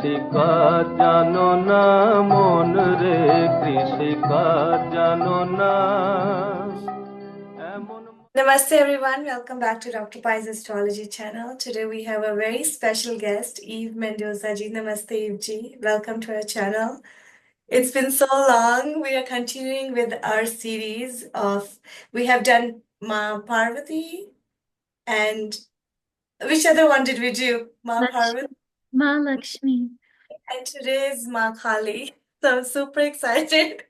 কৃষিকাজ জানো না মন রে কৃষিকাজ জানো না Namaste everyone, welcome back to Dr. Pai's Astrology channel. Today we have a very special guest, Eve Mendoza ji. Namaste Eve ji, welcome to our channel. It's been so long. We are continuing with our series of, we have done Ma Parvati and which other one did we do? Ma Parvati Ma Lakshmi. and today is Ma Kali. So I'm super excited.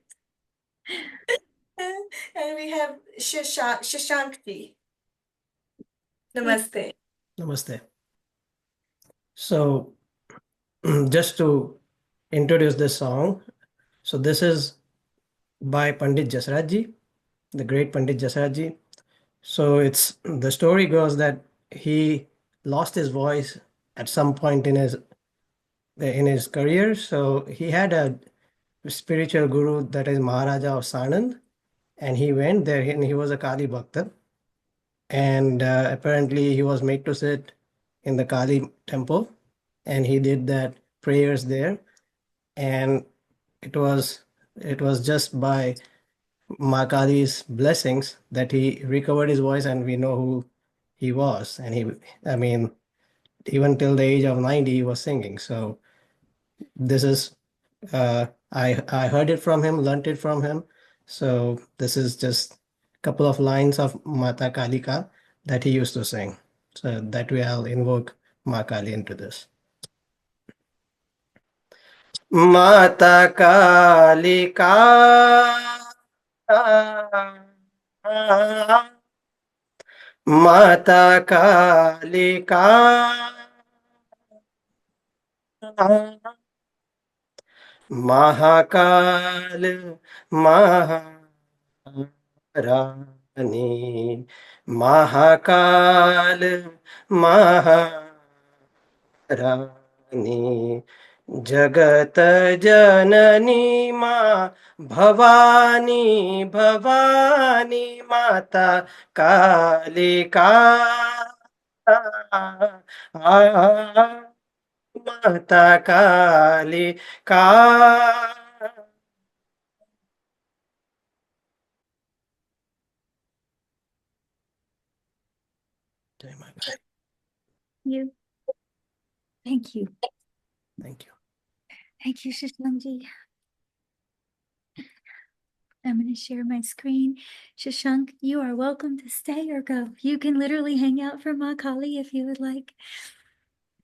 And we have Shashank ji. Namaste. Namaste. So, just to introduce this song, so this is by Pandit Jasraj ji, the great Pandit Jasraj ji. So the story goes that he lost his voice at some point in his career. So he had a spiritual guru, that is Maharaja of Sanand, and he went there and he was a Kali Bhakta. And apparently he was made to sit in the Kali temple, and he did that prayers there. And it was just by Mahakali's blessings that he recovered his voice, and we know who he was. And even till the age of 90, he was singing. So this is, I heard it from him, learned it from him. So this is just a couple of lines of Mata Kalika that he used to sing. So that way I'll invoke Mahakali into this. Mata Kalika, Mata Kalika, Mahakal Maharani, Mahakal Maharani, Jagat Janani Ma Bhavani, Bhavani Mata Kalika, Mata Kalika. You. Thank you. Thank you. Thank you, Shashankji. I'm going to share my screen. Shashank, you are welcome to stay or go. You can literally hang out for Ma Kali if you would like.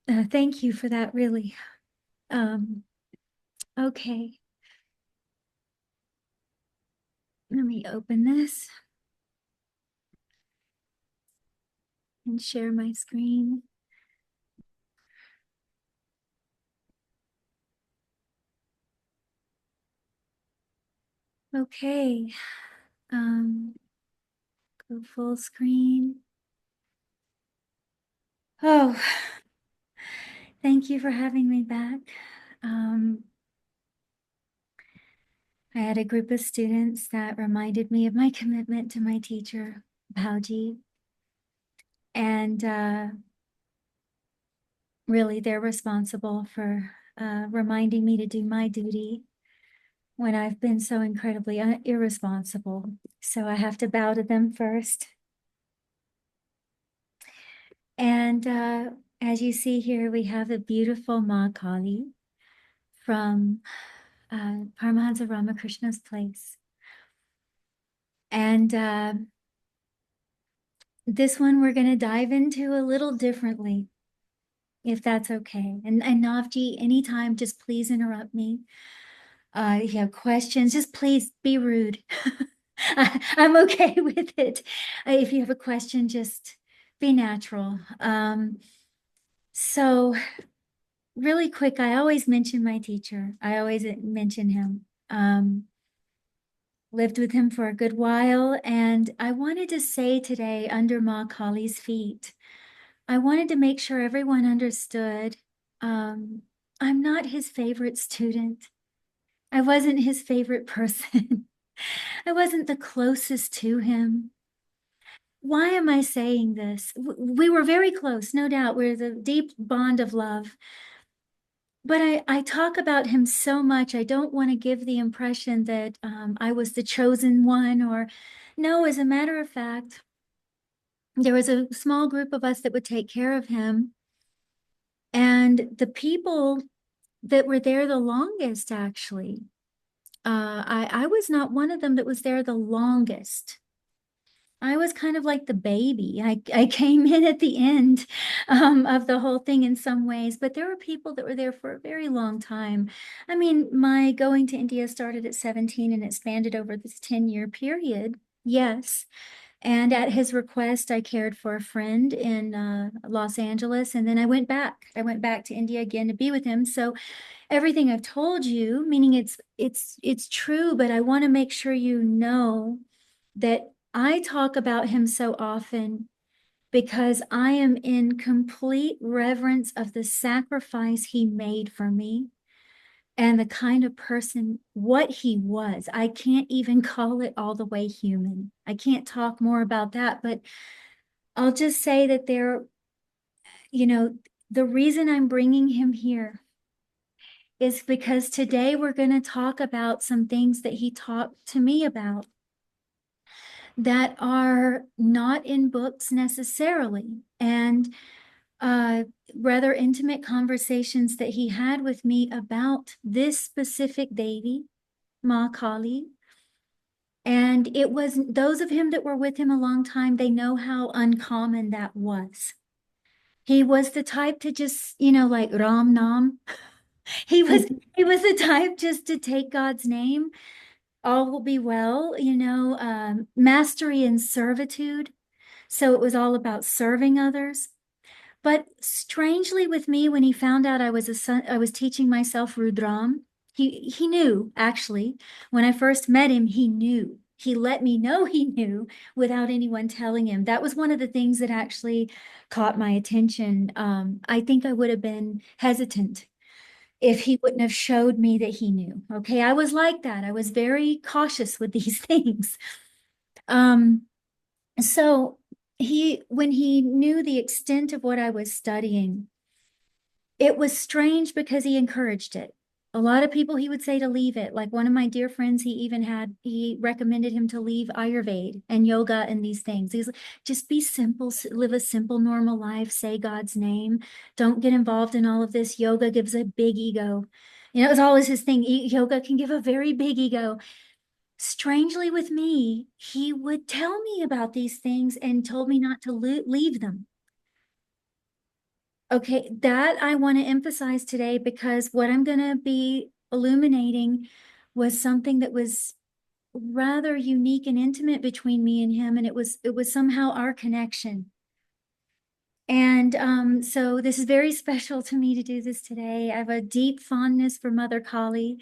Thank you for that, really. Okay. Let me open this and share my screen. Okay. Go full screen. Oh, thank you for having me back. I had a group of students that reminded me of my commitment to my teacher, Bauji. And really, they're responsible for reminding me to do my duty when I've been so incredibly irresponsible. So I have to bow to them first. And as you see here, we have a beautiful Ma Kali from Paramahansa Ramakrishna's place. And this one we're going to dive into a little differently, if that's okay. And Navji, anytime, just please interrupt me. If you have questions, just please be rude. I'm okay with it. If you have a question, just be natural. So really quick, I always mention my teacher. I always mention him. Lived with him for a good while. And I wanted to say today, under Ma Kali's feet, I wanted to make sure everyone understood I'm not his favorite student. I wasn't his favorite person. I wasn't the closest to him. Why am I saying this? We were very close, no doubt. We're the deep bond of love. but I talk about him so much. I don't want to give the impression that I was the chosen one, or no, as a matter of fact, there was a small group of us that would take care of him. And the people that were there the longest, actually, I was not one of them that was there the longest. I was kind of like the baby. I came in at the end of the whole thing in some ways, but there were people that were there for a very long time. I mean, my going to India started at 17 and expanded over this 10-year period. Yes. And at his request, I cared for a friend in Los Angeles, and then I went back. I went back to India again to be with him. So everything I've told you, meaning it's true, but I want to make sure you know that I talk about him so often because I am in complete reverence of the sacrifice he made for me and the kind of person, what he was. I can't even call it all the way human. I can't talk more about that, but I'll just say that the reason I'm bringing him here is because today we're going to talk about some things that he talked to me about that are not in books necessarily, and rather intimate conversations that he had with me about this specific Devi Mahakaali. And it was those of him that were with him a long time, they know how uncommon that was. He was the type to just, like Ram Nam. He was the type just to take God's name. All will be well, mastery and servitude. So it was all about serving others. But strangely with me, when he found out I was teaching myself Rudram, he knew, actually. When I first met him, he knew. He let me know he knew without anyone telling him. That was one of the things that actually caught my attention. I think I would have been hesitant if he wouldn't have showed me that he knew. Okay, I was like that. I was very cautious with these things. So when he knew the extent of what I was studying, it was strange because he encouraged it. A lot of people he would say to leave it. Like one of my dear friends, he recommended him to leave Ayurveda and yoga and these things. He's like, just be simple, live a simple, normal life, say God's name. Don't get involved in all of this. Yoga gives a big ego. It's always his thing. Yoga can give a very big ego. Strangely with me, he would tell me about these things and told me not to leave them. Okay, that I want to emphasize today because what I'm going to be illuminating was something that was rather unique and intimate between me and him, and it was somehow our connection. And so this is very special to me to do this today. I have a deep fondness for Mother Kali.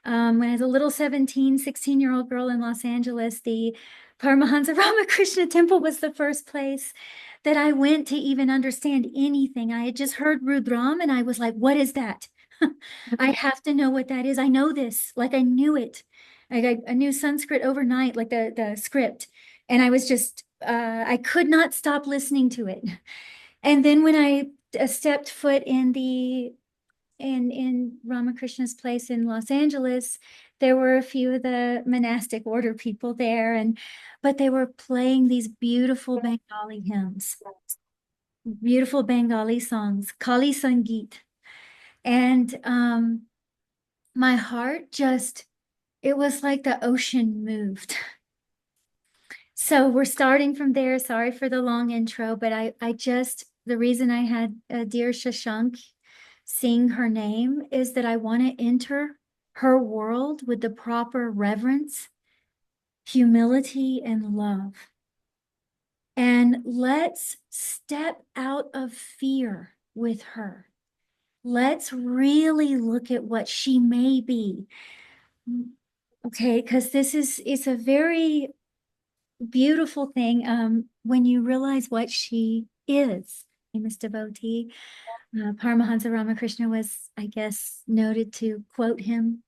When I was a little 16-year-old girl in Los Angeles, the Paramahansa Ramakrishna Temple was the first place that I went to even understand anything. I had just heard Rudram and I was like, what is that? I have to know what that is. I know this, like I knew it. I knew Sanskrit overnight, like the script. And I was just, I could not stop listening to it. And then when I stepped foot in Ramakrishna's place in Los Angeles, there were a few of the monastic order people there, but they were playing these beautiful Bengali hymns, beautiful Bengali songs, Kali Sangeet. And my heart it was like the ocean moved. So we're starting from there. Sorry for the long intro, but the reason I had dear Shashank sing her name is that I want to enter her world with the proper reverence, humility, and love. And let's step out of fear with her. Let's really look at what she may be. Okay, because it's a very beautiful thing when you realize what she is. Famous devotee. Paramahansa Ramakrishna was, I guess, noted to quote him.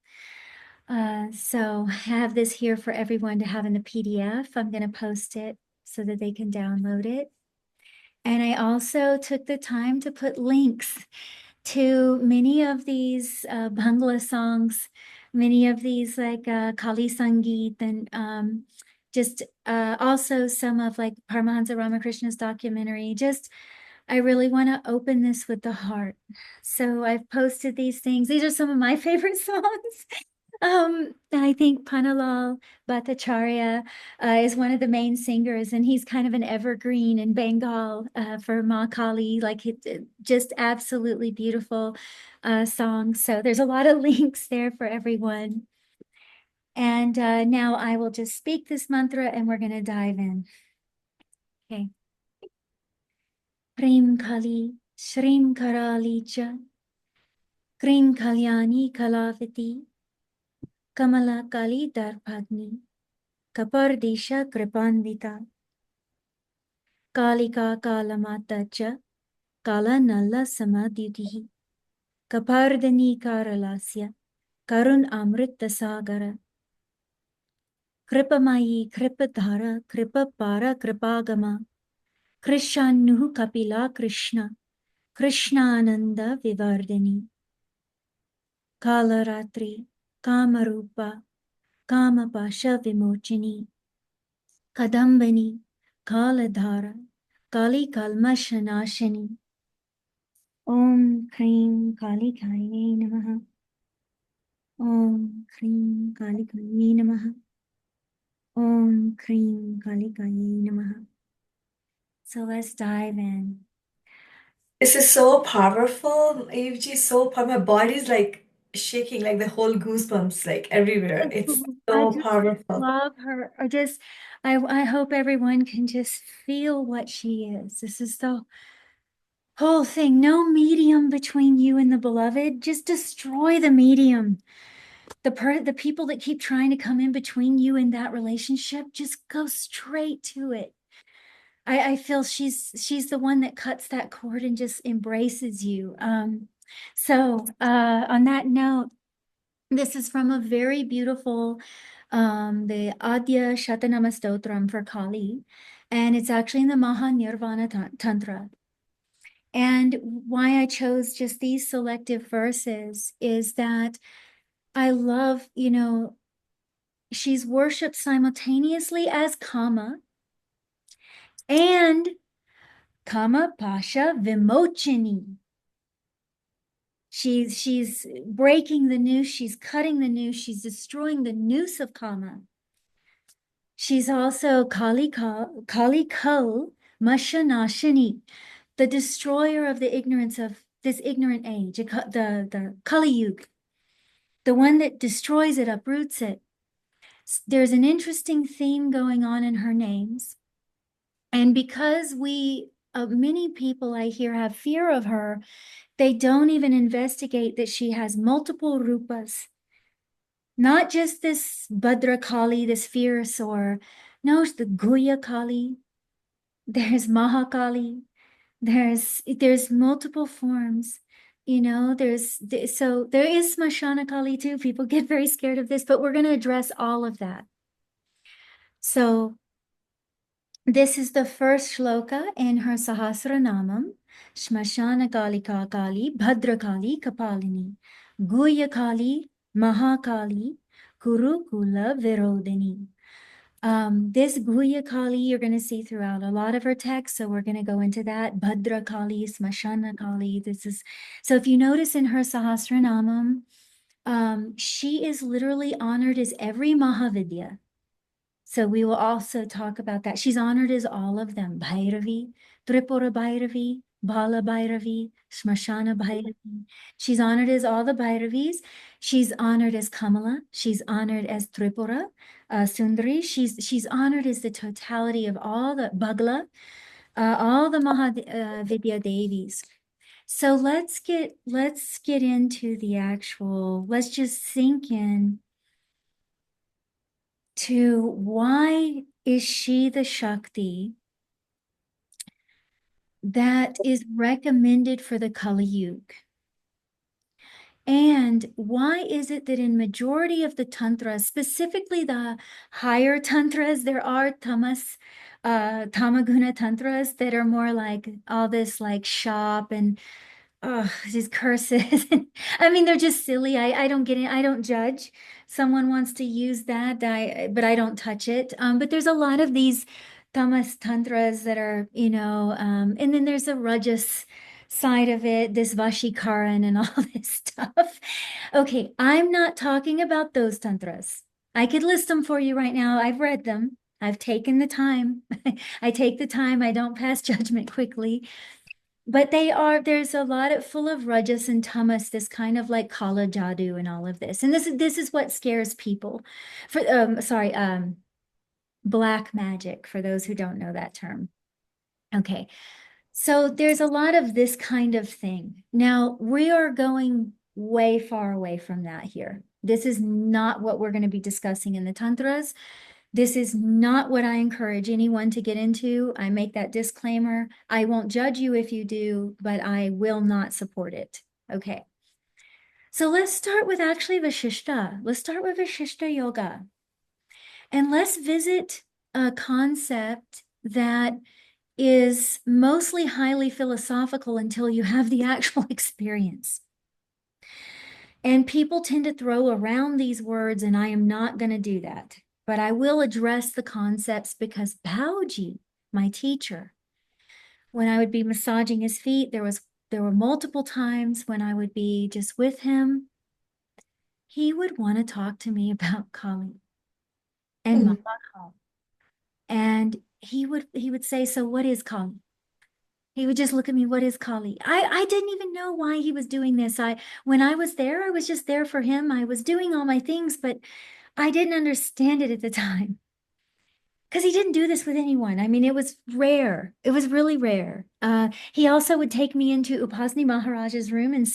So I have this here for everyone to have in the PDF. I'm going to post it so that they can download it. And I also took the time to put links to many of these Bangla songs, many of these like Kali Sangeet, and just also some of like Paramahansa Ramakrishna's documentary. Just, I really want to open this with the heart. So I've posted these things. These are some of my favorite songs. I think Panalal Bhattacharya is one of the main singers, and he's kind of an evergreen in Bengal for Mahakali, like just absolutely beautiful songs. So there's a lot of links there for everyone. And now I will just speak this mantra and we're going to dive in. Okay. Prem Kali, Shrim Karali Cha, Krim Kalyani Kalavati, Kamala Kali Darpagni, Kapar Disha Kripanvita, Kalika Kalamata Cha, Kala Nalla Samadhyutihi, Kapardani Karalasya, Karun Amrita Sagara, Kripamayi Kripadhara, Kripapara Kripagama, Krishanuhu Kapila Krishna, Krishnananda Vivardhani, Kalaratri, Kamarupa, Kamapasha Vimochini, Kadambani, Kaladhara, Kali Kalmashanashani. Om Krim Kali Kaliye Namaha. Om Krim Kali Kaliye Namaha. Om Krim Kali Kaliye Namaha. So let's dive in. This is so powerful, Evji, so powerful. My body's like shaking, like the whole goosebumps, like everywhere. It's I so just powerful. love her. I hope everyone can just feel what she is. This is the whole thing. No medium between you and the beloved. Just destroy the medium. The people that keep trying to come in between you and that relationship, just go straight to it. I feel she's the one that cuts that cord and just embraces you. So on that note, this is from a very beautiful, the Adya Shatanama Stotram for Kali, and it's actually in the Mahanirvana Tantra. And why I chose just these selective verses is that I love, she's worshipped simultaneously as Kama and Kama Pasha Vimochini. She's breaking the noose, she's cutting the noose, she's destroying the noose of Kama. She's also Kali Kal Mashanashini, the destroyer of the ignorance of this ignorant age, the Kali Yuga, the one that destroys it, uproots it. There's an interesting theme going on in her names. And because many people I hear have fear of her, they don't even investigate that she has multiple rupas. Not just this Bhadra Kali, this fierce, or no, it's the Guya Kali. There's Mahakali. There's multiple forms. So there is Smashana Kali too. People get very scared of this, but we're going to address all of that. So this is the first shloka in her Sahasranamam. Smashana Kalika Kali, Bhadra Kali, Kapalini, Guya Kali, Mahakali, Kurukula Virodini. This Guya Kali you're going to see throughout a lot of her texts, so we're going to go into that. Bhadra Kali, Smashana Kali. So if you notice in her Sahasranamam, she is literally honored as every Mahavidya. So we will also talk about that. She's honored as all of them. Bhairavi, Tripura Bhairavi, Bala Bhairavi, Smashana Bhairavi. She's honored as all the Bhairavis. She's honored as Kamala. She's honored as Tripura, Sundari. She's honored as the totality of all the Bagla, all the Mahavidya Devis. So let's get into the actual, let's just sink in to why is she the Shakti that is recommended for the Kali Yuga? And why is it that in majority of the Tantras, specifically the higher Tantras, there are Tamaguna Tantras that are more like all this like shop and oh, these curses. I mean, they're just silly. I don't get it. I don't judge. Someone wants to use that, but I don't touch it. But there's a lot of these tamas tantras that are, and then there's a rajas side of it, this vashikaran and all this stuff. Okay, I'm not talking about those tantras. I could list them for you right now. I've read them. I've taken the time. I take the time. I don't pass judgment quickly. But there's a lot full of rajas and tamas, this kind of like kala jadoo and all of this. And this is what scares people. Black magic, for those who don't know that term. Okay. So there's a lot of this kind of thing. Now, we are going way far away from that here. This is not what we're going to be discussing in the tantras. This is not what I encourage anyone to get into. I make that disclaimer. I won't judge you if you do, but I will not support it. Okay. So let's start with actually Vashishta. Let's start with Vashishta Yoga. And let's visit a concept that is mostly highly philosophical until you have the actual experience. And people tend to throw around these words, and I am not going to do that. But I will address the concepts because Baoji, my teacher, when I would be massaging his feet, there were multiple times when I would be just with him. He would want to talk to me about Kali and Mahakaali. And he would say, so what is Kali? He would just look at me, what is Kali? I didn't even know why he was doing this. When I was there, I was just there for him. I was doing all my things, but I didn't understand it at the time. Because he didn't do this with anyone. I mean, it was rare. It was really rare. He also would take me into Upasani Maharaja's room and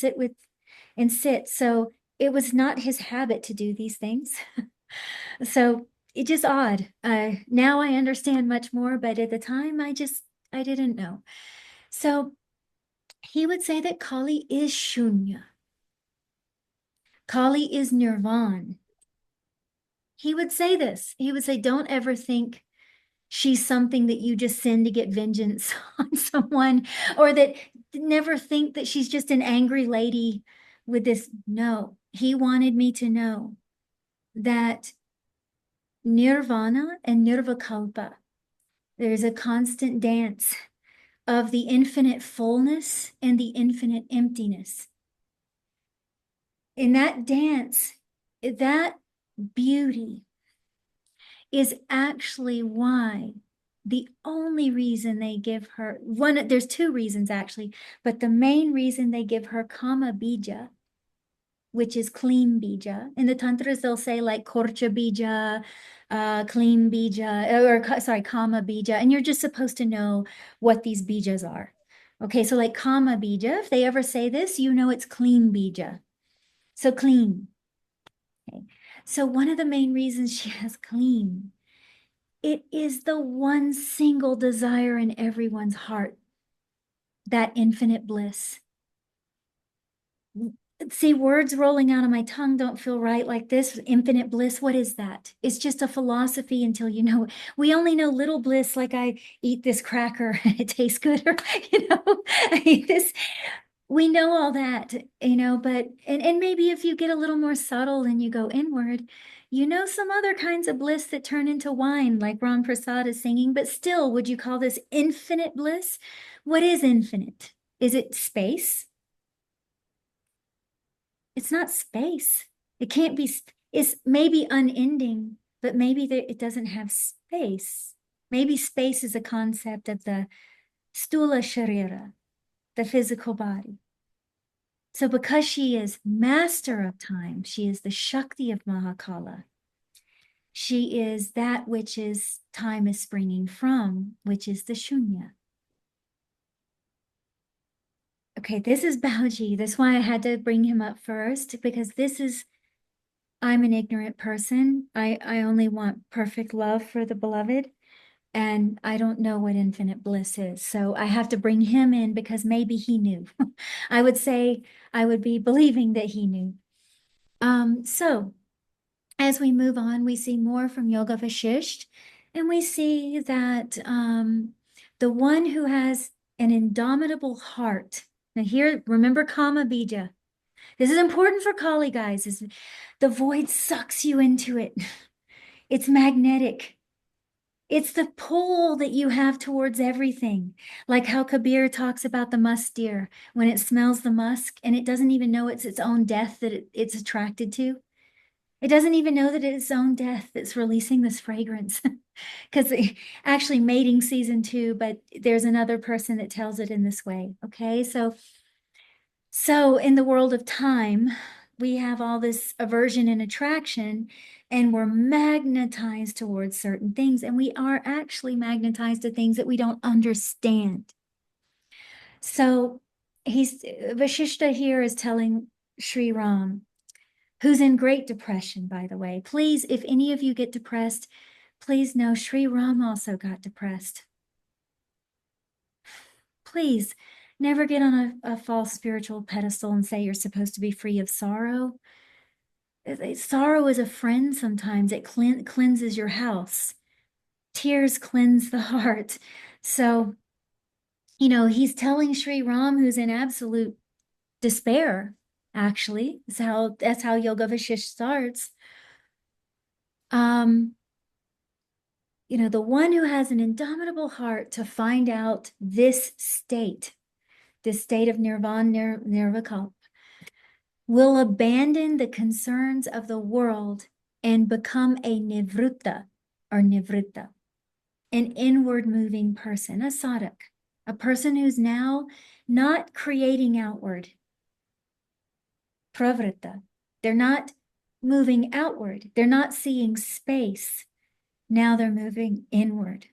sit. So it was not his habit to do these things. So it's just odd. Now I understand much more, but at the time I didn't know. So he would say that Kali is Shunya. Kali is Nirvan. He would say this. He would say, don't ever think she's something that you just send to get vengeance on someone, or that never think that she's just an angry lady with this. No, he wanted me to know that Nirvana and Nirvakalpa, there's a constant dance of the infinite fullness and the infinite emptiness. In that dance, that beauty is actually why the only reason they give her there's two reasons actually, but the main reason they give her Kama Bija, which is clean bija. In the tantras, they'll say like Korcha Bija, clean bija, Kama Bija, and you're just supposed to know what these bijas are. Okay, so like Kama Bija, if they ever say this, you know it's clean bija. So clean. Okay. So one of the main reasons she has clean, it is the one single desire in everyone's heart, that infinite bliss. See, words rolling out of my tongue don't feel right like this. Infinite bliss, what is that? It's just a philosophy until you know. We only know little bliss, like I eat this cracker and it tastes good, or, I eat this. We know all that, but, and maybe if you get a little more subtle and you go inward, some other kinds of bliss that turn into wine, like Ram Prasad is singing, but still, would you call this infinite bliss? What is infinite? Is it space? It's not space. It can't be, it's maybe unending, but maybe it doesn't have space. Maybe space is a concept of the stula sharira, the physical body. So because she is master of time, she is the Shakti of Mahakala. She is that which is time is springing from, which is the Shunya. Okay, this is Baoji. That's why I had to bring him up first, because I'm an ignorant person. I only want perfect love for the beloved, and I don't know what infinite bliss is. So I have to bring him in because maybe he knew. I would say I would be believing that he knew. So as we move on, we see more from Yoga Vashisht, and we see that the one who has an indomitable heart Now here, remember Kama Bija. This is important for Kali, guys. Is the void sucks you into it. It's magnetic. It's the pull that you have towards everything. Like how Kabir talks about the musk deer when it smells the musk and it doesn't even know it's its own death that it's attracted to. It doesn't even know that it's its own death that's releasing this fragrance. Because actually mating season 2, but there's another person that tells it in this way. Okay, so in the world of time, we have all this aversion and attraction, and we're magnetized towards certain things, and we are actually magnetized to things that we don't understand. So Vashishta here is telling Sri Ram, who's in great depression, by the way. Please, if any of you get depressed, please know Sri Ram also got depressed. Please never get on a false spiritual pedestal and say you're supposed to be free of sorrow. Sorrow is a friend sometimes. It cleanses your house. Tears cleanse the heart. So, he's telling Sri Ram, who's in absolute despair, actually. That's how Yoga Vashish starts. The one who has an indomitable heart to find out this state of nirvana, nirvikalpa, will abandon the concerns of the world and become a nivritta or nivritta, an inward moving person, a sadhak, a person who's now not creating outward. Pravritta. They're not moving outward. They're not seeing space. Now they're moving inward.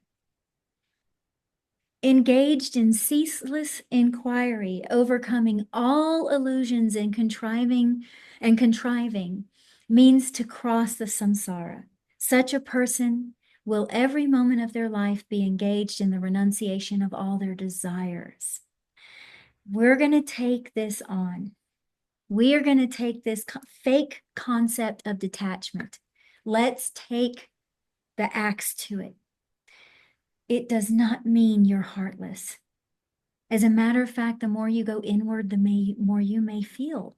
Engaged in ceaseless inquiry, overcoming all illusions and contriving means to cross the samsara. Such a person will every moment of their life be engaged in the renunciation of all their desires. We're going to take this on. We are going to take this fake concept of detachment. Let's take the axe to it. It does not mean you're heartless. As a matter of fact, the more you go inward, the more you may feel.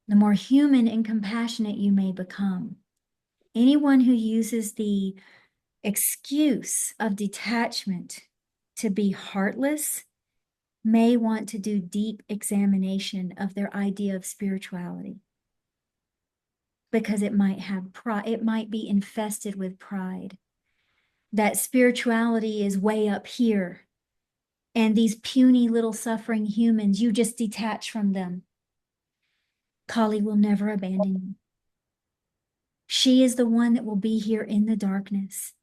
The more human and compassionate you may become. Anyone who uses the excuse of detachment to be heartless may want to do deep examination of their idea of spirituality, because it might have pride. It might be infested with pride. That spirituality is way up here, and these puny little suffering humans, you just detach from them. Kali will never abandon you. She is the one that will be here in the darkness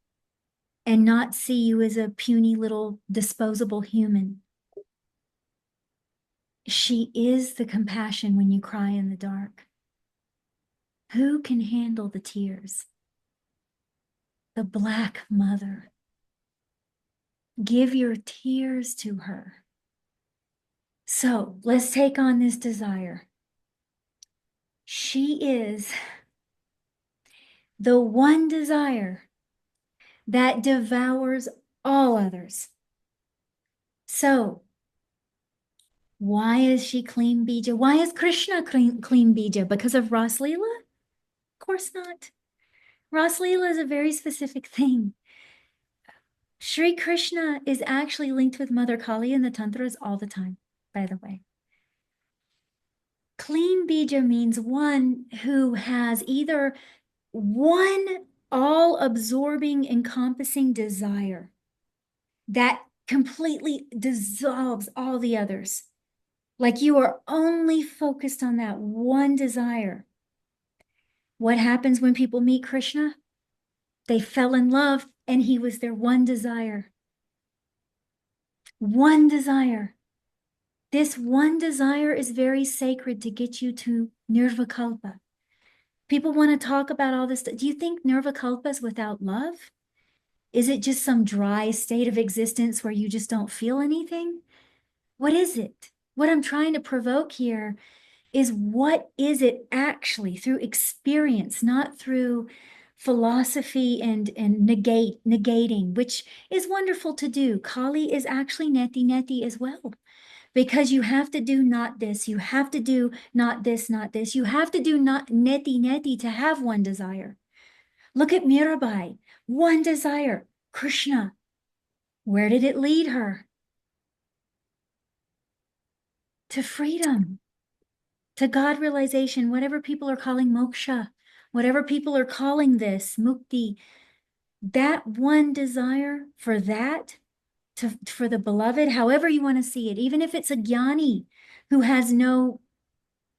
and not see you as a puny little disposable human. She is the compassion when you cry in the dark. Who can handle the tears? The Black Mother. Give your tears to her. So let's take on this desire. She is the one desire that devours all others. So why is she clean bija? Why is Krishna clean bija? Because of Ras Leela? Of course not. Ras Leela is a very specific thing. Sri Krishna is actually linked with Mother Kali in the Tantras all the time, by the way. Clean bija means one who has either one all-absorbing, encompassing desire that completely dissolves all the others. Like you are only focused on that one desire. What happens when people meet Krishna? They fell in love, and he was their one desire. One desire. This one desire is very sacred to get you to nirvikalpa. People want to talk about all this. Do you think nirvikalpa is without love? Is it just some dry state of existence where you just don't feel anything? What is it? What I'm trying to provoke here is, what is it actually, through experience, not through philosophy and negating, which is wonderful to do. Kali is actually neti as well. because you have to do not this, you have to do not this, not this, you have to do not neti to have one desire. Look at Mirabai, one desire, Krishna. Where did it lead her? To freedom, to God realization, whatever people are calling moksha, whatever people are calling this, mukti, that one desire for that, for the beloved, however you want to see it, even if it's a jnani who has no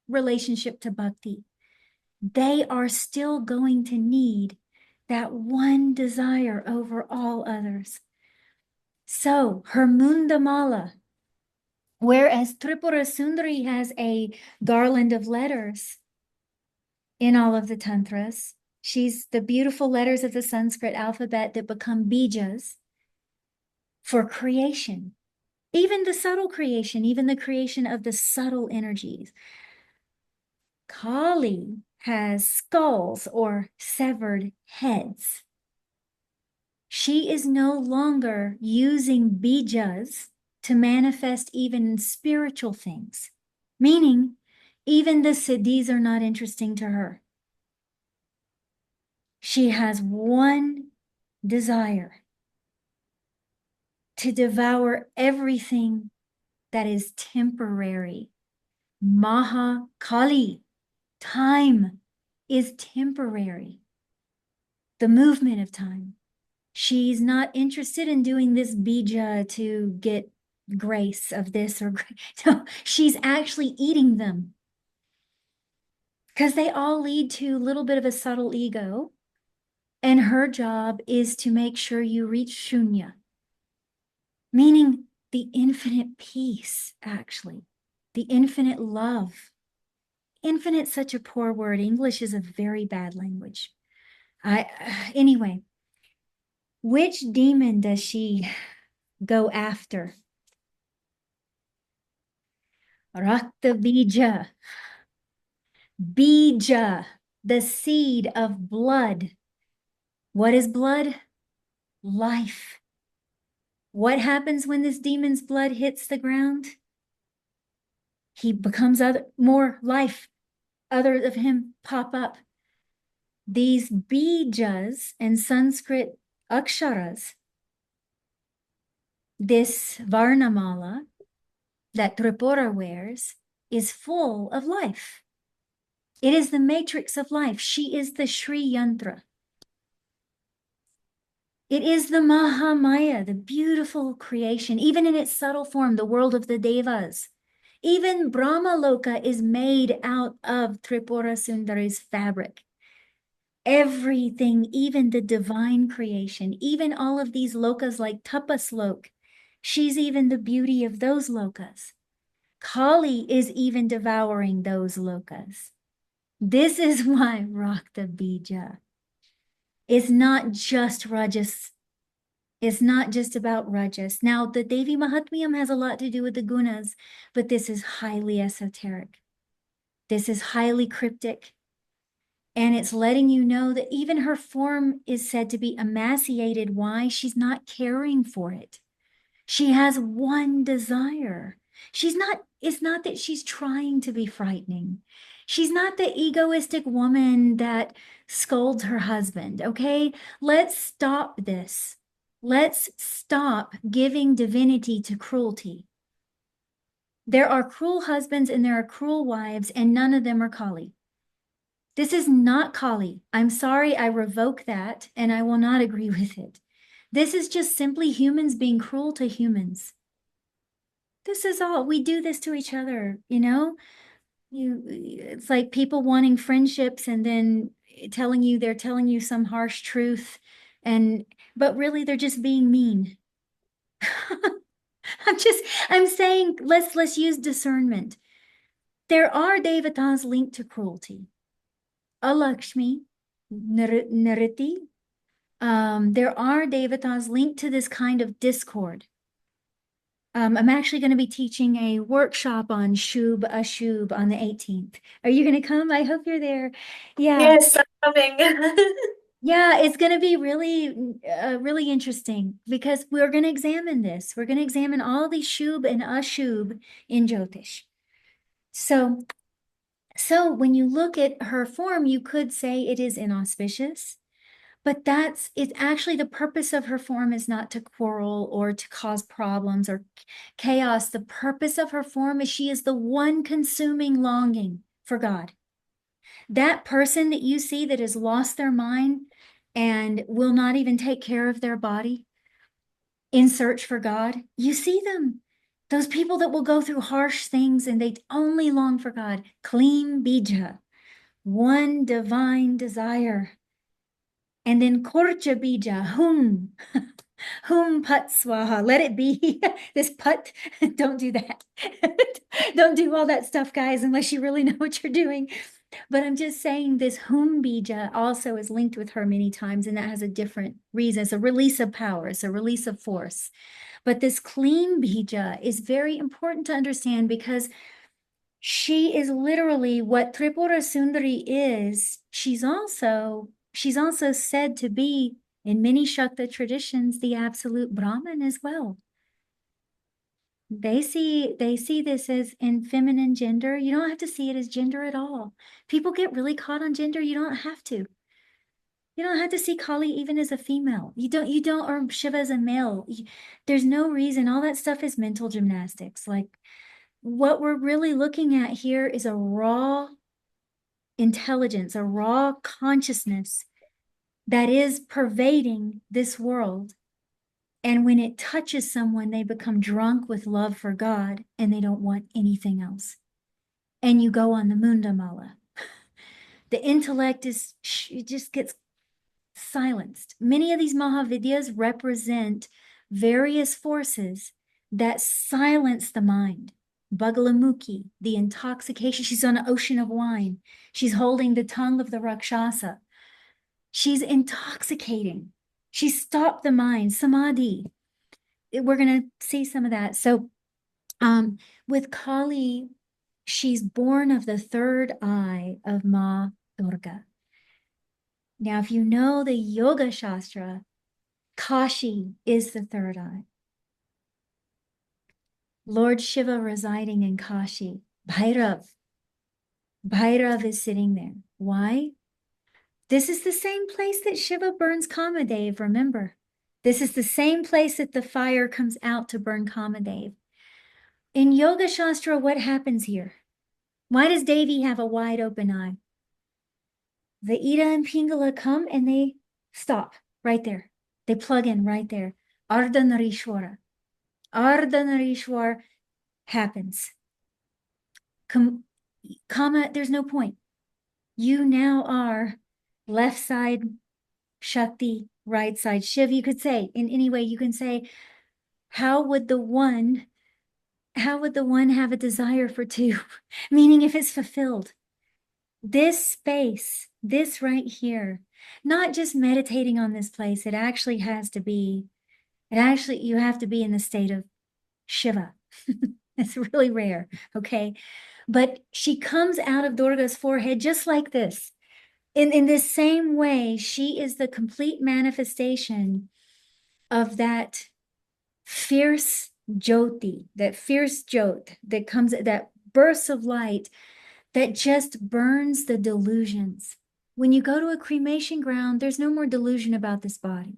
relationship to bhakti, they are still going to need that one desire over all others. So her Mundamala, whereas Tripura Sundari has a garland of letters in all of the tantras, she's the beautiful letters of the Sanskrit alphabet that become bijas for creation, even the subtle creation, even the creation of the subtle energies. Kali has skulls or severed heads. She is no longer using bijas to manifest even spiritual things, meaning even the siddhis are not interesting to her. She has one desire: to devour everything that is temporary. Mahakali, time is temporary. The movement of time. She's not interested in doing this bija to get grace of this or no, she's actually eating them because they all lead to a little bit of a subtle ego, and her job is to make sure you reach shunya, meaning the infinite peace, actually, the infinite love. Infinite, such a poor word. English is a very bad language. Anyway, which demon does she go after? Rakta bija. Bija, the seed of blood. What is blood? Life. What happens when this demon's blood hits the ground? He becomes more life. Others of him pop up. These bijas and Sanskrit aksharas, this varnamala that Tripura wears, is full of life. It is the matrix of life. She is the Sri Yantra. It is the Mahamaya, the beautiful creation, even in its subtle form, the world of the Devas. Even Brahma Loka is made out of Tripura Sundari's fabric. Everything, even the divine creation, even all of these lokas like Tapaslok, she's even the beauty of those lokas. Kali is even devouring those lokas. This is why Rakta Bija is not just Rajas. It's not just about Rajas. Now, the Devi Mahatmyam has a lot to do with the gunas, but this is highly esoteric. This is highly cryptic. And it's letting you know that even her form is said to be emaciated. Why? She's not caring for it. She has one desire. It's not that she's trying to be frightening. She's not the egoistic woman that scolds her husband, okay? Let's stop this. Let's stop giving divinity to cruelty. There are cruel husbands and there are cruel wives, and none of them are Kali. This is not Kali. I'm sorry, I revoke that, and I will not agree with it. This is just simply humans being cruel to humans. This is all. We do this to each other, you know? It's like people wanting friendships and then they're telling you some harsh truth, but really they're just being mean. I'm saying let's use discernment. There are devatas linked to cruelty. Alakshmi, Nariti. There are devatas linked to this kind of discord. I'm actually going to be teaching a workshop on Shubh Ashubh on the 18th. Are you going to come? I hope you're there. Yeah. Yes, I'm coming. Yeah, it's going to be really interesting because we're going to examine this. We're going to examine all these shubh and ashubh in Jyotish. So when you look at her form, you could say it is inauspicious, but it's actually the purpose of her form is not to quarrel or to cause problems or chaos. The purpose of her form is she is the one consuming longing for God. That person that you see that has lost their mind and will not even take care of their body in search for God, you see them. Those people that will go through harsh things and they only long for God. Klim bija, one divine desire. And then korcha bija, hum, hum pat swaha, let it be. This put, don't do that. Don't do all that stuff, guys, unless you really know what you're doing. But I'm just saying this hum bija also is linked with her many times, and that has a different reason. It's a release of power, it's a release of force. But this clean bija is very important to understand because she is literally what Tripura Sundari is. She's also said to be, in many Shakta traditions, the absolute Brahman as well. They see this as in feminine gender. You don't have to see it as gender at all. People get really caught on gender. You don't have to. You don't have to see Kali even as a female. You don't, or Shiva as a male. There's no reason. All that stuff is mental gymnastics. Like what we're really looking at here is a raw intelligence, a raw consciousness that is pervading this world. And when it touches someone, they become drunk with love for God and they don't want anything else. And you go on the Mundamala. The intellect it just gets silenced. Many of these Mahavidyas represent various forces that silence the mind. Bagalamukhi, the intoxication. She's on an ocean of wine. She's holding the tongue of the Rakshasa. She's intoxicating. She stopped the mind. Samadhi. We're going to see some of that. So with Kali, she's born of the third eye of Ma Durga. Now, if you know the Yoga Shastra, Kashi is the third eye. Lord Shiva residing in Kashi. Bhairav is sitting there. Why? This is the same place that Shiva burns Kamadev, remember? This is the same place that the fire comes out to burn Kamadev. In Yoga Shastra, what happens here? Why does Devi have a wide open eye? The Ida and Pingala come and they stop right there. They plug in right there. Ardhanarishwara. Ardhanarishwar happens. Kama, there's no point. You now are left side Shakti, right side Shiv. You could say, in any way, you can say, how would the one have a desire for two? Meaning if it's fulfilled. This space, this right here, not just meditating on this place, you have to be in the state of Shiva. It's really rare, okay? But she comes out of Durga's forehead just like this. In this same way, she is the complete manifestation of that fierce Jyoti, that fierce Jyot that comes, that burst of light that just burns the delusions. When you go to a cremation ground, there's no more delusion about this body.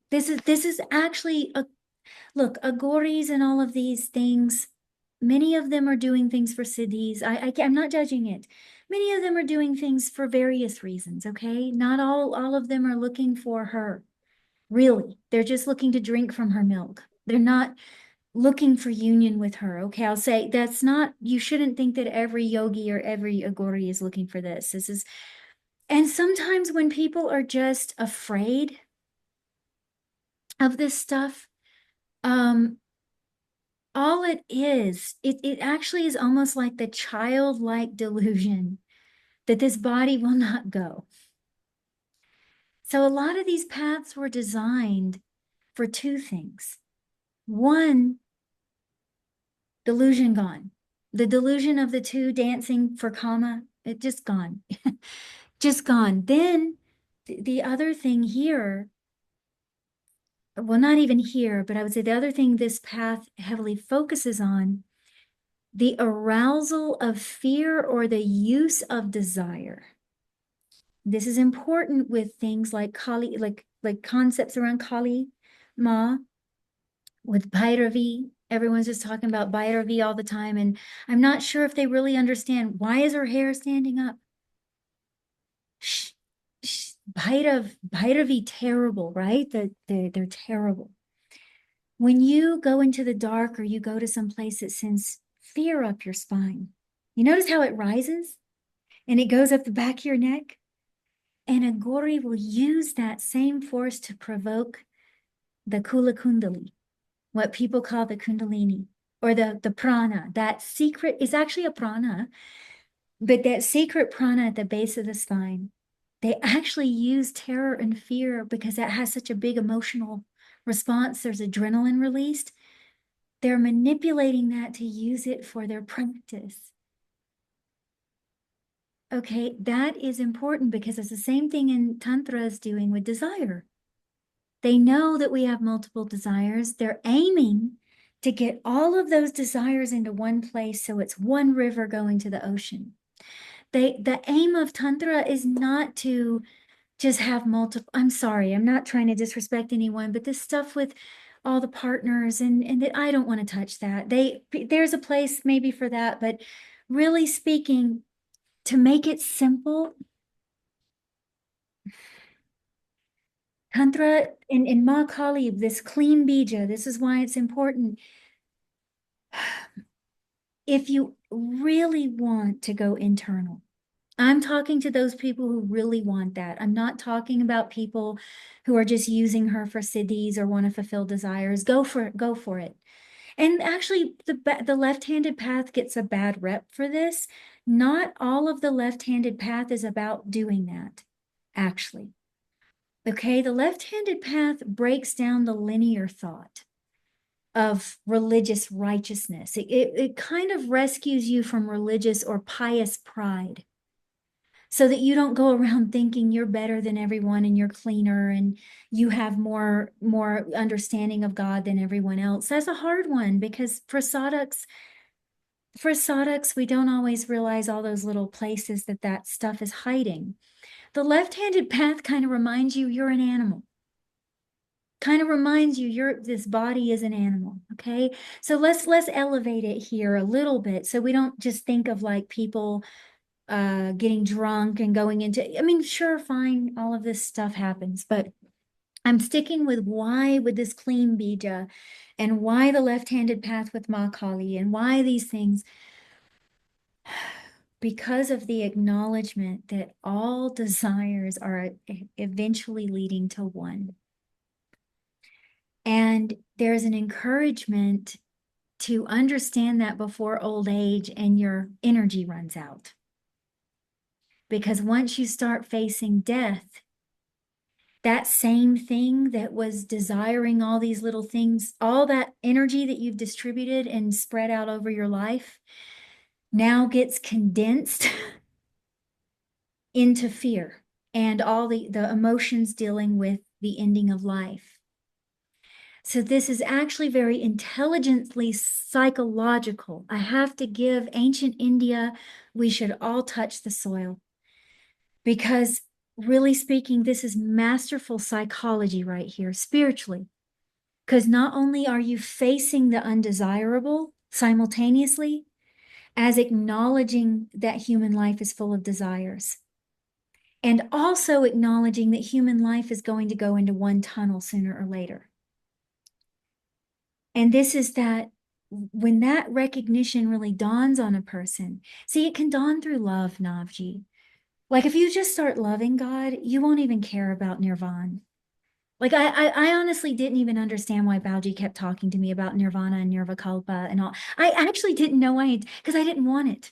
This is actually look, agoris and all of these things, many of them are doing things for siddhis. I'm not judging it. Many of them are doing things for various reasons, okay? Not all of them are looking for her, really. They're just looking to drink from her milk. They're not looking for union with her, okay? I'll say that's not, you shouldn't think that every yogi or every agori is looking for this. And sometimes when people are just afraid of this stuff, all it is, it actually is almost like the childlike delusion that this body will not go. So a lot of these paths were designed for two things. One, delusion gone. The delusion of the two dancing for kama, it just gone. just gone. Then the other thing here, well, not even here, but I would say the other thing this path heavily focuses on, the arousal of fear or the use of desire. This is important with things like Kali, like concepts around Kali Ma, with Bhairavi. Everyone's just talking about Bhairavi all the time, and I'm not sure if they really understand why is her hair standing up. Bhairavi, terrible, right? They're terrible. When you go into the dark or you go to some place that sends fear up your spine, you notice how it rises and it goes up the back of your neck? And a Gori will use that same force to provoke the Kula Kundali, what people call the Kundalini, or the prana. That secret is actually a prana, but that secret prana at the base of the spine, they actually use terror and fear because that has such a big emotional response. There's adrenaline released. They're manipulating that to use it for their practice. Okay, that is important because it's the same thing in Tantra is doing with desire. They know that we have multiple desires. They're aiming to get all of those desires into one place so it's one river going to the ocean. The aim of Tantra is not to just have multiple, I'm sorry, I'm not trying to disrespect anyone, but this stuff with all the partners and that I don't want to touch that. There's a place maybe for that, but really speaking, to make it simple, Tantra in Mahakaali, this clean bija, this is why it's important. If you really want to go internal, I'm talking to those people who really want that. I'm not talking about people who are just using her for siddhis or want to fulfill desires. Go for it. Go for it. And actually, the left-handed path gets a bad rep for this. Not all of the left-handed path is about doing that, actually. Okay, the left-handed path breaks down the linear thought of religious righteousness. It kind of rescues you from religious or pious pride so that you don't go around thinking you're better than everyone and you're cleaner and you have more understanding of God than everyone else. That's a hard one because for sadhaks, we don't always realize all those little places that stuff is hiding. The left-handed path kind of reminds you you're an animal. Kind of reminds you this body is an animal, okay? So let's elevate it here a little bit so we don't just think of like people getting drunk and going into, I mean, sure, fine, all of this stuff happens, but I'm sticking with why with this clean bija and why the left-handed path with Mahakaali and why these things, because of the acknowledgement that all desires are eventually leading to one. And there's an encouragement to understand that before old age and your energy runs out. Because once you start facing death, that same thing that was desiring all these little things, all that energy that you've distributed and spread out over your life now gets condensed into fear and all the emotions dealing with the ending of life. So this is actually very intelligently psychological. I have to give ancient India, we should all touch the soil. Because really speaking, this is masterful psychology right here, spiritually. Because not only are you facing the undesirable simultaneously, as acknowledging that human life is full of desires, and also acknowledging that human life is going to go into one tunnel sooner or later. And this is that when that recognition really dawns on a person, see, it can dawn through love, Navji. Like if you just start loving God, you won't even care about nirvana. Like I honestly didn't even understand why Bauji kept talking to me about nirvana and nirvakalpa and all. I actually didn't know why, because I didn't want it.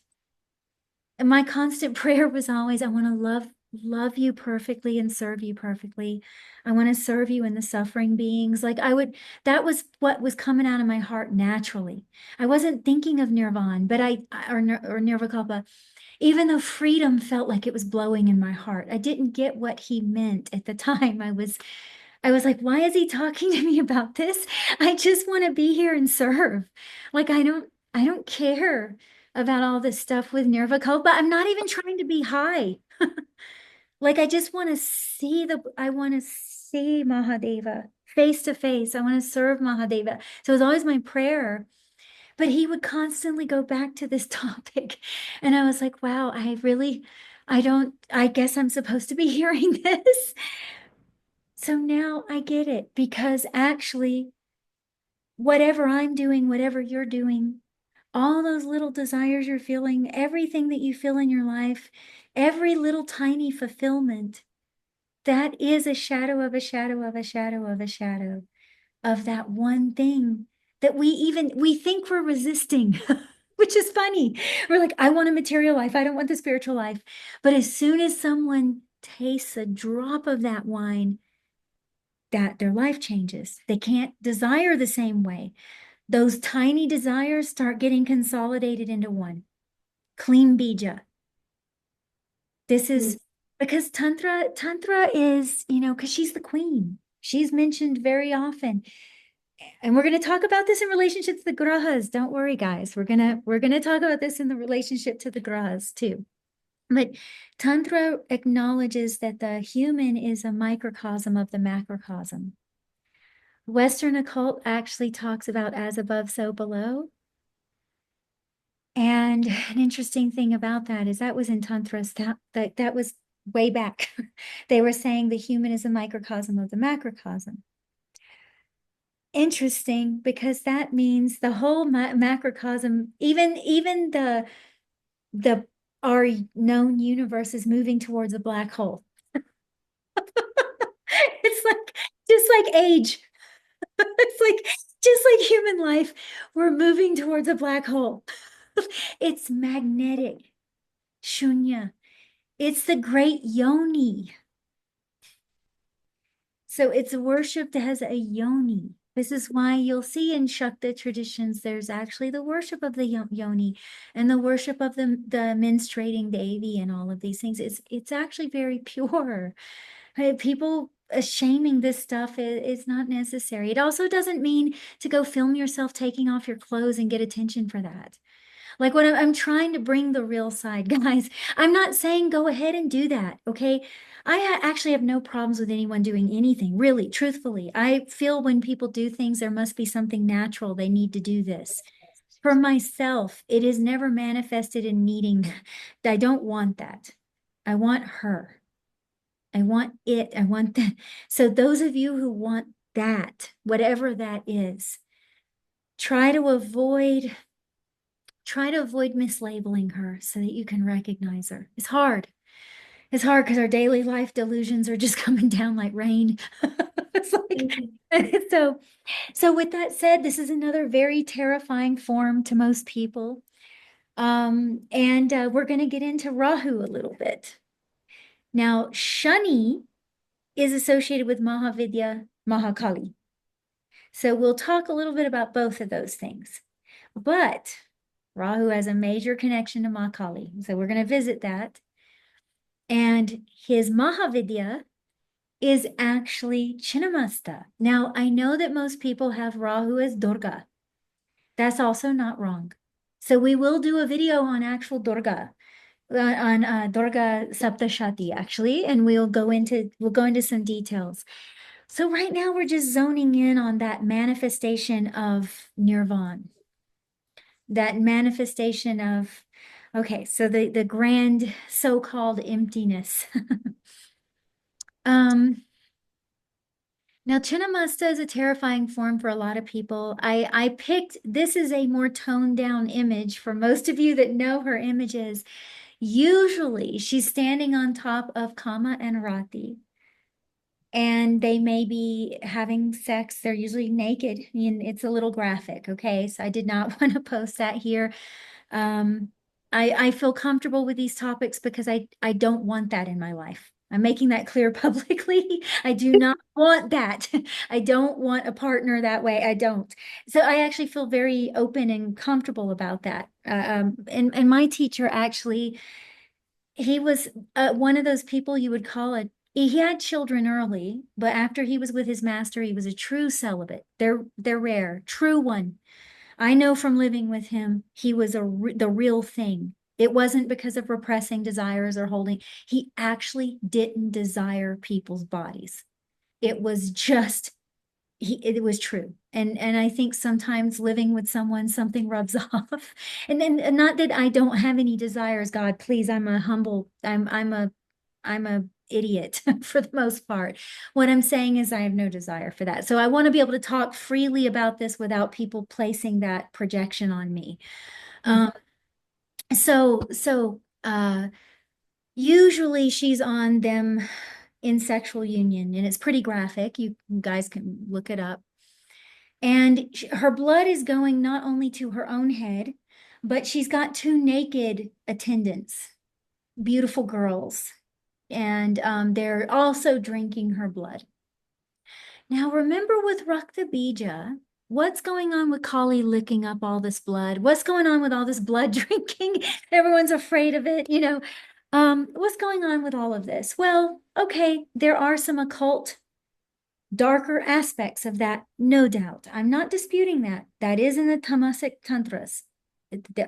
And my constant prayer was always, I want to love love you perfectly and serve you perfectly. I want to serve you in the suffering beings. Like that was what was coming out of my heart naturally. I wasn't thinking of nirvana, but or nirvakalpa, even though freedom felt like it was blowing in my heart. I didn't get what he meant at the time. I was like, why is he talking to me about this? I just want to be here and serve. Like, I don't care about all this stuff with nirvakalpa. I'm not even trying to be high. Like, I just want to I want to see Mahadeva face to face. I want to serve Mahadeva. So it was always my prayer. But he would constantly go back to this topic. And I was like, wow, I guess I'm supposed to be hearing this. So now I get it, because actually, whatever I'm doing, whatever you're doing, all those little desires you're feeling, everything that you feel in your life, every little tiny fulfillment, that is a shadow of a shadow of a shadow of a shadow of that one thing that we think we're resisting, which is funny. We're like, I want a material life. I don't want the spiritual life. But as soon as someone tastes a drop of that wine, that their life changes. They can't desire the same way. Those tiny desires start getting consolidated into one. Clean bija. This is because Tantra is, because she's the queen. She's mentioned very often. And we're going to talk about this in relationship to the grahas. Don't worry, guys. We're gonna talk about this in the relationship to the grahas too. But Tantra acknowledges that the human is a microcosm of the macrocosm. Western occult actually talks about as above, so below. And an interesting thing about that is that was in Tantras, that was way back. They were saying the human is a microcosm of the macrocosm. Interesting, because that means the whole macrocosm, even the our known universe is moving towards a black hole. It's like just like age. It's like just like human life, we're moving towards a black hole. It's magnetic. Shunya. It's the great yoni. So it's worshipped as a yoni. This is why you'll see in Shakta traditions, there's actually the worship of the yoni and the worship of the menstruating Devi and all of these things. It's actually very pure. People shaming this stuff is not necessary. It also doesn't mean to go film yourself taking off your clothes and get attention for that. Like when I'm trying to bring the real side, guys, I'm not saying go ahead and do that, okay? I actually have no problems with anyone doing anything, really, truthfully. I feel when people do things, there must be something natural. They need to do this. For myself, it is never manifested in needing. I don't want that. I want her. I want it. I want that. So those of you who want that, whatever that is, try to avoid mislabeling her so that you can recognize her. It's hard. It's hard because our daily life delusions are just coming down like rain. It's like, so with that said, this is another very terrifying form to most people. And we're going to get into Rahu a little bit. Now, Shani is associated with Mahavidya Mahakaali. So we'll talk a little bit about both of those things. But Rahu has a major connection to Mahakali. So we're going to visit that. And his Mahavidya is actually Chinnamasta. Now, I know that most people have Rahu as Durga. That's also not wrong. So we will do a video on actual Durga, on Durga Saptashati, actually, and we'll go into some details. So right now we're just zoning in on that manifestation of nirvana. That manifestation of, okay, so the grand so-called emptiness. Now, Chinnamasta is a terrifying form for a lot of people. I picked, this is a more toned down image for most of you that know her images. Usually she's standing on top of Kama and Rati. And they may be having sex. They're usually naked, and it's a little graphic, okay? So I did not want to post that here. I feel comfortable with these topics because I don't want that in my life. I'm making that clear publicly. I do not want that. I don't want a partner that way. I don't. So I actually feel very open and comfortable about that. And my teacher actually, he was one of those people you would call he had children early, but after he was with his master, he was a true celibate. They're rare, true one. I know from living with him, he was the real thing. It wasn't because of repressing desires or holding. He actually didn't desire people's bodies. It was just it was true. And I think sometimes living with someone, something rubs off. And then not that I don't have any desires, God, please, I'm a idiot for the most part. What I'm saying is I have no desire for that. So I want to be able to talk freely about this without people placing that projection on me. Usually she's on them in sexual union, and it's pretty graphic. You guys can look it up. And her blood is going not only to her own head, but she's got two naked attendants, beautiful girls, and they're also drinking her blood. Now, remember with Rakta Bija, what's going on with Kali licking up all this blood? What's going on with all this blood drinking? Everyone's afraid of it, you know. What's going on with all of this? Well, okay, there are some occult, darker aspects of that, no doubt. I'm not disputing that. That is in the Tamasic Tantras.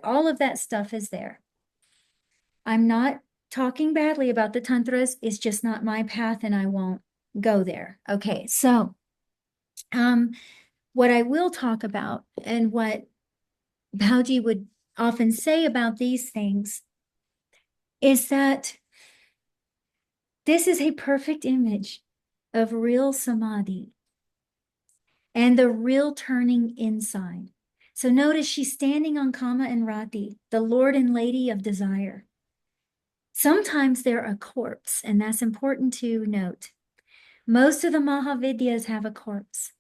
All of that stuff is there. I'm not talking badly about the Tantras. It's just not my path, and I won't go there. Okay, so what I will talk about, and what Bauji would often say about these things, is that this is a perfect image of real Samadhi and the real turning inside. So notice she's standing on Kama and Rati, the Lord and Lady of Desire. Sometimes they're a corpse, and that's important to note. Most of the Mahavidyas have a corpse.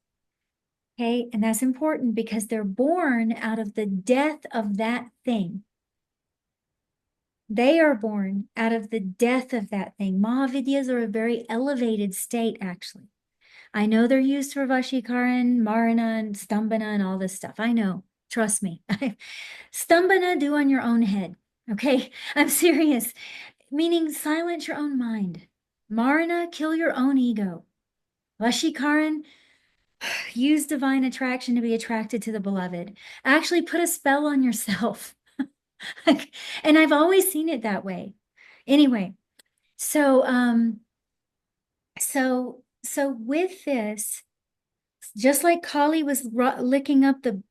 Okay, and that's important because they're born out of the death of that thing. They are born out of the death of that thing. Mahavidyas are a very elevated state, actually. I know they're used for Vashikaran, Marana, and Stambhana, and all this stuff. I know. Trust me. Stambhana, do on your own head. Okay? I'm serious. Meaning silence your own mind. Marana, kill your own ego. Vashikaran, use divine attraction to be attracted to the beloved. Actually put a spell on yourself. And I've always seen it that way. Anyway, so with this, just like Kali was licking up the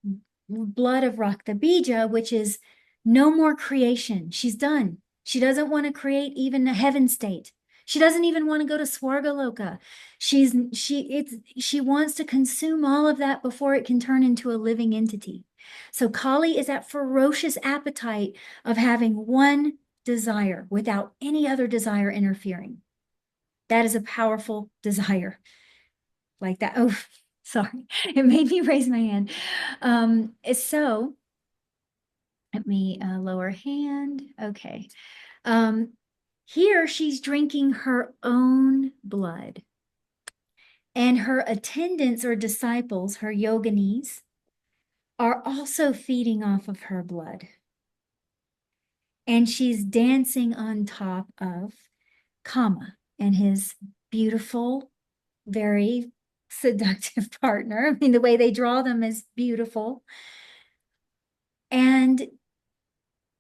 blood of Rakta Bija, which is no more creation. She's done. She doesn't want to create even a heaven state. She doesn't even want to go to Swargaloka. She wants to consume all of that before it can turn into a living entity. So Kali is that ferocious appetite of having one desire without any other desire interfering. That is a powerful desire. Like that. Oh, sorry. It made me raise my hand. So let me lower hand. Okay. Here she's drinking her own blood. And her attendants or disciples, her yoginis, are also feeding off of her blood. And she's dancing on top of Kama and his beautiful, very seductive partner. I mean, the way they draw them is beautiful. And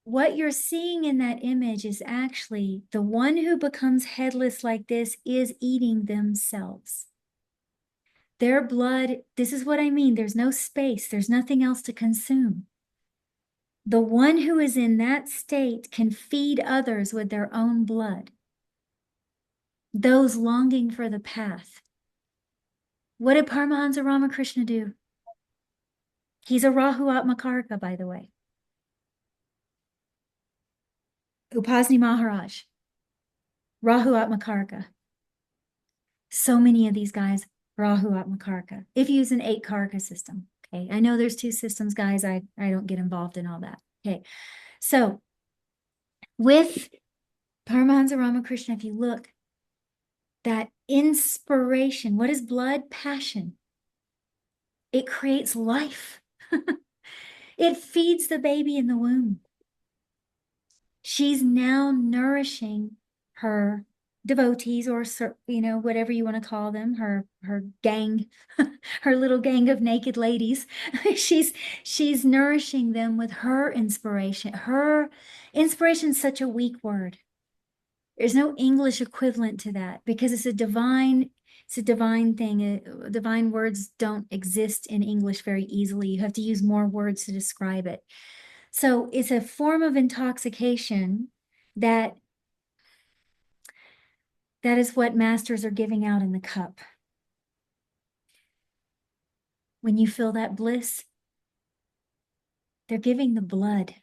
what you're seeing in that image is actually the one who becomes headless like this is eating themselves. Their blood, this is what I mean. There's no space. There's nothing else to consume. The one who is in that state can feed others with their own blood. Those longing for the path. What did Paramahansa Ramakrishna do? He's a Rahu Atmakarka, by the way. Upasni Maharaj, Rahu Atmakarka. So many of these guys, Rahu Atmakarka. If you use an 8 Karka system, okay? I know there's 2 systems, guys. I don't get involved in all that. Okay, so With Paramahansa Ramakrishna, if you look, that inspiration, what is blood? Passion. It creates life. It feeds the baby in the womb. She's now nourishing her devotees, or whatever you want to call them, her gang, her little gang of naked ladies. she's nourishing them with her inspiration. Her inspiration is such a weak word. There's no English equivalent to that because it's a divine thing. Divine words don't exist in English very easily. You have to use more words to describe it. So it's a form of intoxication that is what masters are giving out in the cup. When you feel that bliss, they're giving the blood.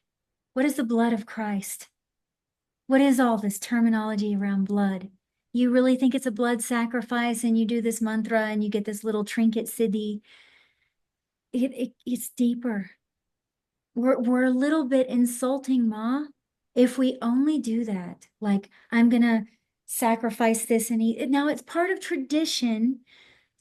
What is the blood of Christ? What is all this terminology around blood? You really think it's a blood sacrifice and you do this mantra and you get this little trinket siddhi? It's deeper. We're a little bit insulting Ma if we only do that. Like, I'm going to sacrifice this and eat. Now, it's part of tradition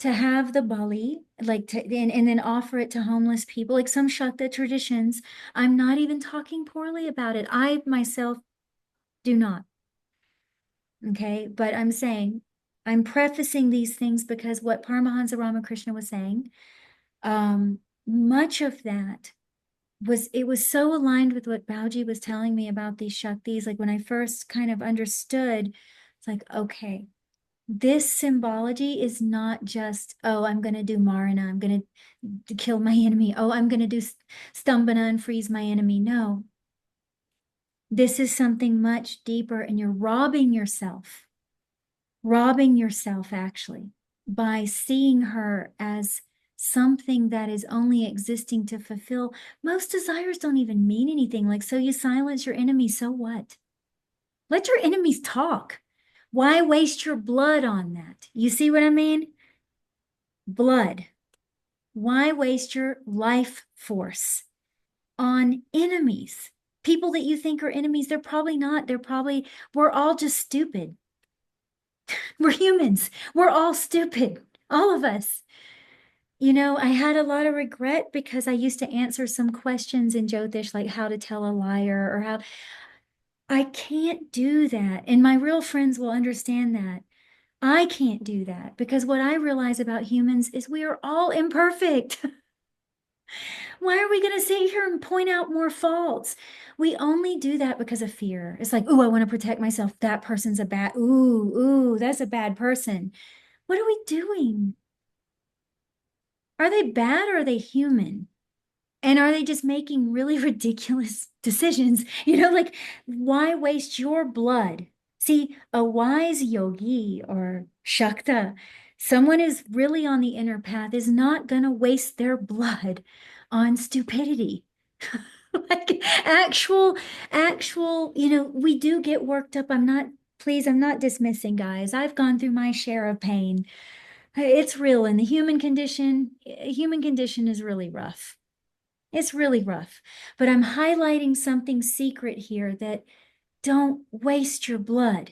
to have the bali, like and then offer it to homeless people, like some Shakta traditions. I'm not even talking poorly about it. I myself do not. Okay, but I'm saying, I'm prefacing these things because what Paramahansa Ramakrishna was saying, much of that was so aligned with what Bauji was telling me about these Shaktis. Like when I first kind of understood, it's like, okay, this symbology is not just, oh, I'm going to do Marana, I'm going to kill my enemy. Oh, I'm going to do Stambhana and freeze my enemy. No, this is something much deeper, and you're robbing yourself actually by seeing her as something that is only existing to fulfill. Most desires don't even mean anything. Like, so you silence your enemy, so what? Let your enemies talk. Why waste your blood on that? You see what I mean? Blood. Why waste your life force on enemies? People that you think are enemies, they're probably not. We're all just stupid. We're humans. We're all stupid. All of us. I had a lot of regret because I used to answer some questions in Jyotish, like how to tell a liar or how. I can't do that. And my real friends will understand that. I can't do that because what I realize about humans is we are all imperfect. Why are we going to sit here and point out more faults? We only do that because of fear. It's like, ooh, I want to protect myself. That person's that's a bad person. What are we doing? Are they bad or are they human? And are they just making really ridiculous decisions? Like, why waste your blood? See, a wise yogi or Shakta, someone who's really on the inner path, is not going to waste their blood on stupidity. Like actual, we do get worked up. I'm not dismissing, guys. I've gone through my share of pain. It's real. And the human condition is really rough. It's really rough. But I'm highlighting something secret here, that don't waste your blood.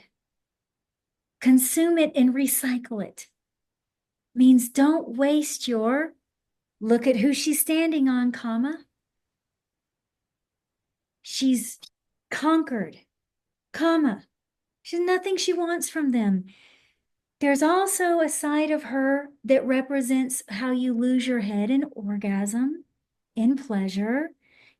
Consume it and recycle it. Means don't waste look at who she's standing on, comma. She's conquered, comma. She's nothing she wants from them. There's also a side of her that represents how you lose your head in orgasm, in pleasure,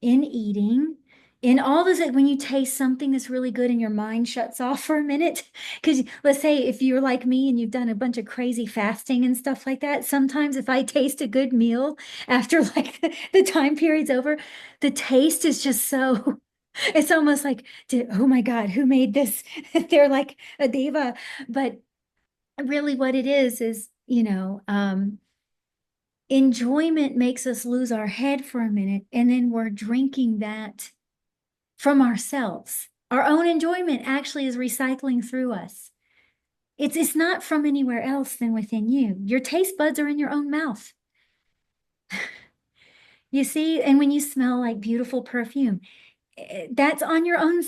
in eating, in all this. When you taste something that's really good and your mind shuts off for a minute, because let's say if you're like me and you've done a bunch of crazy fasting and stuff like that, sometimes if I taste a good meal after like the time period's over, the taste is just so, it's almost like, oh my God, who made this? They're like a diva. But really what it is, enjoyment makes us lose our head for a minute, and then we're drinking that from ourselves. Our own enjoyment actually is recycling through us. It's not from anywhere else than within you. Your taste buds are in your own mouth. You see, and when you smell like beautiful perfume, that's on your own,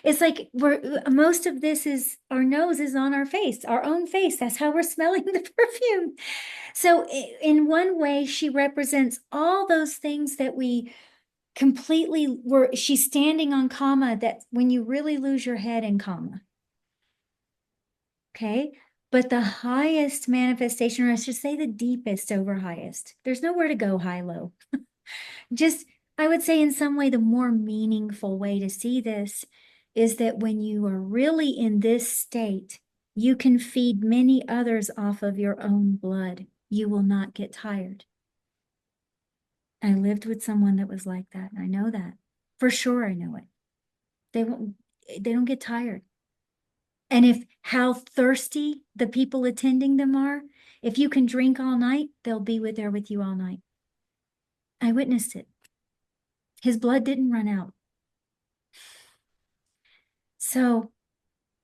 it's like most of this is, our nose is on our face, our own face. That's how we're smelling the perfume. So in one way, she represents all those things that we completely she's standing on karma, that when you really lose your head in karma. Okay. But the highest manifestation, or I should say the deepest over highest, there's nowhere to go high, low. Just, I would say in some way, the more meaningful way to see this is that when you are really in this state, you can feed many others off of your own blood. You will not get tired. I lived with someone that was like that. I know that. For sure, I know it. They don't get tired. And if how thirsty the people attending them are, if you can drink all night, they'll be there with you all night. I witnessed it. His blood didn't run out. So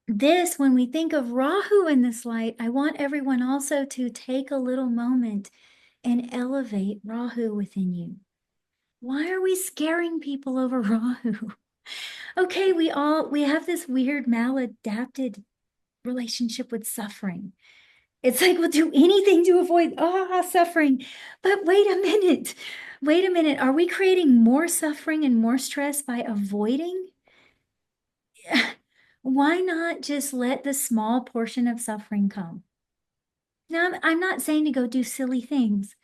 this, when we think of Rahu in this light, I want everyone also to take a little moment and elevate Rahu within you. Why are we scaring people over Rahu? Okay, we have this weird maladapted relationship with suffering. It's like we'll do anything to avoid suffering. But wait a minute. Are we creating more suffering and more stress by avoiding? Why not just let the small portion of suffering come? Now, I'm not saying to go do silly things,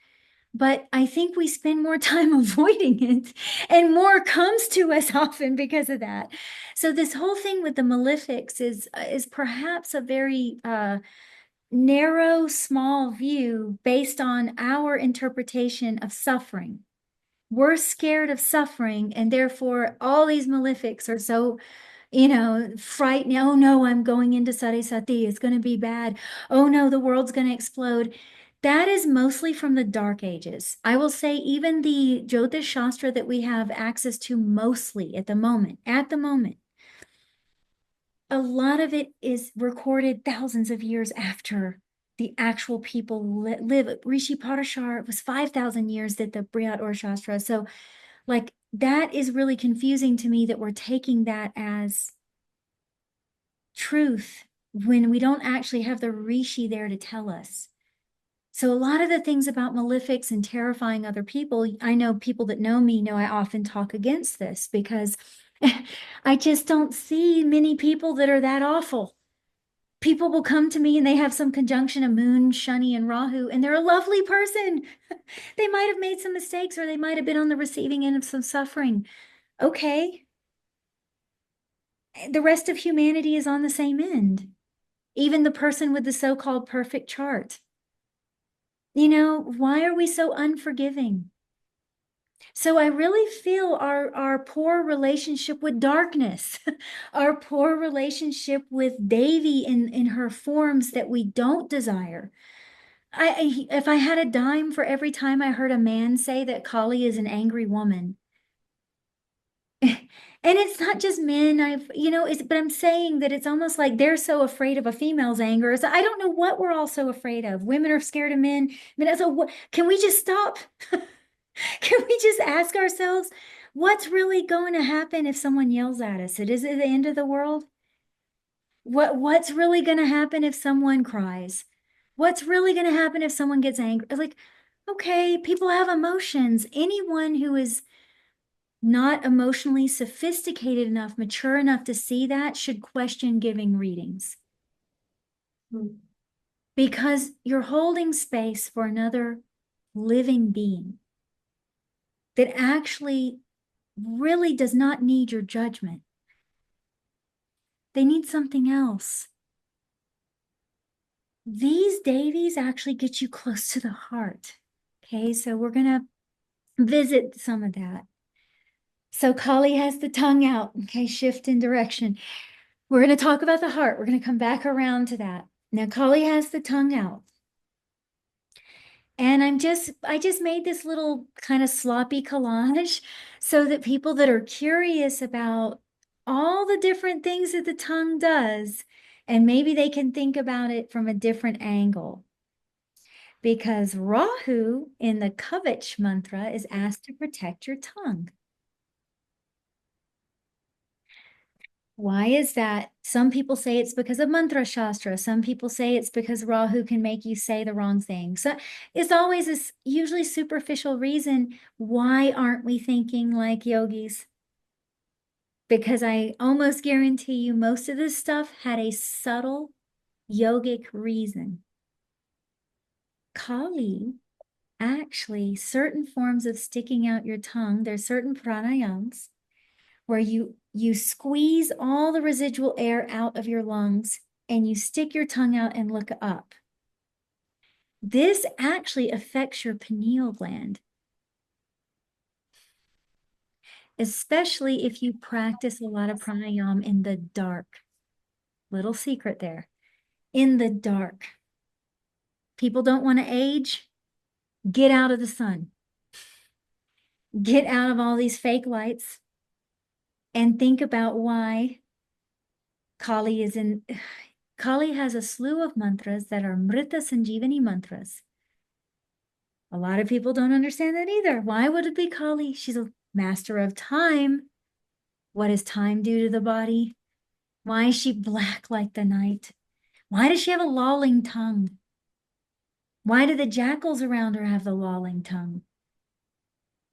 but I think we spend more time avoiding it, and more comes to us often because of that. So this whole thing with the malefics is perhaps a very narrow, small view based on our interpretation of suffering. We're scared of suffering, and therefore all these malefics are so, frightening. Oh no, I'm going into Sarasati. It's going to be bad. Oh no, the world's going to explode. That is mostly from the Dark Ages. I will say even the Jyotish Shastra that we have access to mostly at the moment, a lot of it is recorded thousands of years after the actual people live. Rishi Parashar, it was 5,000 years that the Brihad or Shastra. So like that is really confusing to me, that we're taking that as truth when we don't actually have the Rishi there to tell us. So a lot of the things about malefics and terrifying other people, I know people that know me know I often talk against this because I just don't see many people that are that awful. People will come to me and they have some conjunction of Moon, Shani, and Rahu, and they're a lovely person. They might have made some mistakes, or they might have been on the receiving end of some suffering. Okay. The rest of humanity is on the same end. Even the person with the so-called perfect chart. Why are we so unforgiving? So I really feel our poor relationship with darkness, our poor relationship with Devi in her forms that we don't desire. If I had a dime for every time I heard a man say that Kali is an angry woman, and it's not just men, but I'm saying that it's almost like they're so afraid of a female's anger. So I don't know what we're all so afraid of. Women are scared of men. So can we just stop? Can we just ask ourselves, what's really going to happen if someone yells at us? Is it the end of the world? What's really going to happen if someone cries? What's really going to happen if someone gets angry? Like, okay, people have emotions. Anyone who is not emotionally sophisticated enough, mature enough to see that should question giving readings. Because you're holding space for another living being that actually really does not need your judgment. They need something else. These Devis actually get you close to the heart. Okay, so we're going to visit some of that. So Kali has the tongue out. Okay, shift in direction. We're going to talk about the heart. We're going to come back around to that. Now Kali has the tongue out. And I just made this little kind of sloppy collage so that people that are curious about all the different things that the tongue does, and maybe they can think about it from a different angle. Because Rahu in the Kavach mantra is asked to protect your tongue. Why is that? Some people say it's because of mantra shastra. Some people say it's because Rahu can make you say the wrong thing. So it's always this usually superficial reason. Why aren't we thinking like yogis? Because I almost guarantee you most of this stuff had a subtle yogic reason. Kali, actually, certain forms of sticking out your tongue, there's certain pranayams where you squeeze all the residual air out of your lungs and you stick your tongue out and look up. This actually affects your pineal gland, especially if you practice a lot of pranayama in the dark. Little secret there. In the dark. People don't want to age. Get out of the sun. Get out of all these fake lights and think about why Kali is in. Kali has a slew of mantras that are Mrita Sanjeevani mantras. A lot of people don't understand that either. Why would it be Kali? She's a master of time. What does time do to the body? Why is she black like the night? Why does she have a lolling tongue? Why do the jackals around her have the lolling tongue?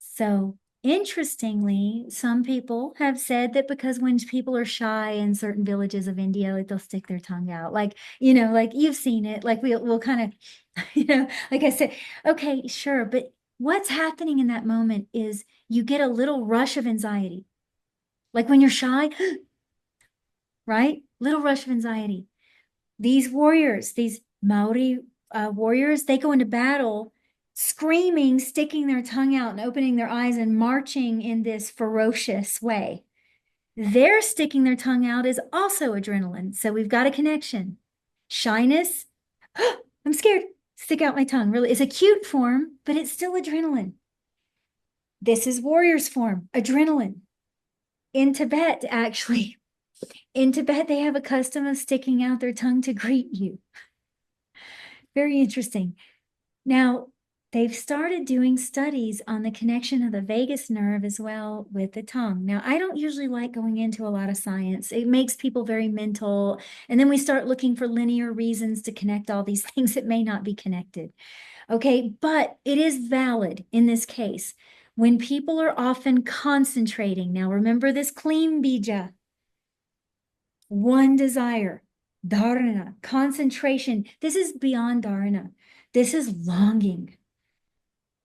So interestingly, some people have said that because when people are shy in certain villages of India, like they'll stick their tongue out, like, like you've seen it, like we'll kind of, like I said, okay, sure. But what's happening in that moment is you get a little rush of anxiety. Like when you're shy, right? Little rush of anxiety. These warriors, these Maori warriors, they go into battle screaming, sticking their tongue out and opening their eyes and marching in this ferocious way. Their sticking their tongue out is also adrenaline. So we've got a connection. Shyness, I'm scared, stick out my tongue. Really, it's a cute form, but it's still adrenaline. This is warrior's form, adrenaline. In Tibet, actually, in Tibet, they have a custom of sticking out their tongue to greet you. Very interesting. Now, they've started doing studies on the connection of the vagus nerve as well with the tongue. Now, I don't usually like going into a lot of science. It makes people very mental. And then we start looking for linear reasons to connect all these things that may not be connected. Okay, but it is valid in this case. When people are often concentrating, now remember this clean bija, one desire, dharana, concentration. This is beyond dharana. This is longing.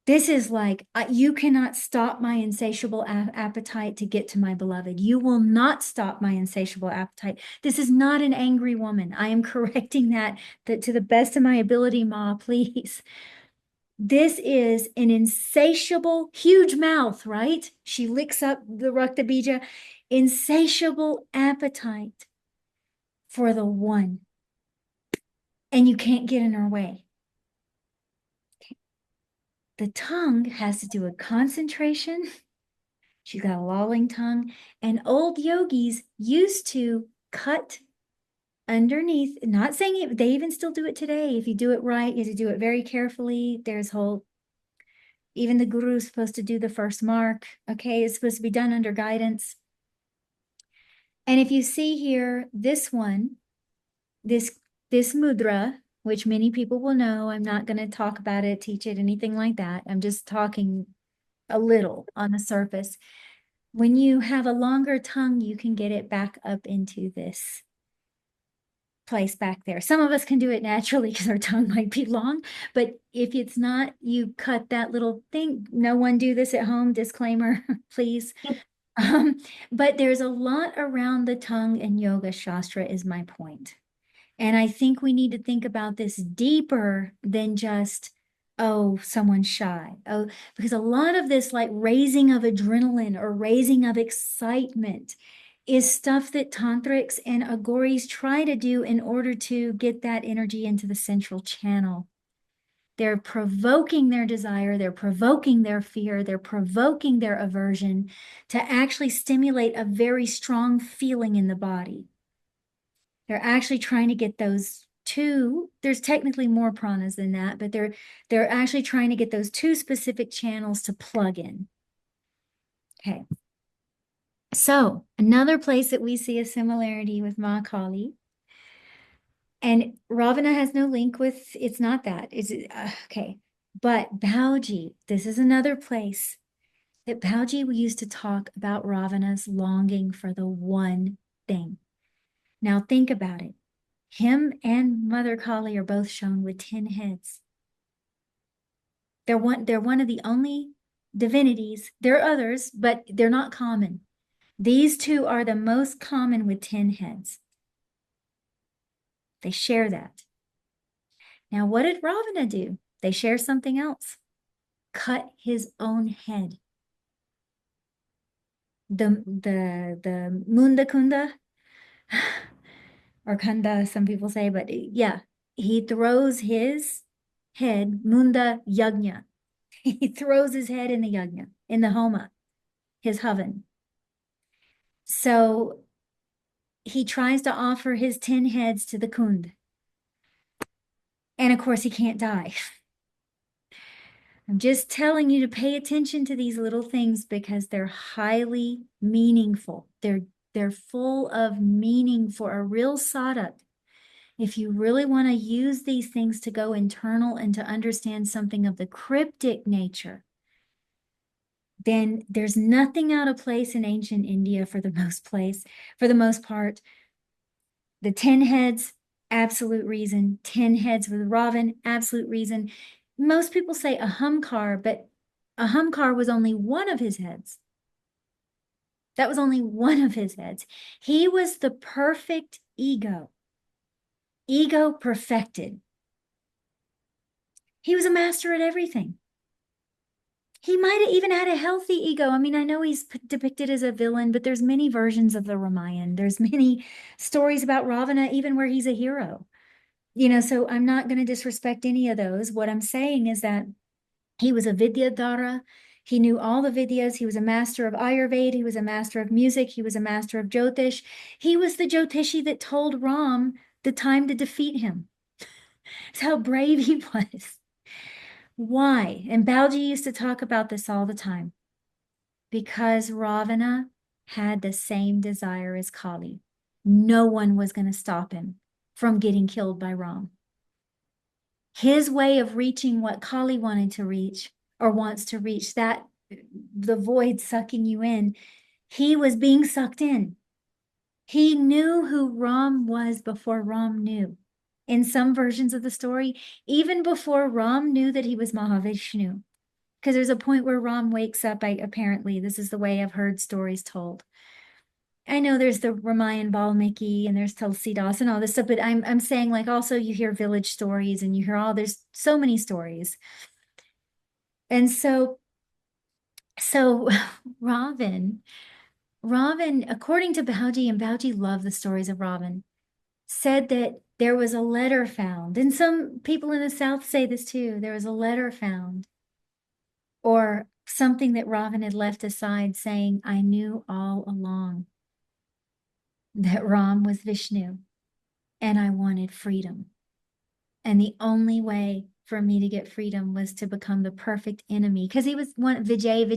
This is like, you cannot stop my insatiable appetite to get to my beloved. You will not stop my insatiable appetite. This is not an angry woman. I am correcting that to the best of my ability, Ma, please. This is an insatiable, huge mouth, right? She licks up the Rakta Bija, insatiable appetite for the one. And you can't get in her way. The tongue has to do with concentration. She's got a lolling tongue. And old yogis used to cut underneath, not saying it, they even still do it today. If you do it right, you have to do it very carefully. There's even the guru is supposed to do the first mark. Okay, it's supposed to be done under guidance. And if you see here, this one, this mudra, which many people will know, I'm not going to talk about it, teach it, anything like that. I'm just talking a little on the surface. When you have a longer tongue, you can get it back up into this place back there. Some of us can do it naturally because our tongue might be long, but if it's not, you cut that little thing. No one do this at home, disclaimer, please. But there's a lot around the tongue in Yoga Shastra is my point. And I think we need to think about this deeper than just, oh, someone's shy. Oh, because a lot of this like raising of adrenaline or raising of excitement is stuff that tantrics and agoris try to do in order to get that energy into the central channel. They're provoking their desire, they're provoking their fear, they're provoking their aversion to actually stimulate a very strong feeling in the body. They're actually trying to get those two, there's technically more pranas than that, but they're actually trying to get those two specific channels to plug in. Okay. So another place that we see a similarity with Mahakali, and Ravana has no link with, it's not that, it's okay. But Bauji, this is another place that Bauji used to talk about Ravana's longing for the one thing. Now think about it. Him and Mother Kali are both shown with 10 heads. They're one of the only divinities. There are others, but they're not common. These two are the most common with 10 heads. They share that. Now, what did Ravana do? They share something else. Cut his own head. The Munda Kunda, or Kanda, some people say, but yeah, he throws his head, Munda Yagna. He throws his head in the Yagna, in the Homa, his oven. So he tries to offer his 10 heads to the Kund. And of course, he can't die. I'm just telling you to pay attention to these little things because they're highly meaningful. They're full of meaning for a real sadhak. If you really want to use these things to go internal and to understand something of the cryptic nature, then there's nothing out of place in ancient India for the most part. The 10 heads, absolute reason. 10 heads with Ravan, absolute reason. Most people say Ahamkar, but Ahamkar was only one of his heads. That was only one of his heads. He was the perfect ego. Ego perfected. He was a master at everything. He might have even had a healthy ego. I mean, I know he's depicted as a villain, but there's many versions of the Ramayana. There's many stories about Ravana, even where he's a hero. So I'm not going to disrespect any of those. What I'm saying is that he was a Vidyadhara. He knew all the Vidyas. He was a master of Ayurveda. He was a master of music. He was a master of Jyotish. He was the Jyotishi that told Ram the time to defeat him. That's how brave he was. Why? And Balji used to talk about this all the time. Because Ravana had the same desire as Kali. No one was going to stop him from getting killed by Ram. His way of reaching what Kali wanted to reach or wants to reach, that the void sucking you in, he was being sucked in. He knew who Ram was before Ram knew. In some versions of the story, even before Ram knew that he was Mahavishnu. Because there's a point where Ram wakes up, apparently, this is the way I've heard stories told. I know there's the Ramayana Valmiki and there's Tulsidas and all this stuff, but I'm saying, like, also you hear village stories and you hear there's so many stories. And so Ravan, according to Bauji, and Bauji loved the stories of Ravan, said that there was a letter found, and some people in the South say this too, there was a letter found, or something that Ravan had left aside saying, I knew all along that Ram was Vishnu and I wanted freedom. And the only way for me to get freedom was to become the perfect enemy. Because he was one Vijay,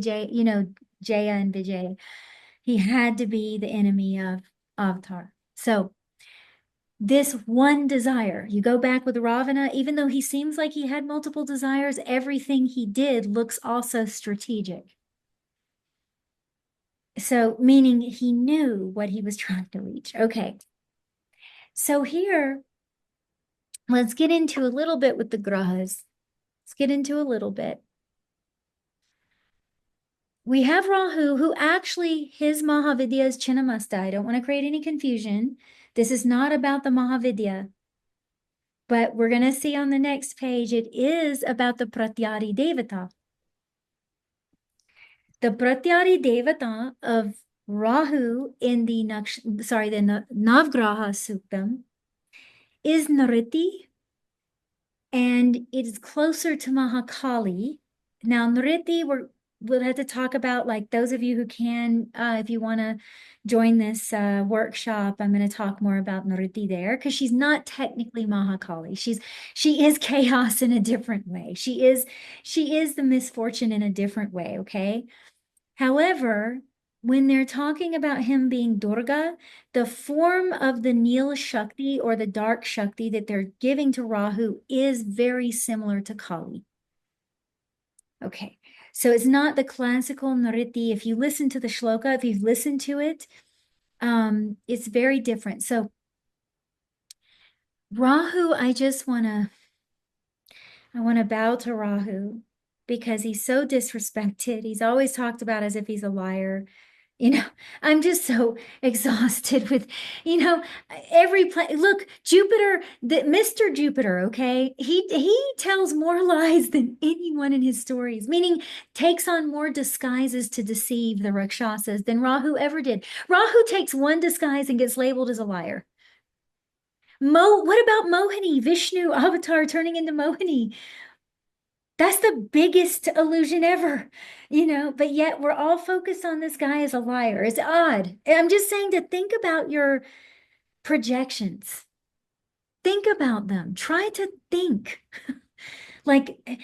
Jaya and Vijay. He had to be the enemy of Avatar. So this one desire, you go back with Ravana, even though he seems like he had multiple desires, everything he did looks also strategic. So meaning he knew what he was trying to reach. Okay. So here, let's get into a little bit with the grahas. Let's get into a little bit. We have Rahu, who actually, his Mahavidya is Chinnamasta. I don't want to create any confusion. This is not about the Mahavidya. But we're going to see on the next page, it is about the Pratyari Devata. The Pratyari Devata of Rahu in the Navgraha Suktam is Nriti, and it is closer to Mahakali. Now, Nriti, we'll have to talk about, like, those of you who can, if you want to join this workshop, I'm going to talk more about Nriti there, because she's not technically Mahakali. She is chaos in a different way. She is the misfortune in a different way, okay? However, when they're talking about him being Durga, the form of the Nil Shakti or the dark Shakti that they're giving to Rahu is very similar to Kali. Okay, so it's not the classical Nritti. If you listen to the shloka, if you've listened to it, it's very different. So Rahu, I want to bow to Rahu because he's so disrespected. He's always talked about as if he's a liar. I'm just so exhausted with, every planet. Look, Jupiter, Mr. Jupiter, okay? He tells more lies than anyone in his stories, meaning takes on more disguises to deceive the Rakshasas than Rahu ever did. Rahu takes one disguise and gets labeled as a liar. What about Mohini, Vishnu avatar turning into Mohini? That's the biggest illusion ever, but yet we're all focused on this guy as a liar. It's odd. I'm just saying to think about your projections. Think about them. Try to think. Like,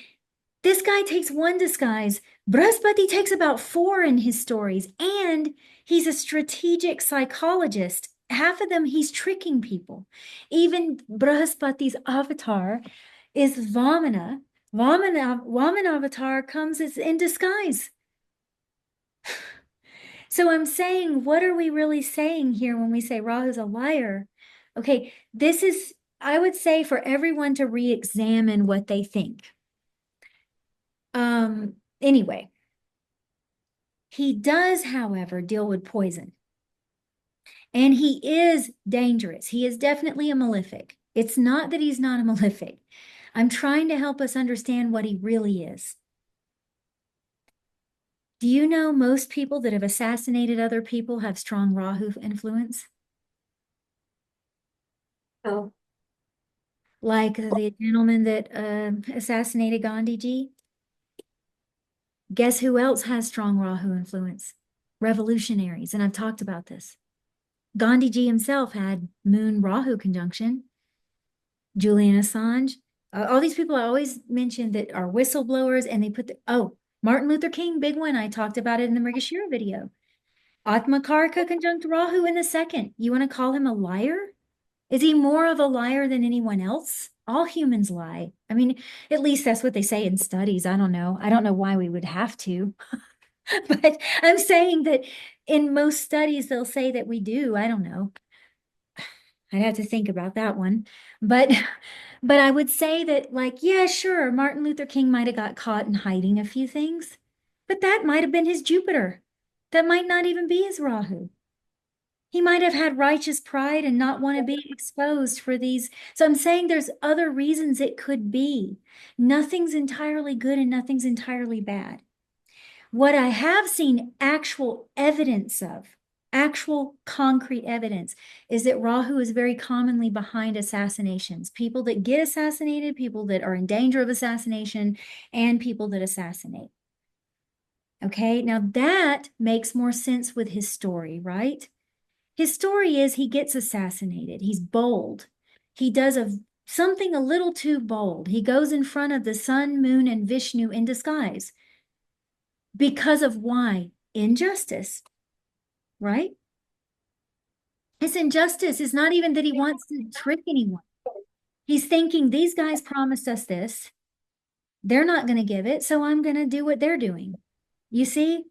this guy takes one disguise. Brahaspati takes about 4 in his stories, and he's a strategic psychologist. Half of them, he's tricking people. Even Brahaspati's avatar is Vamana. Vamana avatar comes as in disguise. So I'm saying, what are we really saying here when we say Rahu's a liar? Okay, this is, I would say, for everyone to re-examine what they think. Anyway, he does, however, deal with poison. And he is dangerous. He is definitely a malefic. It's not that he's not a malefic. I'm trying to help us understand what he really is. Do you know most people that have assassinated other people have strong Rahu influence? Oh, Like the gentleman that assassinated Gandhiji? Guess who else has strong Rahu influence? Revolutionaries, and I've talked about this. Gandhiji himself had Moon Rahu conjunction. Julian Assange, all these people I always mention that are whistleblowers, and they put Martin Luther King, big one. I talked about it in the Mrigashira video. Atmakarka conjunct Rahu in the second. You want to call him a liar? Is he more of a liar than anyone else? All humans lie. I mean, at least that's what they say in studies. I don't know. I don't know why we would have to. But I'm saying that in most studies, they'll say that we do. I don't know. I'd have to think about that one. But I would say that, like, yeah, sure, Martin Luther King might have got caught in hiding a few things, but that might have been his Jupiter. That might not even be his Rahu. He might have had righteous pride and not want to be exposed for these. So I'm saying there's other reasons it could be. Nothing's entirely good and nothing's entirely bad. What I have seen actual evidence of, actual concrete evidence, is that Rahu is very commonly behind assassinations. People that get assassinated, people that are in danger of assassination, and people that assassinate. Okay, now that makes more sense with his story, right? His story is he gets assassinated. He's bold. He does something a little too bold. He goes in front of the sun, moon, and Vishnu in disguise. Because of why? Injustice, right? His injustice is not even that he wants to trick anyone. He's thinking, these guys promised us this. They're not going to give it, so I'm going to do what they're doing. You see?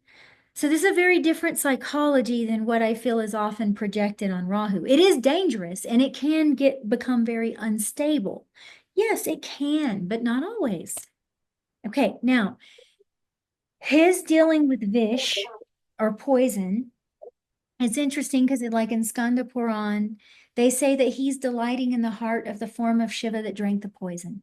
So this is a very different psychology than what I feel is often projected on Rahu. It is dangerous and it can become very unstable. Yes, it can, but not always. Okay, now, his dealing with Vish or poison, it's interesting because like in Skanda Puran, they say that he's delighting in the heart of the form of Shiva that drank the poison.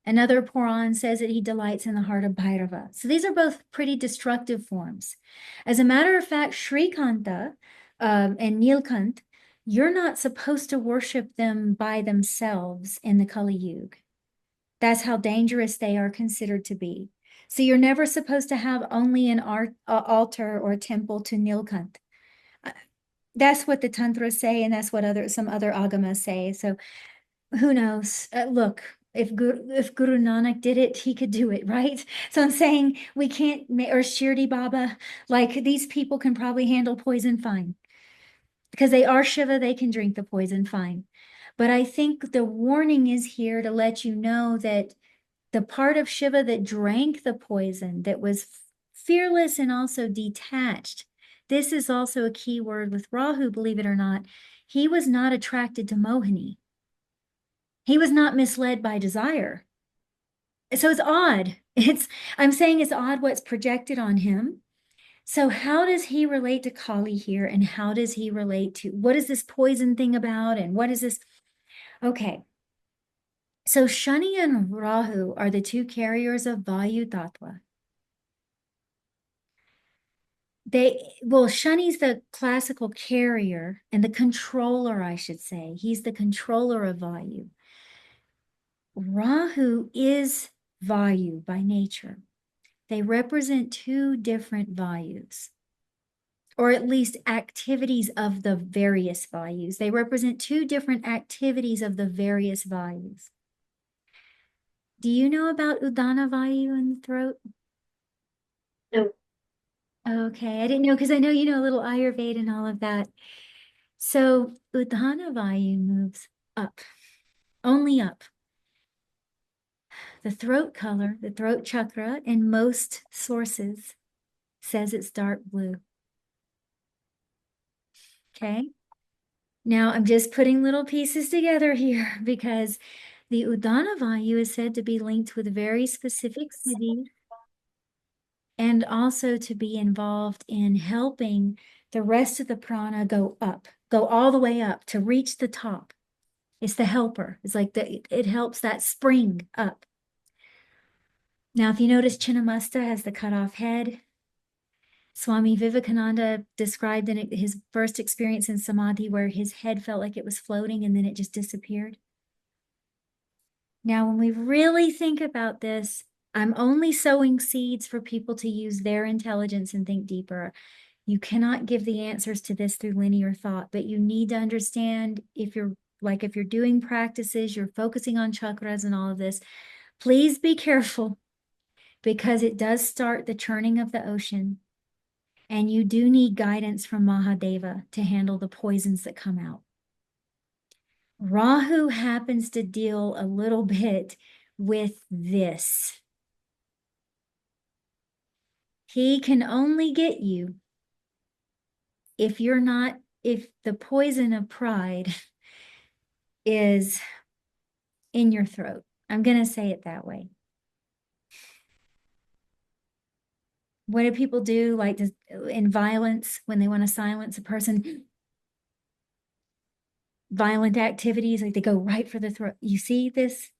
Another Puran says that he delights in the heart of Bhairava. So these are both pretty destructive forms. As a matter of fact, Shrikanta and Nilkant, you're not supposed to worship them by themselves in the Kali Yuga. That's how dangerous they are considered to be. So you're never supposed to have only an altar or temple to Nilkant. That's what the Tantras say, and that's what some other agamas say. So who knows? Look, If Guru Nanak did it, he could do it, right? So I'm saying we can't, or Shirdi Baba, like these people can probably handle poison fine. Because they are Shiva, they can drink the poison fine. But I think the warning is here to let you know that the part of Shiva that drank the poison, that was fearless and also detached, this is also a key word with Rahu, believe it or not. He was not attracted to Mohini. He was not misled by desire. So it's odd. I'm saying it's odd what's projected on him. So how does he relate to Kali here? And how does he relate to, what is this poison thing about? And what is this? Okay. So Shani and Rahu are the two carriers of Vayu Tattva. Shani's the classical carrier and the controller, I should say. He's the controller of Vayu. Rahu is Vayu by nature. They represent two different Vayus, or at least activities of the various Vayus. They represent two different activities of the various Vayus. Do you know about Udana Vayu in the throat? No. Okay, I didn't know, because I know you know a little Ayurveda and all of that. So Udana Vayu moves up, only up. The throat color, the throat chakra, in most sources says it's dark blue. Okay. Now I'm just putting little pieces together here because the Udana Vayu is said to be linked with very specific cities and also to be involved in helping the rest of the prana go up, go all the way up to reach the top. It's the helper. It's like it helps that spring up. Now, if you notice, Chinnamasta has the cut off head. Swami Vivekananda described in his first experience in Samadhi where his head felt like it was floating and then it just disappeared. Now, when we really think about this, I'm only sowing seeds for people to use their intelligence and think deeper. You cannot give the answers to this through linear thought, but you need to understand if you're doing practices, you're focusing on chakras and all of this, please be careful because it does start the churning of the ocean. And you do need guidance from Mahadeva to handle the poisons that come out. Rahu happens to deal a little bit with this. He can only get you if the poison of pride is in your throat. I'm going to say it that way. What do people do like in violence when they want to silence a person? Violent activities, like they go right for the throat. You see this?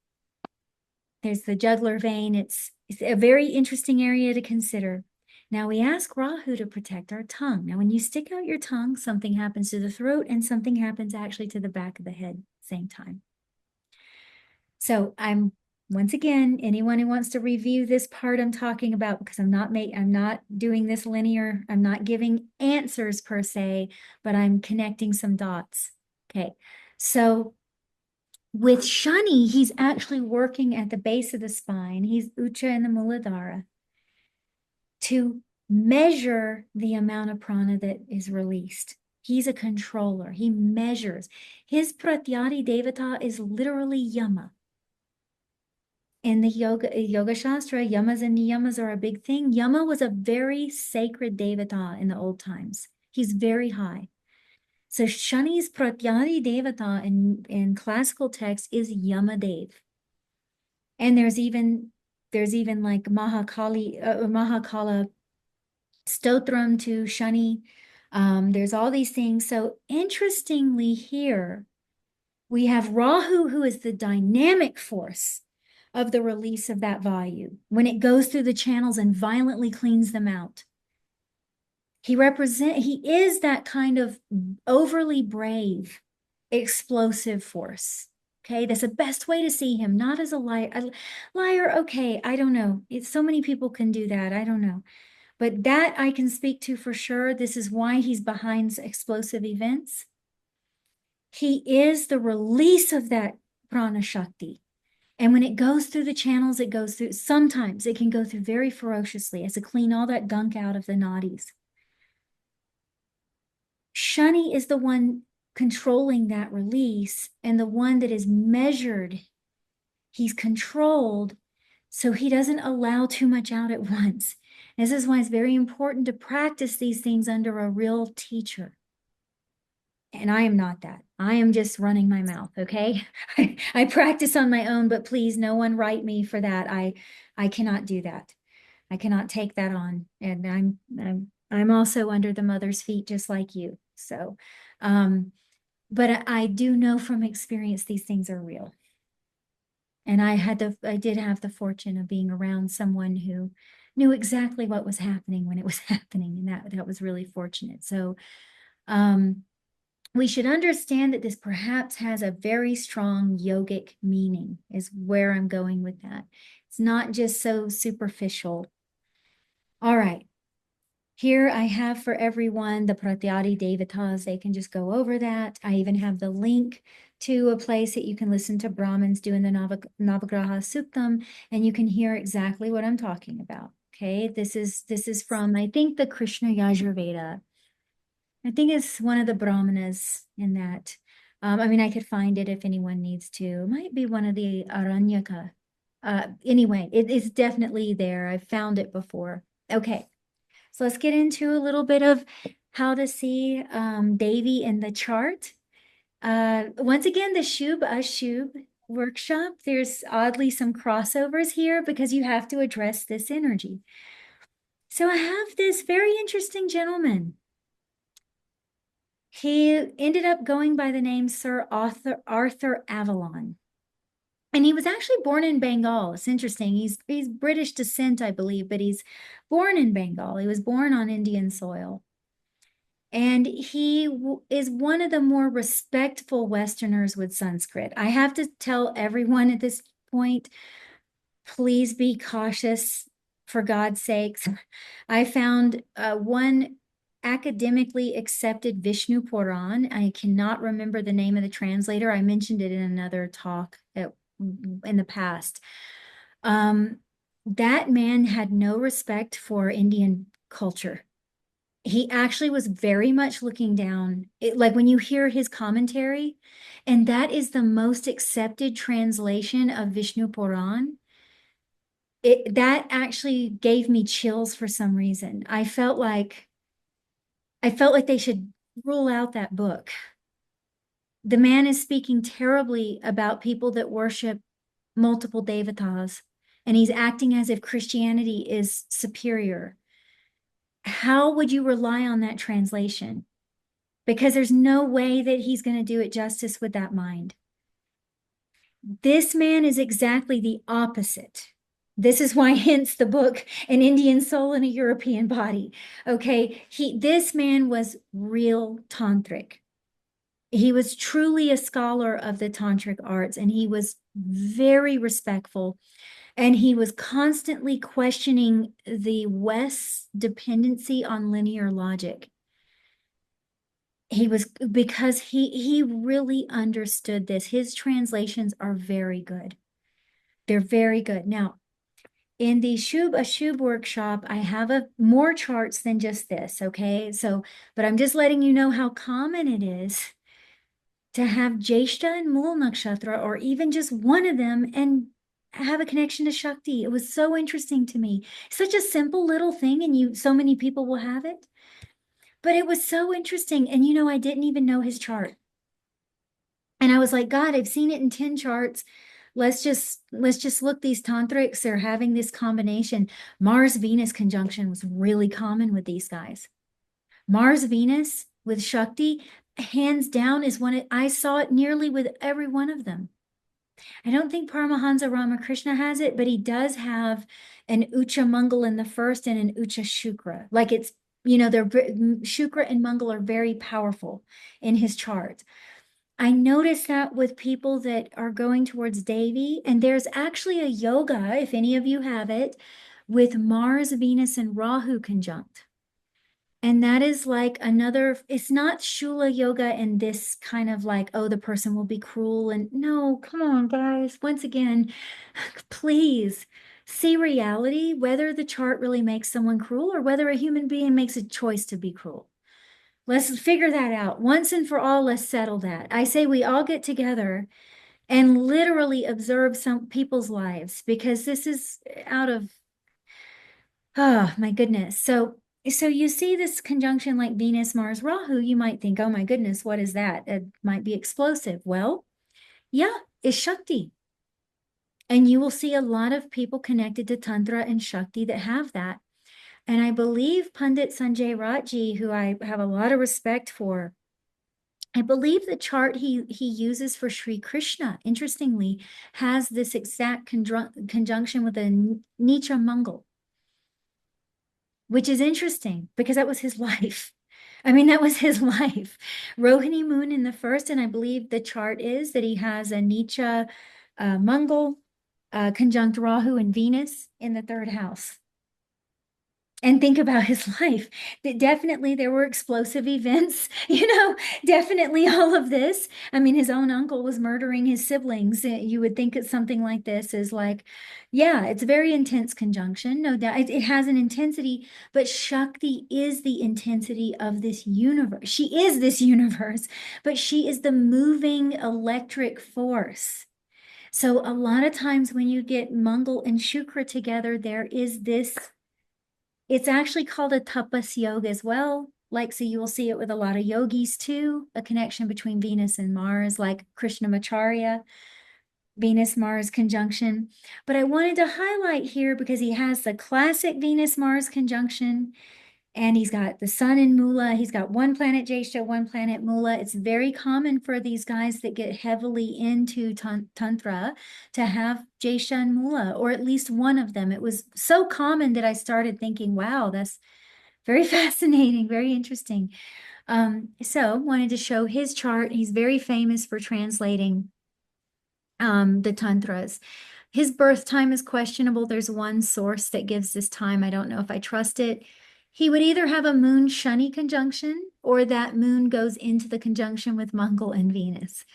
There's the jugular vein. It's a very interesting area to consider. Now we ask Rahu to protect our tongue. Now when you stick out your tongue, something happens to the throat and something happens actually to the back of the head same time. So once again, anyone who wants to review this part I'm talking about, because I'm not doing this linear, I'm not giving answers per se, but I'm connecting some dots. Okay, so with Shani, he's actually working at the base of the spine. He's Ucha and the Muladhara to measure the amount of prana that is released. He's a controller. He measures. His Pratyadi Devata is literally Yama. In the Yoga Shastra, yamas and niyamas are a big thing. Yama was a very sacred devata in the old times. He's very high. So Shani's Pratyadi Devata in classical text is Yamadev. And there's even like Mahakala Stotram to Shani. There's all these things. So interestingly here, we have Rahu, who is the dynamic force of the release of that Vayu when it goes through the channels and violently cleans them out. He is that kind of overly brave, explosive force. Okay, that's the best way to see him, not as a liar. Okay, I don't know. So many people can do that. I don't know. But that I can speak to for sure. This is why he's behind explosive events. He is the release of that prana shakti. And when it goes through the channels, it goes through, sometimes it can go through very ferociously as to clean all that gunk out of the nadis. Shani is the one controlling that release, and the one that is measured. He's controlled, so he doesn't allow too much out at once. This is why it's very important to practice these things under a real teacher. And I am not that. I am just running my mouth, okay? I practice on my own, but please, no one write me for that. I cannot do that. I cannot take that on. And I'm also under the mother's feet, just like you. So, but I do know from experience these things are real. And I did have the fortune of being around someone who knew exactly what was happening when it was happening, and that was really fortunate. So, we should understand that this perhaps has a very strong yogic meaning, is where I'm going with that. It's not just so superficial. All right. Here I have for everyone the Pratyadi Devatas. They can just go over that. I even have the link to a place that you can listen to Brahmins doing the Navagraha Suktam, and you can hear exactly what I'm talking about. Okay, this is from, I think, the Krishna Yajurveda. I think it's one of the Brahmanas in that. I mean, I could find it if anyone needs to. It might be one of the Aranyaka. Anyway, it is definitely there. I've found it before. Okay, so let's get into a little bit of how to see Devi in the chart. Once again, the Shubh Ashubh workshop, there's oddly some crossovers here because you have to address this energy. So I have this very interesting gentleman. He ended up going by the name Sir Arthur Avalon. And he was actually born in Bengal. It's interesting. He's British descent, I believe, but he's born in Bengal. He was born on Indian soil. And he is one of the more respectful Westerners with Sanskrit. I have to tell everyone at this point, please be cautious, for God's sakes. I found one academically accepted Vishnu Puran. I cannot remember the name of the translator. I mentioned it in another talk in the past. That man had no respect for Indian culture. He actually was very much looking down, like when you hear his commentary, and that is the most accepted translation of Vishnu Puran. That actually gave me chills for some reason. I felt like they should rule out that book. The man is speaking terribly about people that worship multiple devatas, and he's acting as if Christianity is superior. How would you rely on that translation? Because there's no way that he's going to do it justice with that mind. This man is exactly the opposite. This is why, hence the book, An Indian Soul in a European Body. Okay, this man was real tantric. He was truly a scholar of the tantric arts, and he was very respectful. And he was constantly questioning the West's dependency on linear logic. Because he really understood this. His translations are very good. They're very good. Now, in the Shubh Ashubh workshop, I have more charts than just this, okay? So, but I'm just letting you know how common it is to have Jeshta and Mool Nakshatra, or even just one of them, and have a connection to Shakti. It was so interesting to me. Such a simple little thing, and so many people will have it. But it was so interesting. And I didn't even know his chart. And I was like, God, I've seen it in 10 charts. Let's just look. These tantrics, they're having this combination. Mars-Venus conjunction was really common with these guys. Mars-Venus with Shakti, hands down, is I saw it nearly with every one of them. I don't think Paramahansa Ramakrishna has it, but he does have an Ucha Mangal in the first and an Ucha Shukra. Like they're Shukra and Mangal are very powerful in his chart. I noticed that with people that are going towards Devi, and there's actually a yoga, if any of you have it, with Mars, Venus, and Rahu conjunct. And that is like another, it's not Shula yoga and this kind of like, oh, the person will be cruel. And no, come on, guys. Once again, please see reality, whether the chart really makes someone cruel or whether a human being makes a choice to be cruel. Let's figure that out. Once and for all, let's settle that. I say we all get together and literally observe some people's lives, because this is out of, oh my goodness. So you see this conjunction like Venus, Mars, Rahu, you might think, oh my goodness, what is that? It might be explosive. Well, yeah, it's Shakti. And you will see a lot of people connected to Tantra and Shakti that have that. And I believe Pandit Sanjay Ratji, who I have a lot of respect for, I believe the chart he uses for Sri Krishna, interestingly, has this exact conjunction with a Neecha Mangal, which is interesting because that was his life. I mean, that was his life. Rohini moon in the first, and I believe the chart is that he has a Neecha Mangal conjunct Rahu and Venus in the third house. And think about his life. That definitely there were explosive events, definitely all of this. I mean, his own uncle was murdering his siblings. You would think that something like this is like, yeah, it's a very intense conjunction. No doubt it has an intensity, but Shakti is the intensity of this universe. She is this universe, but she is the moving electric force. So a lot of times when you get Mangal and Shukra together, there is this. It's actually called a tapas yoga as well. Like, so you will see it with a lot of yogis too, a connection between Venus and Mars, like Krishnamacharya, Venus-Mars conjunction. But I wanted to highlight here because he has the classic Venus-Mars conjunction, and he's got the sun in Mula. He's got one planet Jyeshtha, one planet Mula. It's very common for these guys that get heavily into Tantra to have Jyeshtha and Mula, or at least one of them. It was so common that I started thinking, wow, that's very fascinating, very interesting. So wanted to show his chart. He's very famous for translating the Tantras. His birth time is questionable. There's one source that gives this time. I don't know if I trust it. He would either have a moon Shani conjunction or that moon goes into the conjunction with Mangal and Venus.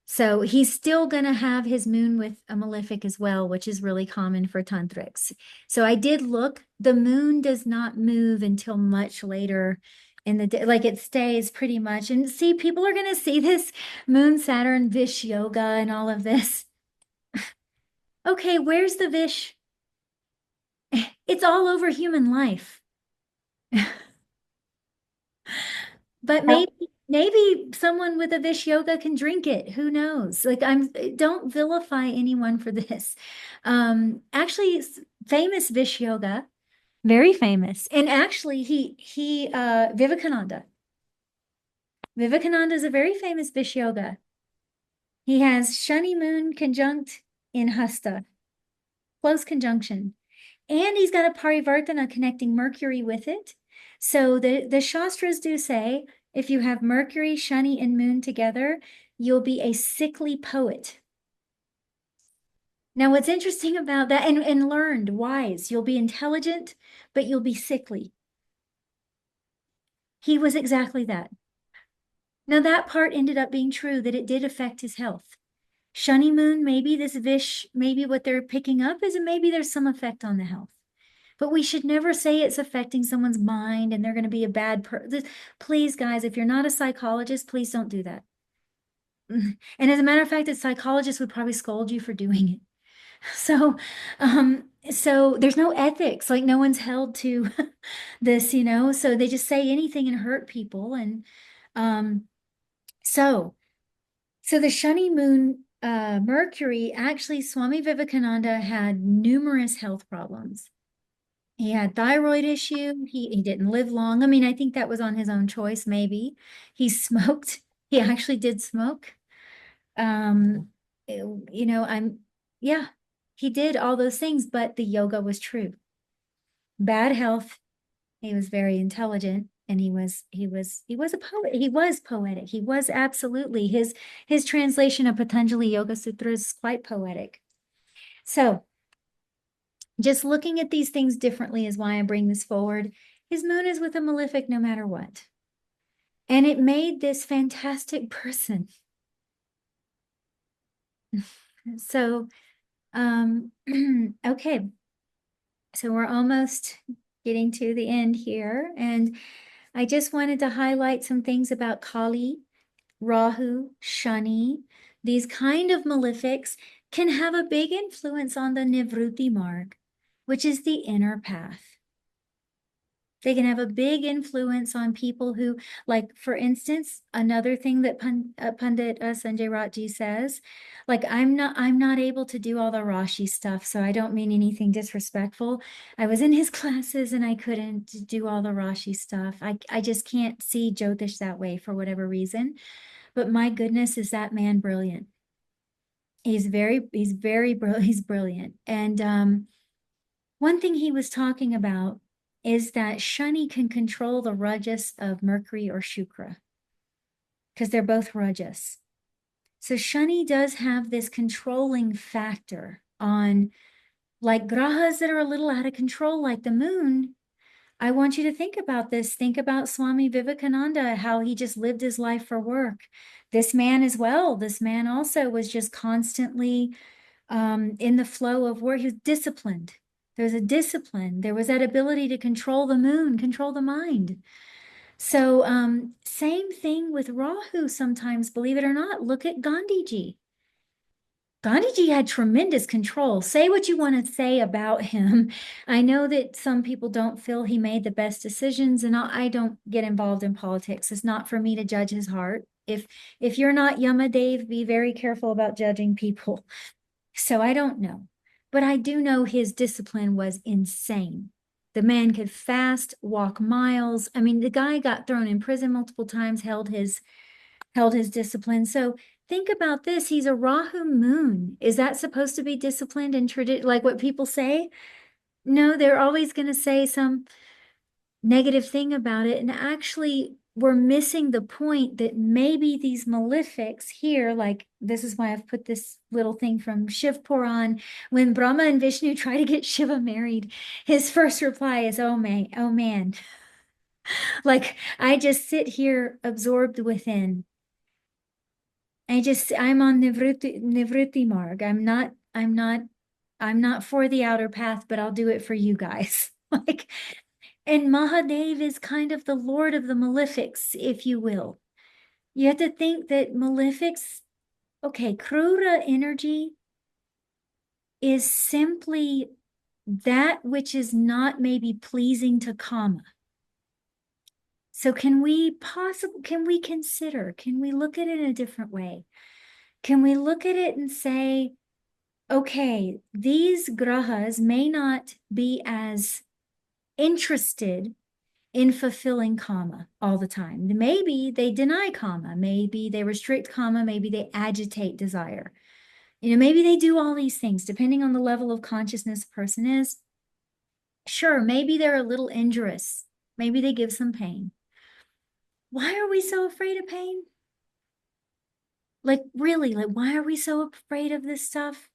So he's still going to have his moon with a malefic as well, which is really common for tantrics. So I did look, the moon does not move until much later in the day, like it stays pretty much. And see, people are going to see this moon, Saturn, Vish yoga and all of this. Okay, where's the Vish? It's all over human life. But maybe someone with a Vish yoga can drink it. Who knows? Like, don't vilify anyone for this. Actually, famous Vish yoga, very famous. And actually, Vivekananda is a very famous Vish yoga. He has Shani moon conjunct in Hasta, close conjunction. And he's got a Parivartana connecting Mercury with it. So the Shastras do say, if you have Mercury, Shani, and Moon together, you'll be a sickly poet. Now, what's interesting about that, and learned, wise, you'll be intelligent, but you'll be sickly. He was exactly that. Now, that part ended up being true, that it did affect his health. Shani Moon, maybe this Vish, maybe what they're picking up is maybe there's some effect on the health. But we should never say it's affecting someone's mind and they're going to be a bad person. Please, guys, if you're not a psychologist, please don't do that. And as a matter of fact, a psychologist would probably scold you for doing it. So there's no ethics, like no one's held to this, so they just say anything and hurt people. And so the Shani moon, Mercury, actually, Swami Vivekananda had numerous health problems. He had thyroid issue. He didn't live long. I mean, I think that was on his own choice, maybe. He smoked. He actually did smoke. He did all those things, but the yoga was true. Bad health. He was very intelligent, and he was a poet. He was poetic. He was absolutely, his translation of Patanjali Yoga Sutras is quite poetic. So just looking at these things differently is why I bring this forward. his moon is with a malefic no matter what. And it made this fantastic person. So, okay. So we're almost getting to the end here. And I just wanted to highlight some things about Kali, Rahu, Shani. These kind of malefics can have a big influence on the Nivruti marg, which is the inner path. They can have a big influence on people who, like, for instance, another thing that Pandit Sanjay Ratji says, like, I'm not able to do all the Rashi stuff, so I don't mean anything disrespectful. I was in his classes and I couldn't do all the Rashi stuff. I just can't see Jyotish that way for whatever reason. But my goodness, is that man brilliant? He's brilliant. And one thing he was talking about is that Shani can control the rajas of Mercury or Shukra, because they're both rajas. So Shani does have this controlling factor on, like, grahas that are a little out of control, like the moon. I want you to think about this. Think about Swami Vivekananda, how he just lived his life for work. This man as well. This man also was just constantly in the flow of work. He was disciplined. There was a discipline. There was that ability to control the moon, control the mind. So same thing with Rahu sometimes, believe it or not. Look at Gandhiji. Gandhiji had tremendous control. Say what you want to say about him. I know that some people don't feel he made the best decisions, and I don't get involved in politics. It's not for me to judge his heart. If you're not Yamadev, be very careful about judging people. So I don't know. But I do know his discipline was insane. The man could fast, walk miles. I mean, the guy got thrown in prison multiple times, held his discipline. So think about this. He's a Rahu moon. Is that supposed to be disciplined and like what people say? No, they're always going to say some negative thing about it. And actually, we're missing the point that maybe these malefics here, like, this is why I've put this little thing from Shiv Puran. When Brahma and Vishnu try to get Shiva married, his first reply is, oh man. Like, I just sit here absorbed within. I'm on Nivruti Marg. I'm not for the outer path, but I'll do it for you guys. Like, and Mahadev is kind of the lord of the malefics, if you will. You have to think that malefics, okay, Krura energy is simply that which is not maybe pleasing to Kama. So can we consider, can we look at it in a different way? Can we look at it and say, okay, these grahas may not be as interested in fulfilling kama all the time. Maybe they deny kama, maybe they restrict kama, maybe they agitate desire. Maybe they do all these things depending on the level of consciousness a person is. Sure, maybe they're a little injurious. Maybe they give some pain. Why are we so afraid of pain? Like, really, like, why are we so afraid of this stuff?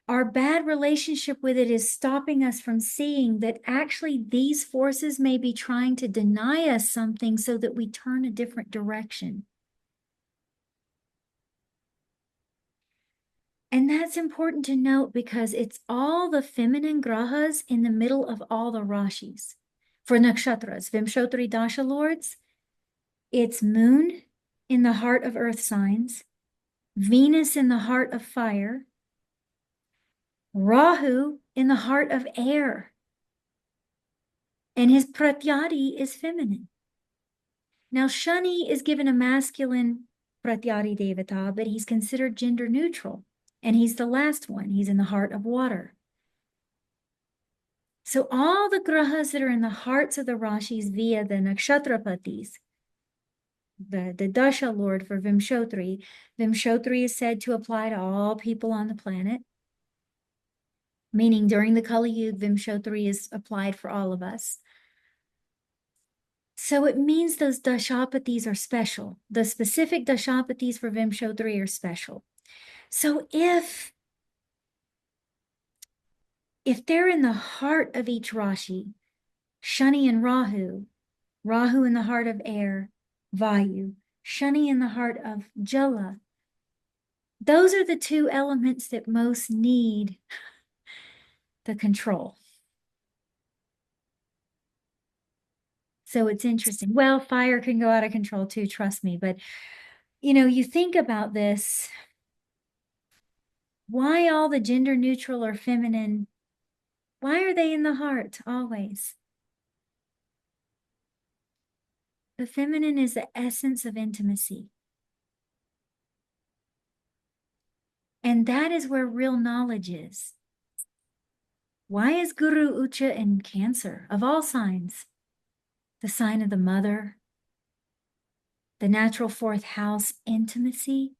Our bad relationship with it is stopping us from seeing that actually these forces may be trying to deny us something so that we turn a different direction. And that's important to note because it's all the feminine grahas in the middle of all the rashis. For nakshatras, Vimshotri Dasha lords, it's moon in the heart of earth signs, Venus in the heart of fire, Rahu in the heart of air, and his pratyadi is feminine. Now, Shani is given a masculine pratyadi devata, but he's considered gender neutral, and he's the last one. He's in the heart of water. So all the grahas that are in the hearts of the rashis via the nakshatrapatis, the dasha lord for Vimshotri is said to apply to all people on the planet. Meaning during the Kali Yuga, Vimshotri is applied for all of us. So it means those dashapatis are special. The specific dashapatis for Vimshotri are special. So if they're in the heart of each Rashi, Shani and Rahu. Rahu in the heart of air, Vayu. Shani in the heart of Jala. Those are the two elements that most need the control. So it's interesting. Well, fire can go out of control too, trust me. But, you think about this. Why all the gender neutral or feminine? Why are they in the heart always? The feminine is the essence of intimacy. And that is where real knowledge is. Why is Guru Ucha in Cancer, of all signs? The sign of the mother, the natural fourth house, intimacy,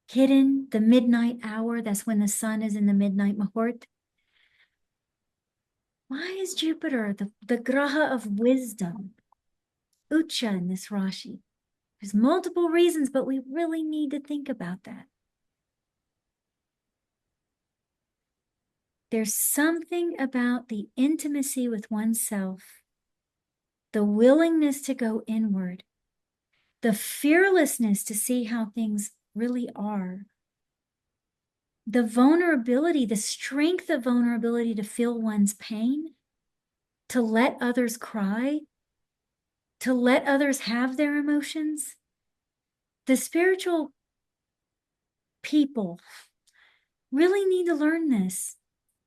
hidden, the midnight hour, that's when the sun is in the midnight Muhurt. Why is Jupiter, the graha of wisdom, Ucha in this Rashi? There's multiple reasons, but we really need to think about that. There's something about the intimacy with oneself, the willingness to go inward, the fearlessness to see how things really are, the vulnerability, the strength of vulnerability to feel one's pain, to let others cry, to let others have their emotions. The spiritual people really need to learn this,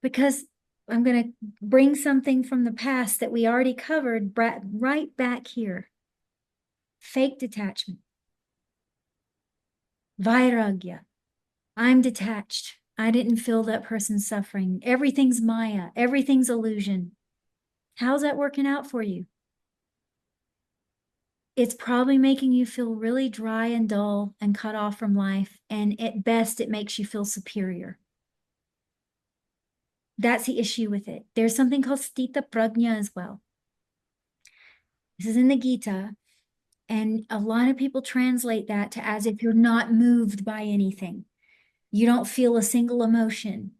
because I'm going to bring something from the past that we already covered right back here. Fake detachment. Vairagya. I'm detached. I didn't feel that person's suffering. Everything's Maya. Everything's illusion. How's that working out for you? It's probably making you feel really dry and dull and cut off from life. And at best, it makes you feel superior. That's the issue with it. There's something called Stita Prajna as well. This is in the Gita. And a lot of people translate that to as if you're not moved by anything. You don't feel a single emotion.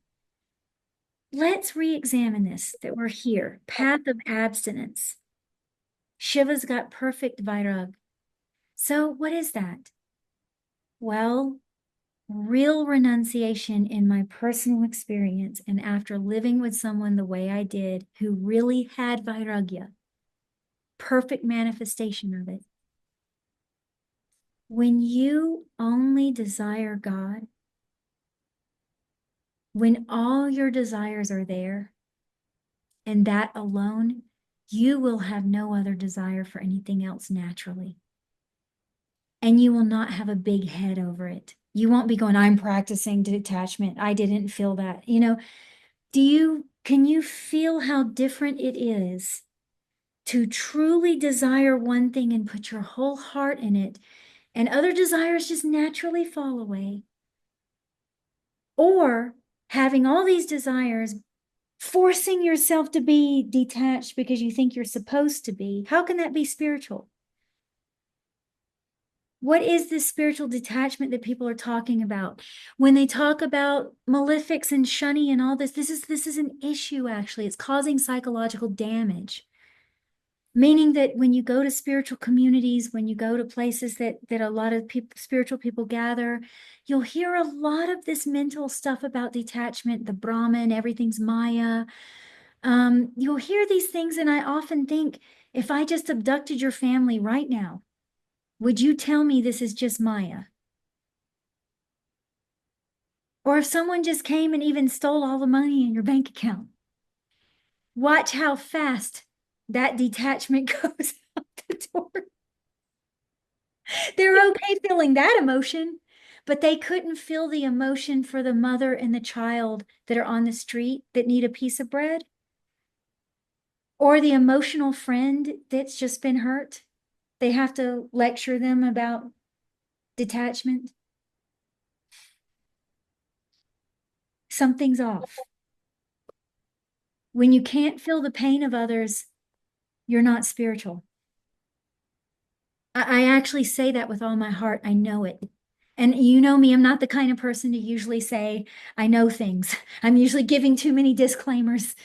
Let's re-examine this, that we're here. Path of abstinence. Shiva's got perfect vairag. So what is that? Well, real renunciation in my personal experience, and after living with someone the way I did, who really had vairagya, perfect manifestation of it. When you only desire God, when all your desires are there, and that alone, you will have no other desire for anything else naturally. And you will not have a big head over it. You won't be going, I'm practicing detachment. I didn't feel that. Can you feel how different it is to truly desire one thing and put your whole heart in it, and other desires just naturally fall away? Or having all these desires, forcing yourself to be detached because you think you're supposed to be. How can that be spiritual? What is this spiritual detachment that people are talking about? When they talk about malefics and shani and all this, this is an issue, actually. It's causing psychological damage. Meaning that when you go to spiritual communities, when you go to places that a lot of spiritual people gather, you'll hear a lot of this mental stuff about detachment, the Brahman, everything's Maya. You'll hear these things, and I often think, if I just abducted your family right now, would you tell me this is just Maya? Or if someone just came and even stole all the money in your bank account, watch how fast that detachment goes out the door. They're okay feeling that emotion, but they couldn't feel the emotion for the mother and the child that are on the street that need a piece of bread, or the emotional friend that's just been hurt. They have to lecture them about detachment. Something's off. When you can't feel the pain of others, you're not spiritual. I actually say that with all my heart. I know it. And you know me, I'm not the kind of person to usually say, I know things. I'm usually giving too many disclaimers.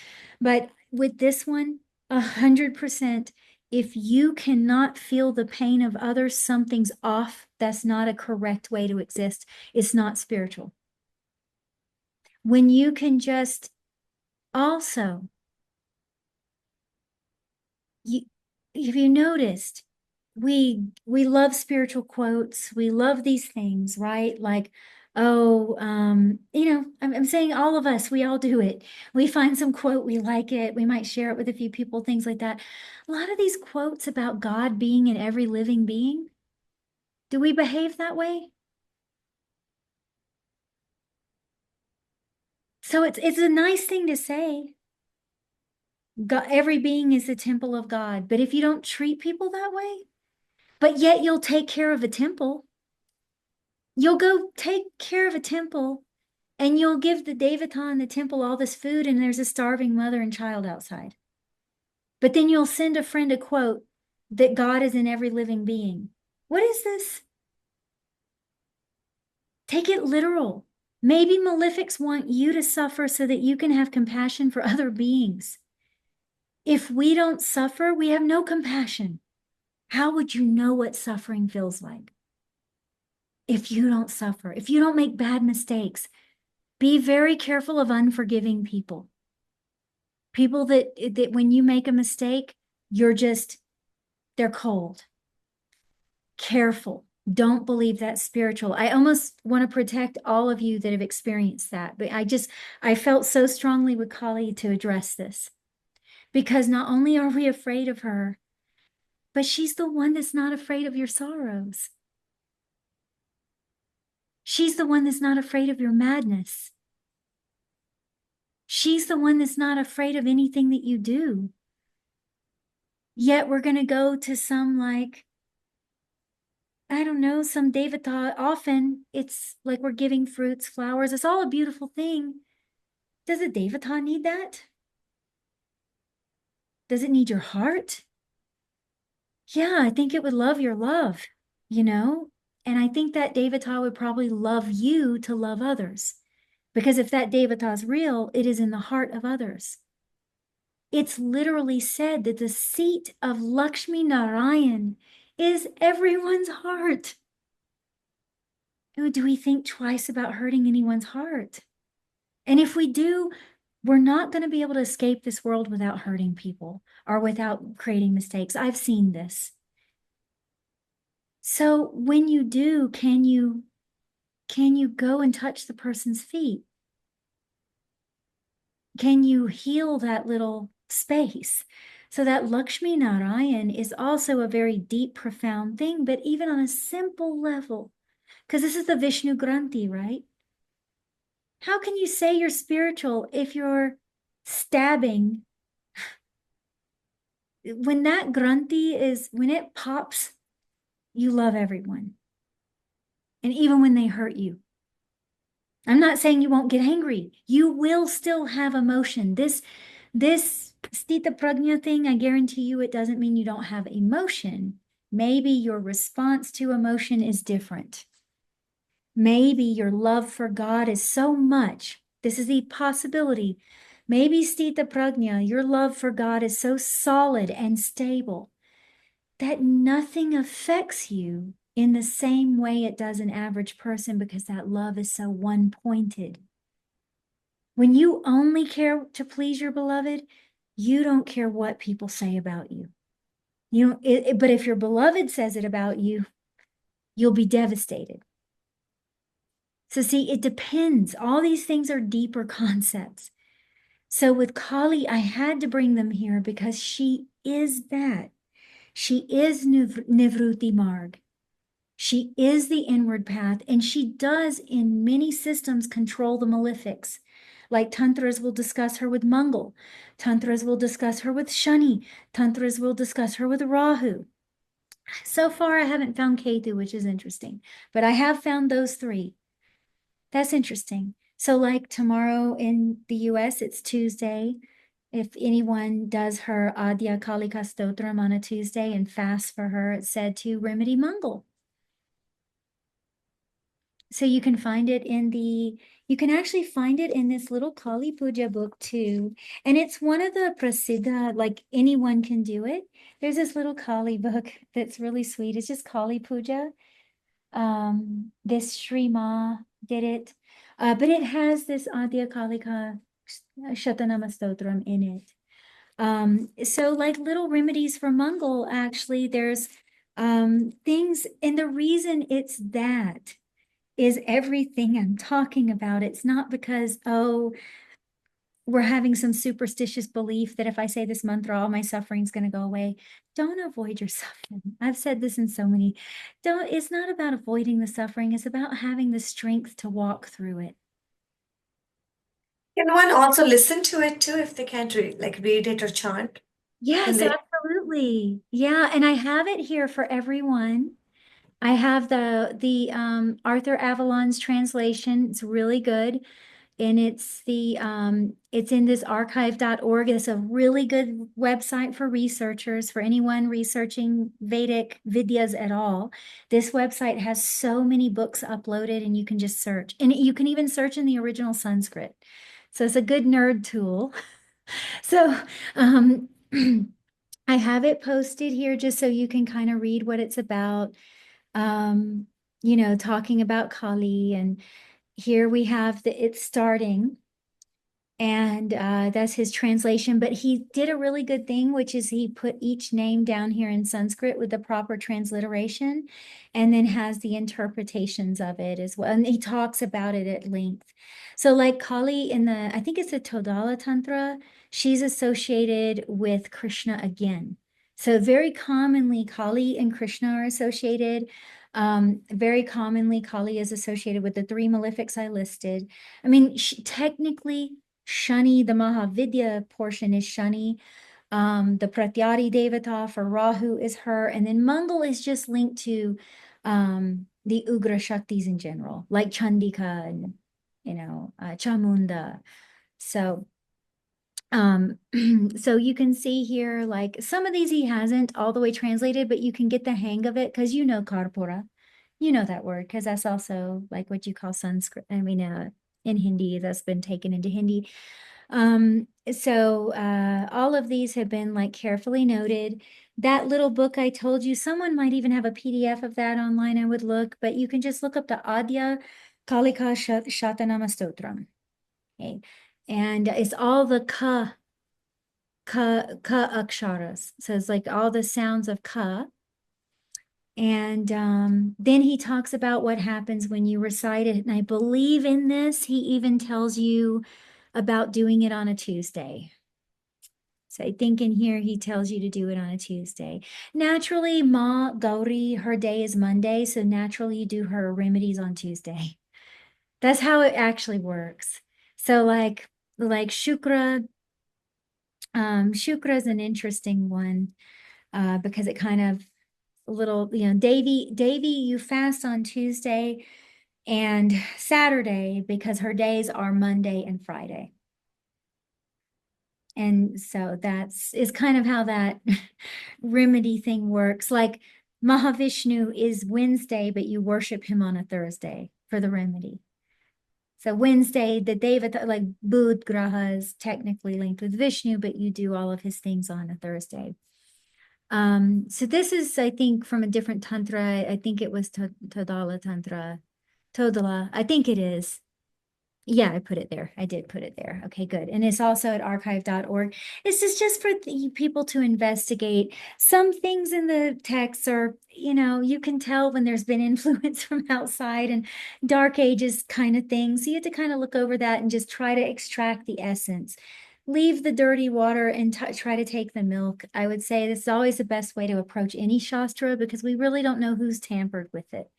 But with this one, 100%. If you cannot feel the pain of others, something's off. That's not a correct way to exist. It's not spiritual. When you can just also, if you noticed, we love spiritual quotes. We love these things, right? Like, oh, I'm saying all of us, we all do it. We find some quote, we like it. We might share it with a few people, things like that. A lot of these quotes about God being in every living being, do we behave that way? So it's a nice thing to say. God, every being is the temple of God. But if you don't treat people that way, but yet you'll take care of a temple, you'll go take care of a temple and you'll give the Devata in the temple all this food and there's a starving mother and child outside. But then you'll send a friend a quote that God is in every living being. What is this? Take it literal. Maybe malefics want you to suffer so that you can have compassion for other beings. If we don't suffer, we have no compassion. How would you know what suffering feels like? If you don't suffer, if you don't make bad mistakes, be very careful of unforgiving people. People that when you make a mistake, they're cold. Careful. Don't believe that's spiritual. I almost want to protect all of you that have experienced that. But I felt so strongly with Kali to address this. Because not only are we afraid of her, but she's the one that's not afraid of your sorrows. She's the one that's not afraid of your madness. She's the one that's not afraid of anything that you do. Yet we're going to go to some some Devata. Often it's like we're giving fruits, flowers. It's all a beautiful thing. Does a Devata need that? Does it need your heart? Yeah, I think it would love your love, And I think that Devata would probably love you to love others. Because if that Devata is real, it is in the heart of others. It's literally said that the seat of Lakshmi Narayan is everyone's heart. Do we think twice about hurting anyone's heart? And if we do, we're not going to be able to escape this world without hurting people or without creating mistakes. I've seen this. So when you do, can you go and touch the person's feet? Can you heal that little space? So that Lakshmi Narayan is also a very deep, profound thing, but even on a simple level, because this is the Vishnu Granthi, right? How can you say you're spiritual if you're stabbing? When that Granthi when it pops, you love everyone. And even when they hurt you. I'm not saying you won't get angry. You will still have emotion. This Stita Prajna thing, I guarantee you it doesn't mean you don't have emotion. Maybe your response to emotion is different. Maybe your love for God is so much. This is the possibility. Maybe Stita Prajna, your love for God is so solid and stable that nothing affects you in the same way it does an average person because that love is so one-pointed. When you only care to please your beloved, you don't care what people say about you. But if your beloved says it about you, you'll be devastated. So see, it depends. All these things are deeper concepts. So with Kali, I had to bring them here because she is that. She is Nivruti Marg. She is the inward path, and she does in many systems control the malefics. Like Tantras will discuss her with Mangal. Tantras will discuss her with Shani. Tantras will discuss her with Rahu. So far, I haven't found Ketu, which is interesting, but I have found those three. That's interesting. So like tomorrow in the US, it's Tuesday. If anyone does her Adya Kalika Stotram on a Tuesday and fasts for her, it's said to remedy Mangal. So you can find it you can actually find it in this little Kali Puja book too. And it's one of the prasiddha, like anyone can do it. There's this little Kali book that's really sweet. It's just Kali Puja. This Sri Ma did it. But it has this Adya Kalika Shatanama Stotram in it. So like little remedies for Mangal, actually, there's things, and the reason it's that is everything I'm talking about. It's not because, oh, we're having some superstitious belief that if I say this mantra, all my suffering is going to go away. Don't avoid your suffering. I've said this in so many. It's not about avoiding the suffering. It's about having the strength to walk through it. Can one also listen to it too if they can't read it or chant? Yes, Can they? absolutely. Yeah, and I have it here for everyone. I have the Arthur Avalon's translation. It's really good. And it's in this archive.org. It's a really good website for researchers, for anyone researching Vedic Vidyas at all. This website has so many books uploaded, and you can just search. And you can even search in the original Sanskrit. So it's a good nerd tool. So I have it posted here just so you can kind of read what it's about. Talking about Kali, and here we have it's starting, and that's his translation. But he did a really good thing, which is he put each name down here in Sanskrit with the proper transliteration, and then has the interpretations of it as well. And he talks about it at length. So like Kali I think it's a Todala Tantra, she's associated with Krishna again. So very commonly Kali and Krishna are associated. Very commonly Kali is associated with the 3 malefics I listed. I mean, technically Shani, the Mahavidya portion is Shani. The Pratyari Devata for Rahu is her. And then Mangal is just linked to the Ugra Shaktis in general, like Chandika and, Chamunda. So, so you can see here, like some of these he hasn't all the way translated, but you can get the hang of it because Karpura. You know that word because that's also like what you call Sanskrit. I mean, in Hindi, that's been taken into Hindi. So all of these have been like carefully noted. That little book I told you, someone might even have a PDF of that online. I would look, but you can just look up the Adya Kalika Shatanama Stotram. Okay. And it's all the ka aksharas. So it's like all the sounds of ka. And then he talks about what happens when you recite it. And I believe in this, he even tells you about doing it on a Tuesday. So I think in here he tells you to do it on a Tuesday. Naturally, Ma Gauri, her day is Monday. So naturally you do her remedies on Tuesday. That's how it actually works. So like Shukra, Shukra is an interesting one because it kind of Devi, you fast on Tuesday and Saturday because her days are Monday and Friday. And so is kind of how that remedy thing works. Like Mahavishnu is Wednesday, but you worship him on a Thursday for the remedy. So Wednesday, the Devata, like Budh Graha is technically linked with Vishnu, but you do all of his things on a Thursday. So this is, I think, from a different tantra. I think it was Todala Tantra. Todala, I think it is. Yeah, I put it there. I did put it there. Okay, good. And it's also at archive.org. This is just for people to investigate. Some things in the text are, you can tell when there's been influence from outside and dark ages kind of things. So you have to kind of look over that and just try to extract the essence. Leave the dirty water and try to take the milk. I would say this is always the best way to approach any Shastra because we really don't know who's tampered with it.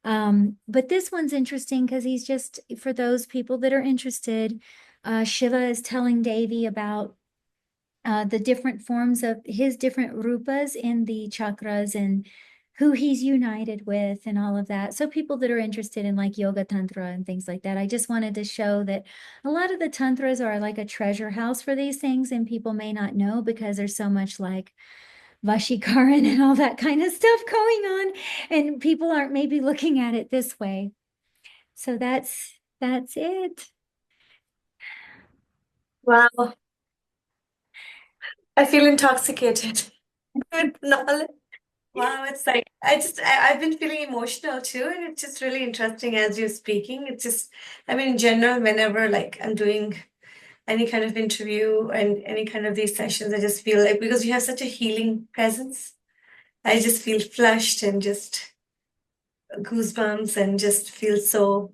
But this one's interesting because he's just, for those people that are interested, Shiva is telling Devi about the different forms of his different rupas in the chakras and who he's united with and all of that. So people that are interested in like yoga tantra and things like that, I just wanted to show that a lot of the tantras are like a treasure house for these things, and people may not know because there's so much like Vashikaran and all that kind of stuff going on, and people aren't maybe looking at it this way. So that's it. Wow. I feel intoxicated with knowledge. Wow, it's like I've been feeling emotional too, and it's just really interesting as you're speaking. It's just, I mean, in general, whenever like I'm doing any kind of interview and any kind of these sessions, I just feel like because you have such a healing presence, I just feel flushed and just goosebumps and just feel so,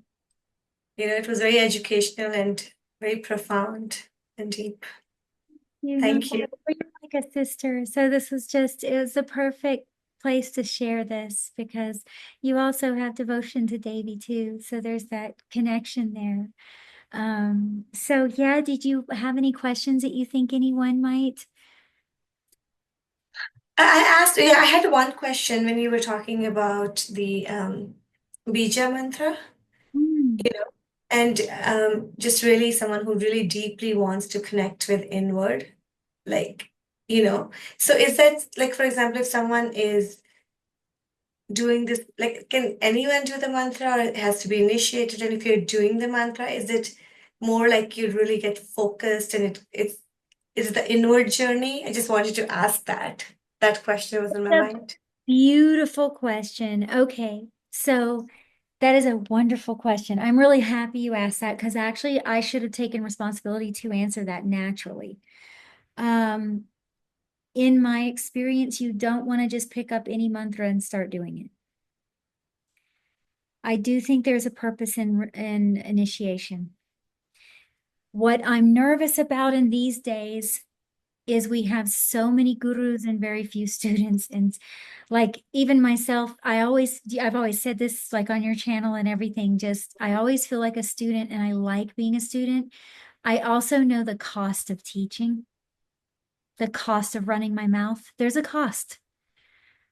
it was very educational and very profound and deep. You know, Thank you. you're like a sister. So this was just, it was the perfect place to share this because you also have devotion to Devi too. So there's that connection there. So yeah, did you have any questions that you think anyone might? I asked, yeah, I had one question when you were talking about the Bija mantra, Hmm. and just really someone who really deeply wants to connect with inward, like, so is that like, for example, if someone is doing this, like, can anyone do the mantra or it has to be initiated? And if you're doing the mantra, is it more like you really get focused and is it the inward journey? I just wanted to ask that. That question was in my mind. Beautiful question. Okay, so that is a wonderful question. I'm really happy you asked that because actually I should have taken responsibility to answer that naturally. In my experience, you don't want to just pick up any mantra and start doing it. I do think there's a purpose in initiation. What I'm nervous about in these days is we have so many gurus and very few students. And like even myself, I've always said this like on your channel and everything, just I always feel like a student and I like being a student. I also know the cost of teaching, the cost of running my mouth. There's a cost.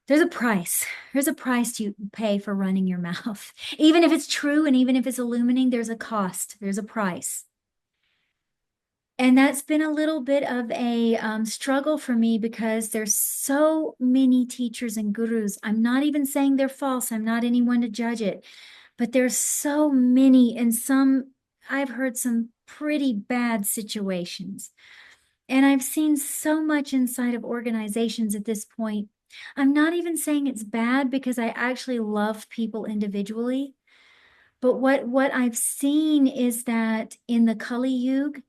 There's a price. There's a price you pay for running your mouth. Even if it's true and even if it's illuminating, there's a cost. There's a price. And that's been a little bit of a struggle for me because there's so many teachers and gurus. I'm not even saying they're false. I'm not anyone to judge it, but there's so many and I've heard some pretty bad situations. And I've seen so much inside of organizations at this point. I'm not even saying it's bad because I actually love people individually. But what I've seen is that in the Kali Yuga,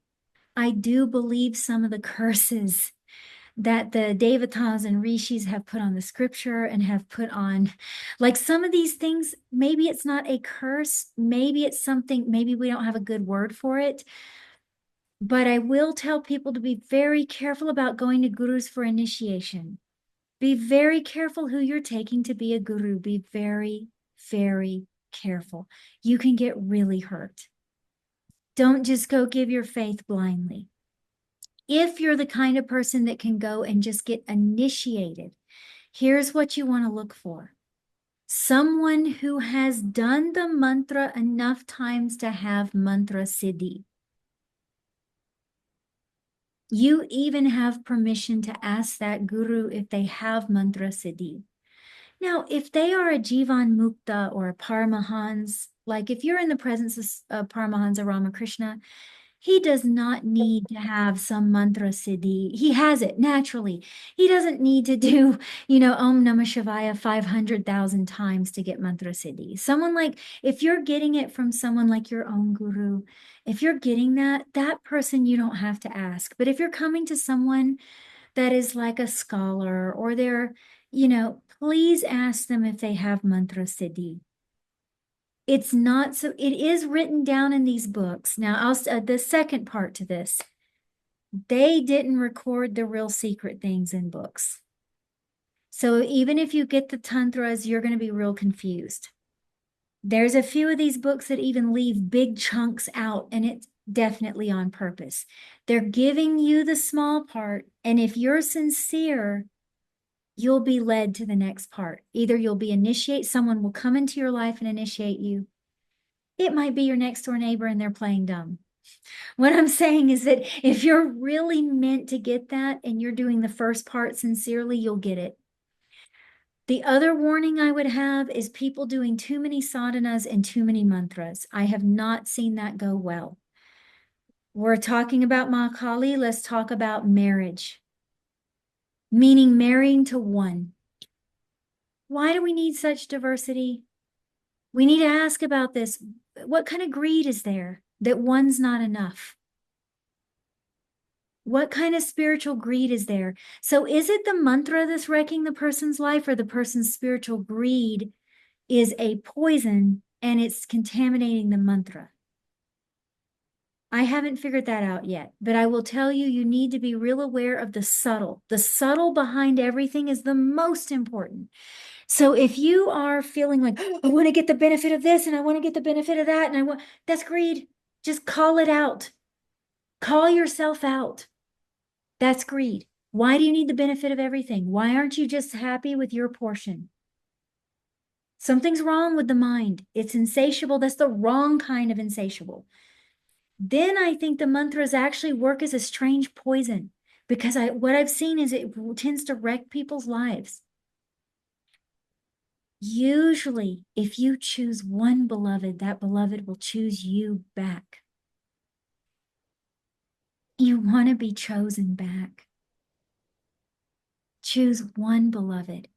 I do believe some of the curses that the Devatas and Rishis have put on the scripture and have put on, like some of these things, maybe it's not a curse, maybe it's something, maybe we don't have a good word for it. But I will tell people to be very careful about going to gurus for initiation. Be very careful who you're taking to be a guru. Be very, very careful. You can get really hurt. Don't just go give your faith blindly. If you're the kind of person that can go and just get initiated, here's what you want to look for. Someone who has done the mantra enough times to have mantra siddhi. You even have permission to ask that guru if they have mantra siddhi. Now, if they are a Jivan Mukta or a Paramahans, like if you're in the presence of Paramahansa Ramakrishna, he does not need to have some mantra siddhi. He has it naturally. He doesn't need to do, Om Namah Shivaya 500,000 times to get mantra siddhi. Someone like, if you're getting it from someone like your own guru, if you're getting that person you don't have to ask. But if you're coming to someone that is like a scholar or they're, please ask them if they have mantra siddhi. It's not so, it is written down in these books. Now, the second part to this, they didn't record the real secret things in books. So even if you get the tantras, you're going to be real confused. There's a few of these books that even leave big chunks out, and it's definitely on purpose. They're giving you the small part, and if you're sincere, you'll be led to the next part. Either you'll be someone will come into your life and initiate you. It might be your next door neighbor and they're playing dumb. What I'm saying is that if you're really meant to get that and you're doing the first part sincerely, you'll get it. The other warning I would have is people doing too many sadhanas and too many mantras. I have not seen that go well. We're talking about Mahakaali. Let's talk about marriage, meaning marrying to one. Why do we need such diversity? We need to ask about this. What kind of greed is there that one's not enough? What kind of spiritual greed is there? So is it the mantra that's wrecking the person's life, or the person's spiritual greed is a poison and it's contaminating the mantra? I haven't figured that out yet, but I will tell you, you need to be real aware of the subtle. The subtle behind everything is the most important. So if you are feeling like, I want to get the benefit of this and I want to get the benefit of that, and that's greed. Just call it out. Call yourself out. That's greed. Why do you need the benefit of everything? Why aren't you just happy with your portion? Something's wrong with the mind. It's insatiable. That's the wrong kind of insatiable. Then I think the mantras actually work as a strange poison, because what I've seen is it tends to wreck people's lives. Usually, if you choose one beloved, that beloved will choose you back. You want to be chosen back. Choose one beloved.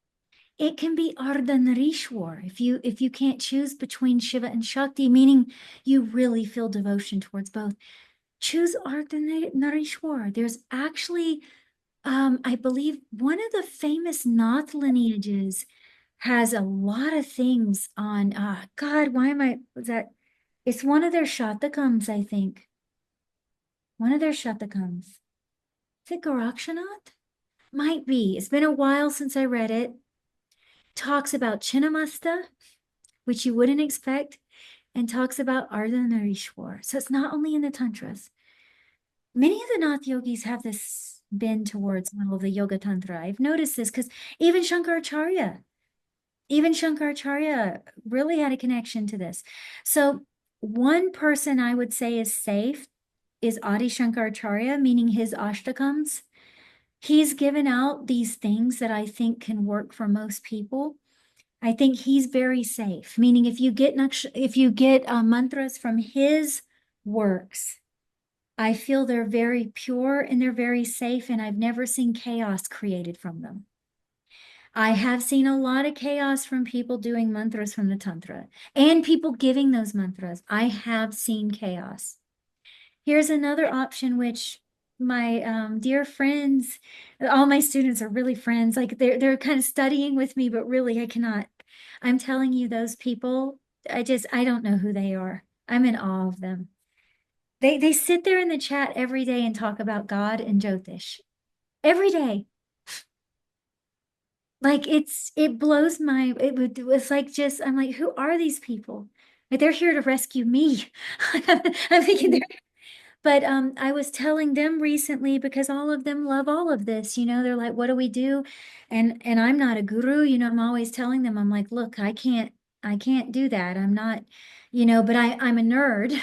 It can be Ardhanarishwar if you can't choose between Shiva and Shakti, meaning you really feel devotion towards both. Choose Ardhanarishwar. There's actually, I believe, one of the famous Nath lineages has a lot of things on, God, it's one of their Shatakams, I think. One of their Shatakams. Is it Gorakshanath? Might be. It's been a while since I read it. Talks about Chinnamasta, which you wouldn't expect, and talks about Ardhanarishwar. So it's not only in the Tantras. Many of the Nath yogis have this bend towards all of the Yoga Tantra. I've noticed this because even Shankaracharya really had a connection to this. So one person I would say is safe is Adi Shankaracharya, meaning his Ashtakams. He's given out these things that I think can work for most people. I think he's very safe, meaning if you get mantras from his works, I feel they're very pure and they're very safe, and I've never seen chaos created from them. I have seen a lot of chaos from people doing mantras from the Tantra and people giving those mantras. I have seen chaos. Here's another option, which my dear friends, all my students are really friends. Like they're kind of studying with me, but really I cannot. I'm telling you, those people, I don't know who they are. I'm in awe of them. They sit there in the chat every day and talk about God and Jyotish. Every day. Like it blows it was like I'm like, who are these people? Like they're here to rescue me. I'm thinking but I was telling them recently, because all of them love all of this, they're like, what do we do? And I'm not a guru, I'm always telling them, I'm like, look, I can't do that. I'm not, but I'm a nerd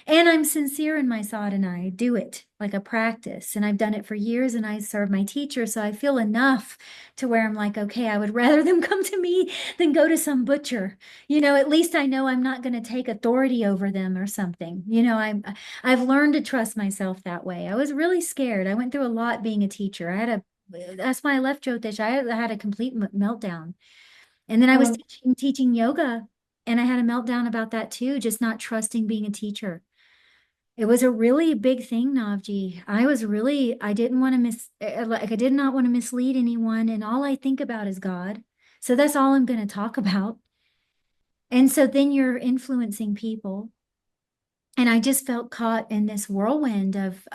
and I'm sincere in my sadhana. I do it like a practice, and I've done it for years, and I serve my teacher. So I feel enough to where I'm like, okay, I would rather them come to me than go to some butcher. At least I know I'm not going to take authority over them or something. I've learned to trust myself that way. I was really scared. I went through a lot being a teacher. That's why I left Jyotish. I had a complete meltdown. And then I was teaching yoga, and I had a meltdown about that too, just not trusting being a teacher. It was a really big thing, Navji. I didn't want to I did not want to mislead anyone, and all I think about is God. So that's all I'm going to talk about. And so then you're influencing people. And I just felt caught in this whirlwind of,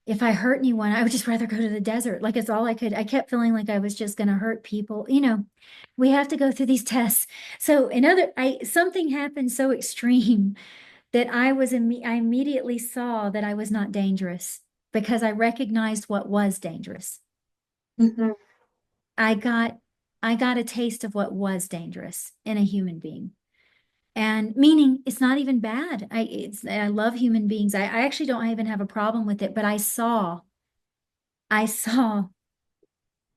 if I hurt anyone, I would just rather go to the desert. Like it's all I could. I kept feeling like I was just going to hurt people. We have to go through these tests. So something happened so extreme that I immediately saw that I was not dangerous, because I recognized what was dangerous. Mm-hmm. I got a taste of what was dangerous in a human being. And meaning it's not even bad. I love human beings. I actually don't even have a problem with it, but I saw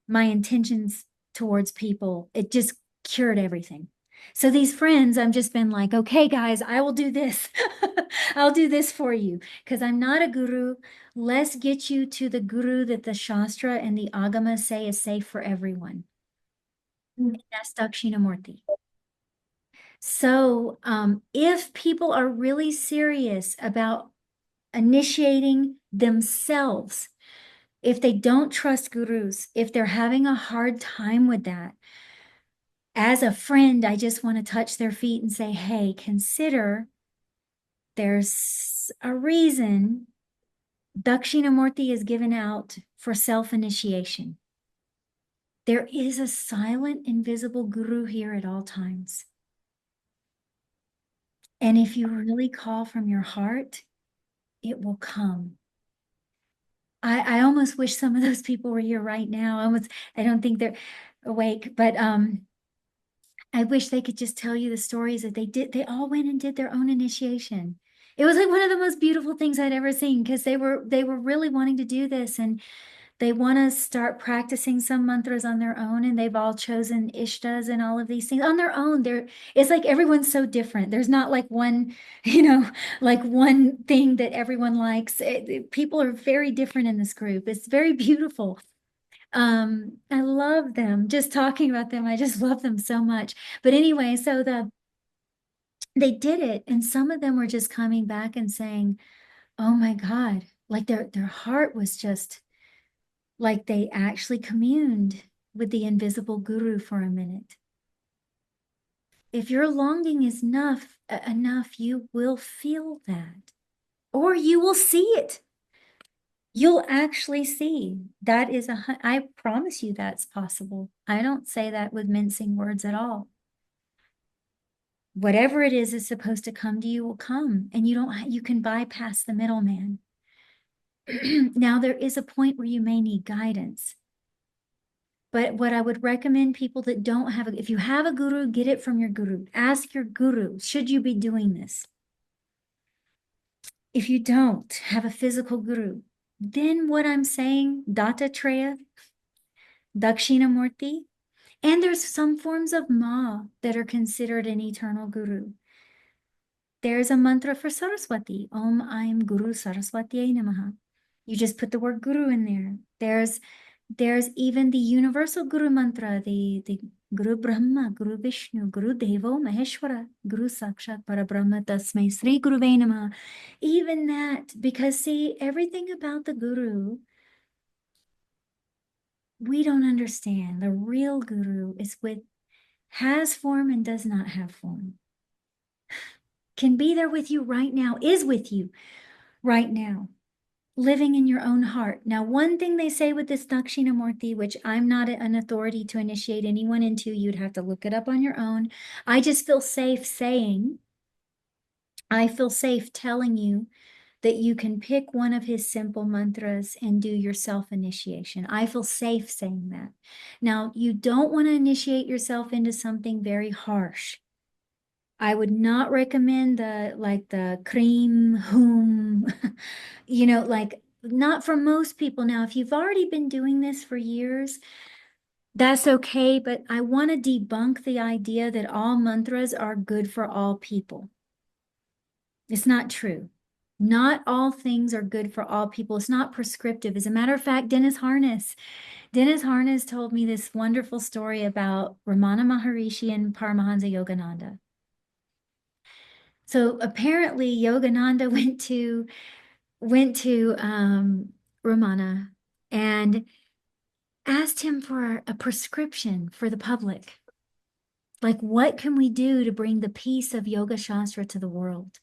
my intentions towards people. It just cured everything. So these friends, I've just been like, okay, guys, I will do this. I'll do this for you because I'm not a guru. Let's get you to the guru that the Shastra and the Agama say is safe for everyone. And that's Dakshinamurti. So if people are really serious about initiating themselves, if they don't trust gurus, if they're having a hard time with that, as a friend, I just want to touch their feet and say, hey, consider there's a reason Dakshinamurti is given out for self-initiation. There is a silent, invisible guru here at all times. And if you really call from your heart, it will come. I almost wish some of those people were here right now. I don't think they're awake, but I wish they could just tell you the stories that they did. They all went and did their own initiation. It was like one of the most beautiful things I'd ever seen because they were really wanting to do this, and they want to start practicing some mantras on their own, and they've all chosen ishtas and all of these things on their own. It's like everyone's so different. There's not like one, like one thing that everyone likes. People are very different in this group. It's very beautiful. I love them. Just talking about them, I just love them so much. But anyway, so they did it, and some of them were just coming back and saying, "Oh my God!" Like their heart was just like they actually communed with the invisible guru for a minute. If your longing is enough, you will feel that, or you will see it. You'll actually see. That is I promise you that's possible. I don't say that with mincing words at all. Whatever it is supposed to come to you will come, and you can bypass the middleman. Now, there is a point where you may need guidance. But what I would recommend people that don't have, if you have a guru, get it from your guru. Ask your guru, should you be doing this? If you don't have a physical guru, then what I'm saying, Dattatreya, Dakshinamurti, and there's some forms of Ma that are considered an eternal guru. There's a mantra for Saraswati, Om Aim Guru Saraswati Namaha. You just put the word guru in there. There's even the universal guru mantra, the Guru Brahma, Guru Vishnu, Guru Devo Maheshwara, Guru Sakshat Parabrahma Tasmai Sri Guruve Namaha. Even that, because see, everything about the guru, we don't understand. The real guru has form and does not have form. Can be there with you right now, is with you right now, living in your own heart. Now, one thing they say with this Dakshinamurti, which I'm not an authority to initiate anyone into, you'd have to look it up on your own. I just feel safe I feel safe telling you that you can pick one of his simple mantras and do your self-initiation. I feel safe saying that. Now, you don't want to initiate yourself into something very harsh. I would not recommend the cream, whom, like not for most people. Now, if you've already been doing this for years, that's okay. But I want to debunk the idea that all mantras are good for all people. It's not true. Not all things are good for all people. It's not prescriptive. As a matter of fact, Dennis Harness told me this wonderful story about Ramana Maharishi and Paramahansa Yogananda. So apparently Yogananda went to Ramana and asked him for a prescription for the public. Like, what can we do to bring the peace of Yoga Shastra to the world?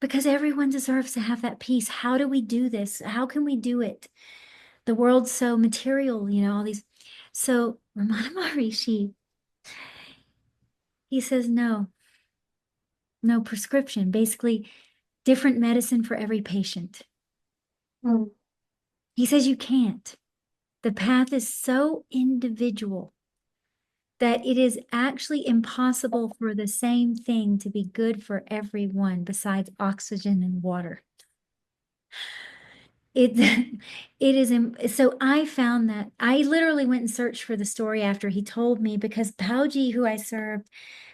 Because everyone deserves to have that peace. How do we do this? How can we do it? The world's so material, all these. So Ramana Maharishi, he says, no prescription, basically different medicine for every patient. He says you can't. The path is so individual that it is actually impossible for the same thing to be good for everyone besides oxygen and water. it it is so I found that I literally went and searched for the story after he told me, because Pauji, who I served,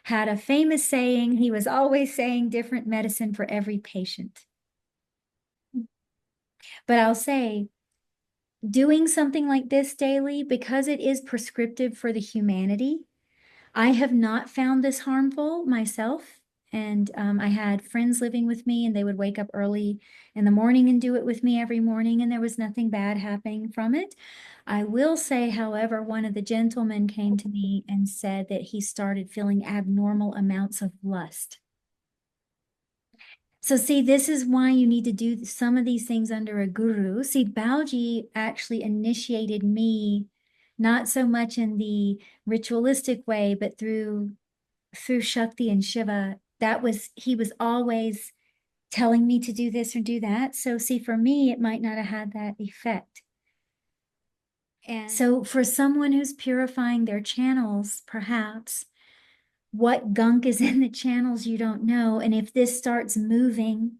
had a famous saying. He was always saying different medicine for every patient. But I'll say, doing something like this daily, because it is prescriptive for the humanity, I have not found this harmful myself. And I had friends living with me, and they would wake up early in the morning and do it with me every morning, and there was nothing bad happening from it. I will say, however, one of the gentlemen came to me and said that he started feeling abnormal amounts of lust. So see, this is why you need to do some of these things under a guru. See, Bauji actually initiated me, not so much in the ritualistic way, but through Shakti and Shiva. He was always telling me to do this or do that. So see, for me, it might not have had that effect. And so for someone who's purifying their channels, perhaps, what gunk is in the channels, you don't know. And if this starts moving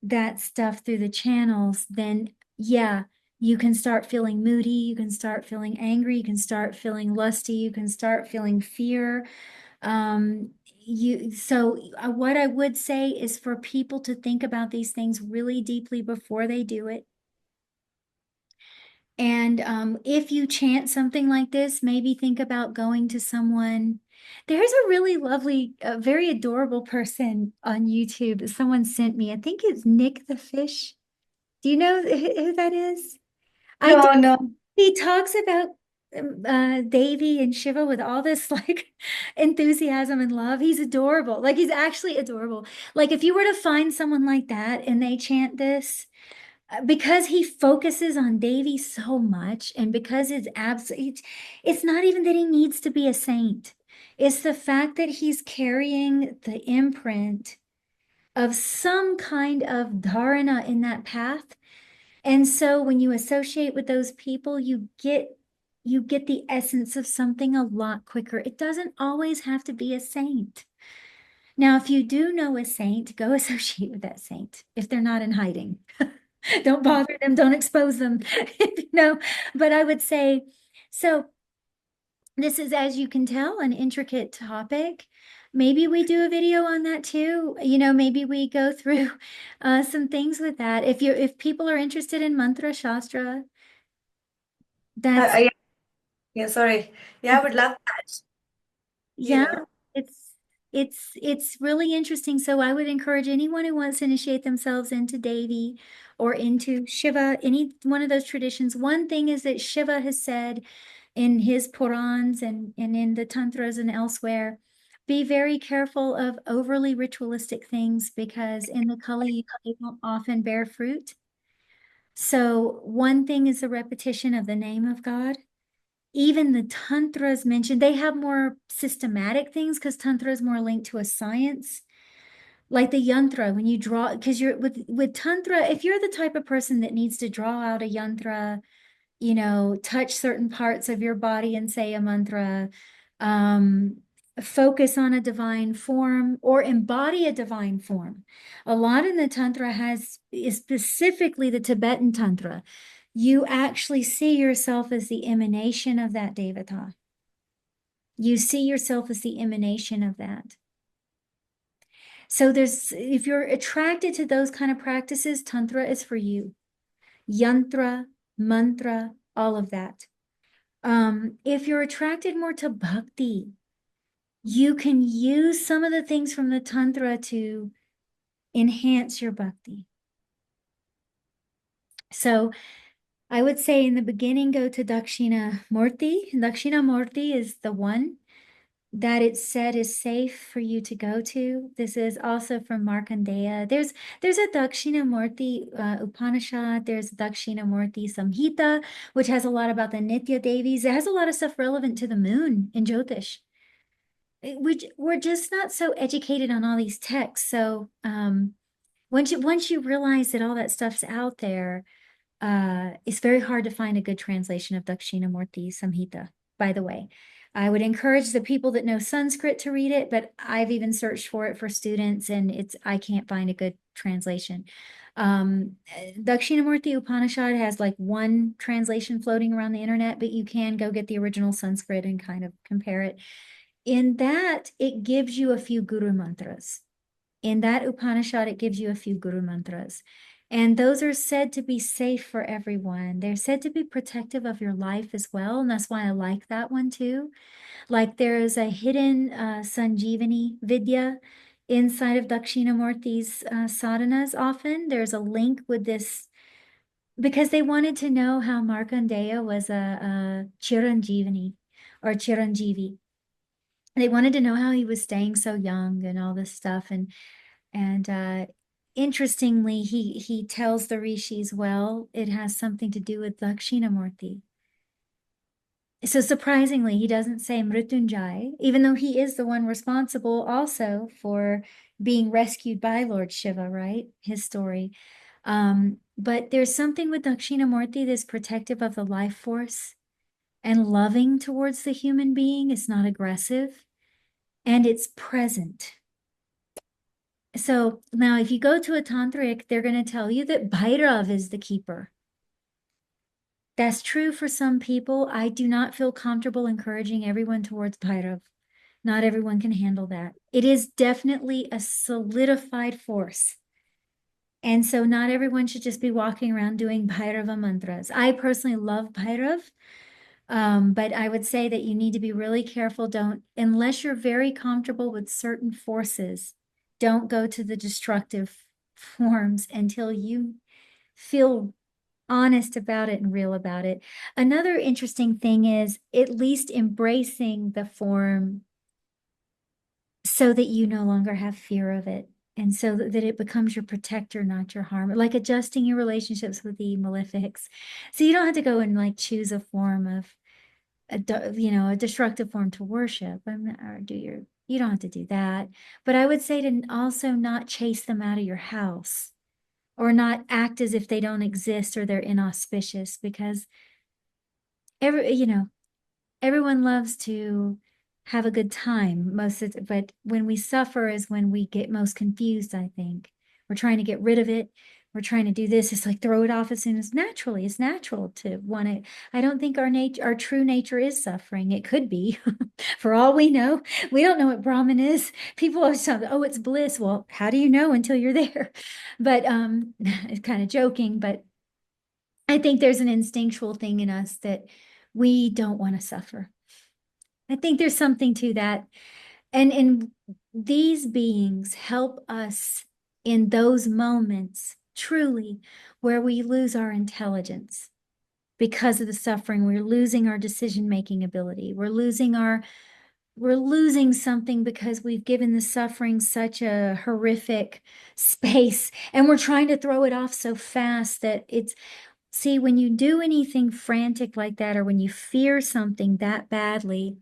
that stuff through the channels, then yeah, you can start feeling moody, you can start feeling angry, you can start feeling lusty, you can start feeling fear. What I would say is for people to think about these things really deeply before they do it. And if you chant something like this, maybe think about going to someone. There's a really lovely, very adorable person on YouTube that someone sent me. I think it's Nick the Fish. Do you know who that is? I do. No. He talks about Devi and Shiva with all this like enthusiasm and love. He's adorable. Like, he's actually adorable. Like, if you were to find someone like that and they chant this, because he focuses on Devi so much, and because it's not even that he needs to be a saint. It's the fact that he's carrying the imprint of some kind of dharana in that path. And so when you associate with those people, you get the essence of something a lot quicker. It doesn't always have to be a saint. Now, if you do know a saint, go associate with that saint if they're not in hiding. Don't bother them, don't expose them, But I would say, so this is, as you can tell, an intricate topic. Maybe we do a video on that too. Maybe we go through some things with that. If people are interested in mantra shastra, that's Yeah, sorry. Yeah, I would love that. yeah, it's really interesting. So I would encourage anyone who wants to initiate themselves into Devi or into Shiva, any one of those traditions. One thing is that Shiva has said in his Purans and in the Tantras and elsewhere, be very careful of overly ritualistic things, because in the Kali, they don't often bear fruit. So one thing is the repetition of the name of God. Even the Tantras mentioned, they have more systematic things, because Tantra is more linked to a science. Like the yantra, when you draw, because you're with Tantra, if you're the type of person that needs to draw out a yantra, touch certain parts of your body and say a mantra, focus on a divine form or embody a divine form. A lot in the Tantra is specifically the Tibetan Tantra. You actually see yourself as the emanation of that Devata. You see yourself as the emanation of that. So if you're attracted to those kind of practices, Tantra is for you. Yantra, mantra, all of that. If you're attracted more to bhakti, you can use some of the things from the Tantra to enhance your bhakti. So I would say in the beginning, go to Dakshina Murti. Dakshina Murti is the one that it's said is safe for you to go to. This is also from Markandeya. There's a Dakshina Murti Upanishad. There's Dakshina Murti Samhita, which has a lot about the Nitya Devis. It has a lot of stuff relevant to the moon in Jyotish. We're just not so educated on all these texts. So once you realize that all that stuff's out there, it's very hard to find a good translation of Dakshinamurti Samhita, by the way. I would encourage the people that know Sanskrit to read it, but I've even searched for it for students, and I can't find a good translation. Dakshinamurti Upanishad has like one translation floating around the internet, but you can go get the original Sanskrit and kind of compare it. In that, it gives you a few guru mantras. In that Upanishad, it gives you a few guru mantras. And those are said to be safe for everyone. They're said to be protective of your life as well. And that's why I like that one too. Like there is a hidden Sanjeevani Vidya inside of Dakshinamurti's sadhanas often. There's a link with this because they wanted to know how Markandeya was a Chiranjeevani or Chiranjeevi. They wanted to know how he was staying so young and all this stuff. And interestingly, he tells the rishis, well, it has something to do with Dakshinamurti. So surprisingly, he doesn't say Mrityunjay, even though he is the one responsible also for being rescued by Lord Shiva, right? His story. But there's something with Dakshinamurti that's protective of the life force and loving towards the human being. It's not aggressive and it's present. So now if you go to a tantric, they're going to tell you that Bhairav is the keeper. That's true for some people. I do not feel comfortable encouraging everyone towards Bhairav. Not everyone can handle that. It is definitely a solidified force. And so not everyone should just be walking around doing Bhairava mantras. I personally love Bhairav, but I would say that you need to be really careful. Unless you're very comfortable with certain forces, don't go to the destructive forms until you feel honest about it and real about it. Another interesting thing is at least embracing the form so that you no longer have fear of it. And so that it becomes your protector, not your harm, like adjusting your relationships with the malefics. So you don't have to go and like choose a form of, a destructive form to worship. You don't have to do that. But I would say to also not chase them out of your house or not act as if they don't exist or they're inauspicious, because everyone loves to have a good time but when we suffer is when we get most confused. I think we're trying to get rid of it. We're trying to do this. It's like throw it off as soon as naturally. It's natural to want to. I don't think our true nature is suffering. It could be, for all we know. We don't know what Brahman is. People always say, "Oh, it's bliss." Well, how do you know until you're there? But it's kind of joking. But I think there's an instinctual thing in us that we don't want to suffer. I think there's something to that. And these beings help us in those moments, truly, where we lose our intelligence because of the suffering. We're losing our decision-making ability. We're losing something because we've given the suffering such a horrific space, and we're trying to throw it off so fast that see, when you do anything frantic like that, or when you fear something that badly,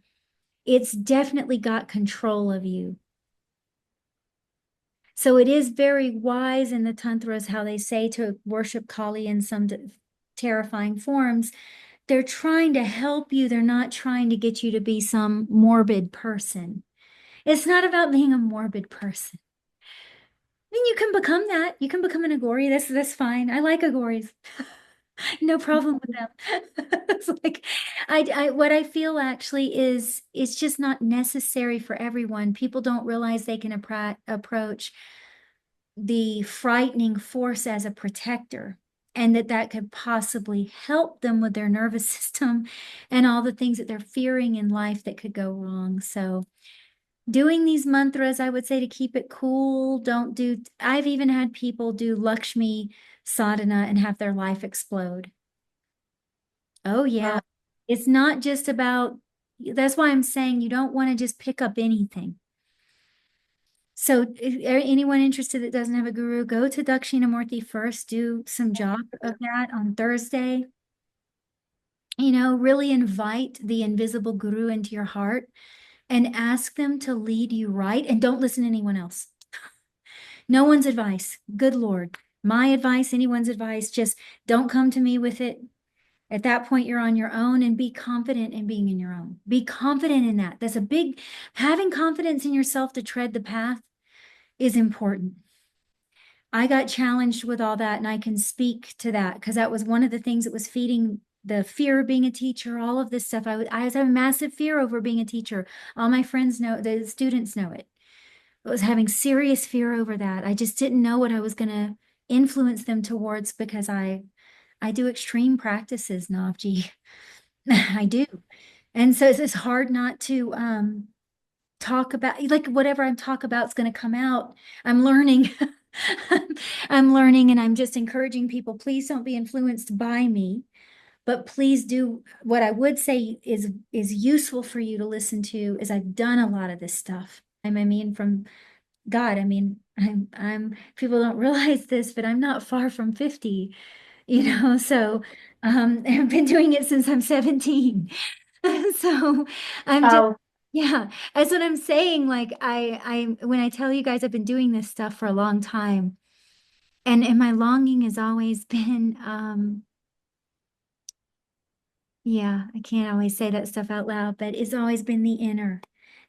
it's definitely got control of you. So it is very wise in the Tantras how they say to worship Kali in some terrifying forms. They're trying to help you. They're not trying to get you to be some morbid person. It's not about being a morbid person. I mean, you can become that. You can become an Agori. That's fine. I like Agoris. No problem with them. It's like what I feel actually is it's just not necessary for everyone. People don't realize they can approach the frightening force as a protector, and that could possibly help them with their nervous system and all the things that they're fearing in life that could go wrong. So doing these mantras, I would say to keep it cool. I've even had people do Lakshmi sadhana and have their life explode. Oh, yeah. Wow. It's not just about, that's why I'm saying you don't want to just pick up anything. So if anyone interested that doesn't have a guru, go to Dakshinamurti first, do some jop of that on Thursday. Really invite the invisible guru into your heart and ask them to lead you right, and don't listen to anyone else. No one's advice. Good Lord. My advice, anyone's advice, just don't come to me with it. At that point, you're on your own, and be confident in being in your own. Be confident in that. Having confidence in yourself to tread the path is important. I got challenged with all that, and I can speak to that because that was one of the things that was feeding the fear of being a teacher, all of this stuff. I was having massive fear over being a teacher. All my friends know, the students know it. I was having serious fear over that. I just didn't know what I was going to influence them towards because I do extreme practices, Navji. I do. And so it's hard not to talk about, like, whatever I talk about is going to come out. I'm learning. I'm learning, and I'm just encouraging people, please don't be influenced by me, but please do what I would say is useful for you to listen to is I've done a lot of this stuff. I mean, from God, I mean, I'm people don't realize this, but I'm not far from 50, so I've been doing it since I'm 17. So I'm just, Wow. yeah, that's what I'm saying. Like when I tell you guys I've been doing this stuff for a long time, and my longing has always been, yeah, I can't always say that stuff out loud, but it's always been the inner.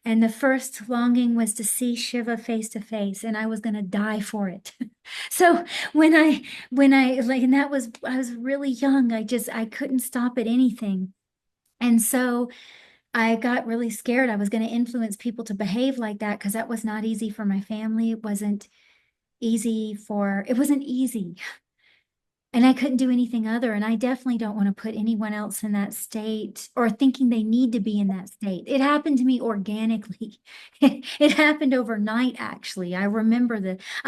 And the first longing was to see Shiva face to face, and I was going to die for it. So when I like, and that was, I was really young. I couldn't stop at anything. And so I got really scared. I was going to influence people to behave like that because that was not easy for my family. It wasn't easy. And I couldn't do anything other. And I definitely don't want to put anyone else in that state or thinking they need to be in that state. It happened to me organically. It happened overnight, actually. I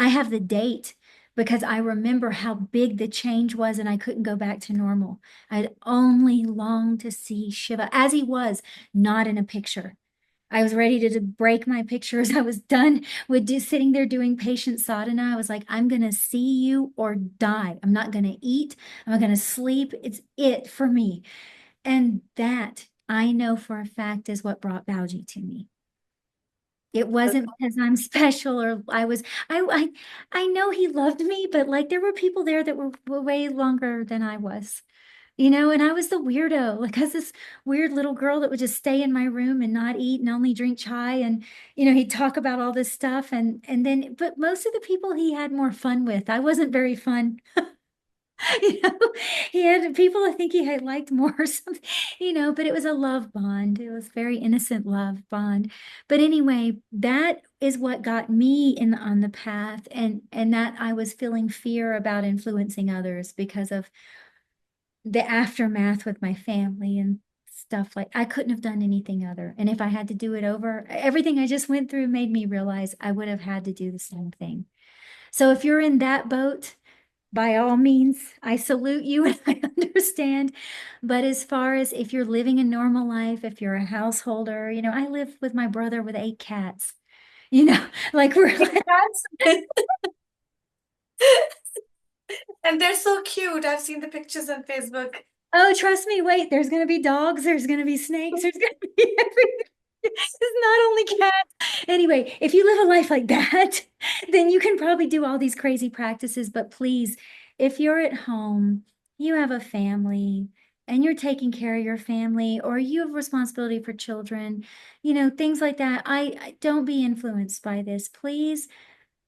have the date because I remember how big the change was and I couldn't go back to normal. I'd only longed to see Shiva as he was, not in a picture. I was ready to break my pictures. I was done with sitting there doing patient sadhana. I was like, I'm going to see you or die. I'm not going to eat. I'm not going to sleep. It's it for me. And that I know for a fact is what brought Bauji to me. It wasn't because I'm special or I know he loved me, but like there were people there that were way longer than I was. And I was the weirdo. Like I was this weird little girl that would just stay in my room and not eat and only drink chai. And, he'd talk about all this stuff. But most of the people he had more fun with. I wasn't very fun. You know, he had people I think he had liked more or something, but it was a love bond. It was very innocent love bond. But anyway, that is what got me on the path and that I was feeling fear about influencing others because of the aftermath with my family and stuff. Like I couldn't have done anything other. And if I had to do it over, everything I just went through made me realize I would have had to do the same thing. So if you're in that boat, by all means, I salute you and I understand. But as far as if you're living a normal life, if you're a householder, I live with my brother with 8 cats, like we're That's and they're so cute. I've seen the pictures on Facebook. oh, trust me, wait, there's going to be dogs, there's going to be snakes, there's going to be everything. It's not only cats. Anyway, if you live a life like that, then you can probably do all these crazy practices. But please, if you're at home, you have a family, and you're taking care of your family, or you have responsibility for children, things like that. I don't be influenced by this. Please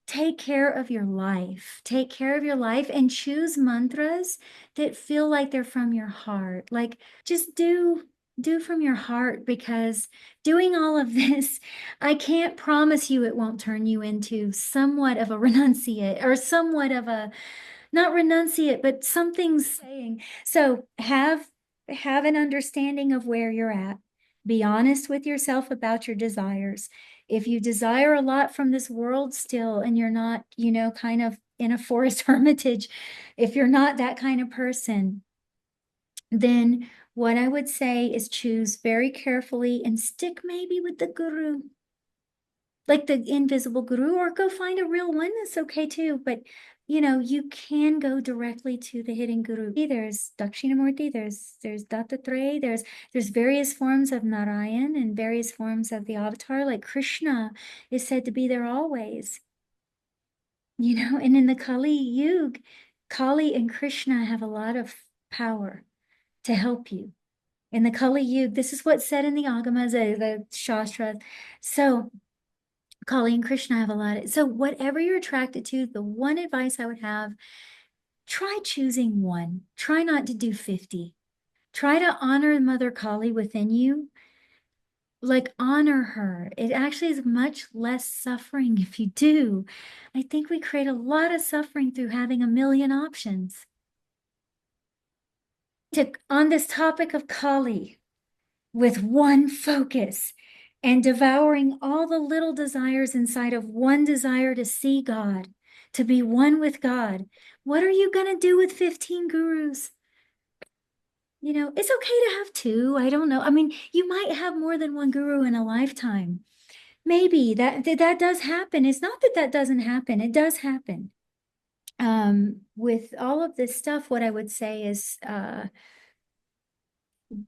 take care of your life. Take care of your life and choose mantras that feel like they're from your heart. Like just do from your heart, because doing all of this, I can't promise you it won't turn you into somewhat of a renunciate or somewhat of a not renunciate, but something's saying. So have an understanding of where you're at. Be honest with yourself about your desires. If you desire a lot from this world still, and you're not, kind of in a forest hermitage, if you're not that kind of person, then what I would say is choose very carefully and stick maybe with the guru, like the invisible guru, or go find a real one. That's okay too. But you can go directly to the hidden guru. There's Dakshinamurti, there's Dattatreya, there's various forms of Narayan and various forms of the avatar. Like Krishna is said to be there always. And in the Kali Yuga, Kali and Krishna have a lot of power to help you. In the Kali Yuga, this is what's said in the Agamas, the Shastras. So Kali and Krishna have a lot. So whatever you're attracted to, the one advice I would have, try choosing one. Try not to do 50. Try to honor Mother Kali within you. Like, honor her. It actually is much less suffering if you do. I think we create a lot of suffering through having a million options. On this topic of Kali, with one focus and devouring all the little desires inside of one desire to see God, to be one with God, what are you going to do with 15 gurus? You know, it's okay to have two. I don't know. I mean, you might have more than one guru in a lifetime. Maybe that does happen. It's not that that doesn't happen. It does happen. With all of this stuff, what I would say is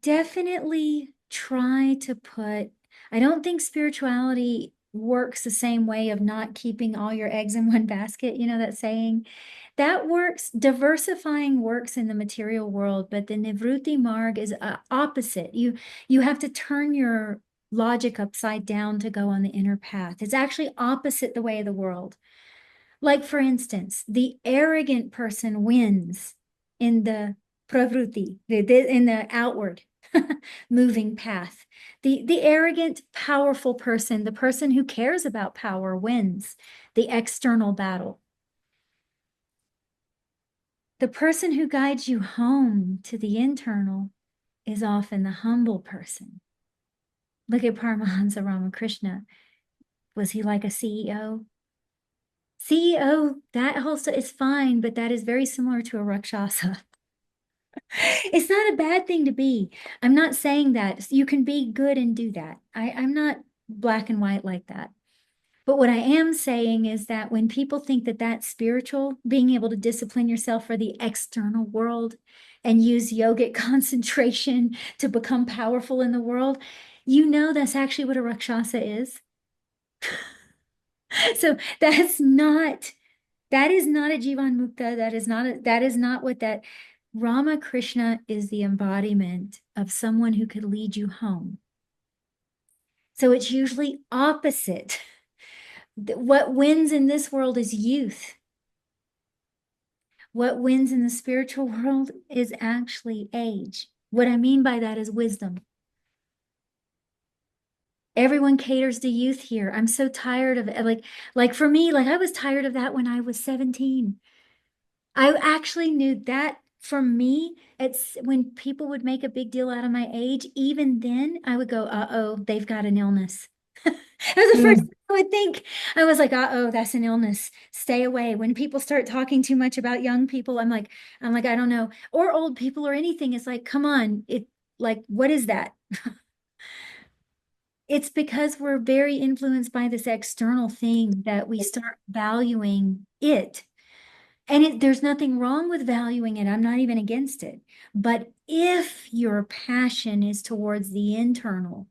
definitely try to put, I don't think spirituality works the same way of not keeping all your eggs in one basket. You know that saying? That works, diversifying works in the material world, but the Nivruti Marg is opposite. You have to turn your logic upside down to go on the inner path. It's actually opposite the way of the world. Like, for instance, the arrogant person wins in the pravruti, in the outward moving path. The arrogant, powerful person, the person who cares about power, wins the external battle. The person who guides you home to the internal is often the humble person. Look at Paramahansa Ramakrishna. Was he like a CEO? CEO, that whole stuff is fine, but that is very similar to a Rakshasa. It's not a bad thing to be. I'm not saying that. You can be good and do that. I'm not black and white like that. But what I am saying is that when people think that that's spiritual, being able to discipline yourself for the external world and use yogic concentration to become powerful in the world, you know that's actually what a Rakshasa is. So that is not a Jivan Mukta. That is not what that Ramakrishna is, the embodiment of someone who could lead you home. So it's usually opposite. What wins in this world is youth. What wins in the spiritual world is actually age. What I mean by that is wisdom. Everyone caters to youth here. I'm so tired of it. Like for me, like I was tired of that when I was 17. I actually knew that for me, it's when people would make a big deal out of my age, even then I would go, uh-oh, they've got an illness. That was the first thing I would think. I was like, uh-oh, that's an illness. Stay away. When people start talking too much about young people, I'm like, I don't know. Or old people or anything. It's like, come on. What is that? It's because we're very influenced by this external thing that we start valuing it. And there's nothing wrong with valuing it. I'm not even against it. But if your passion is towards the internal,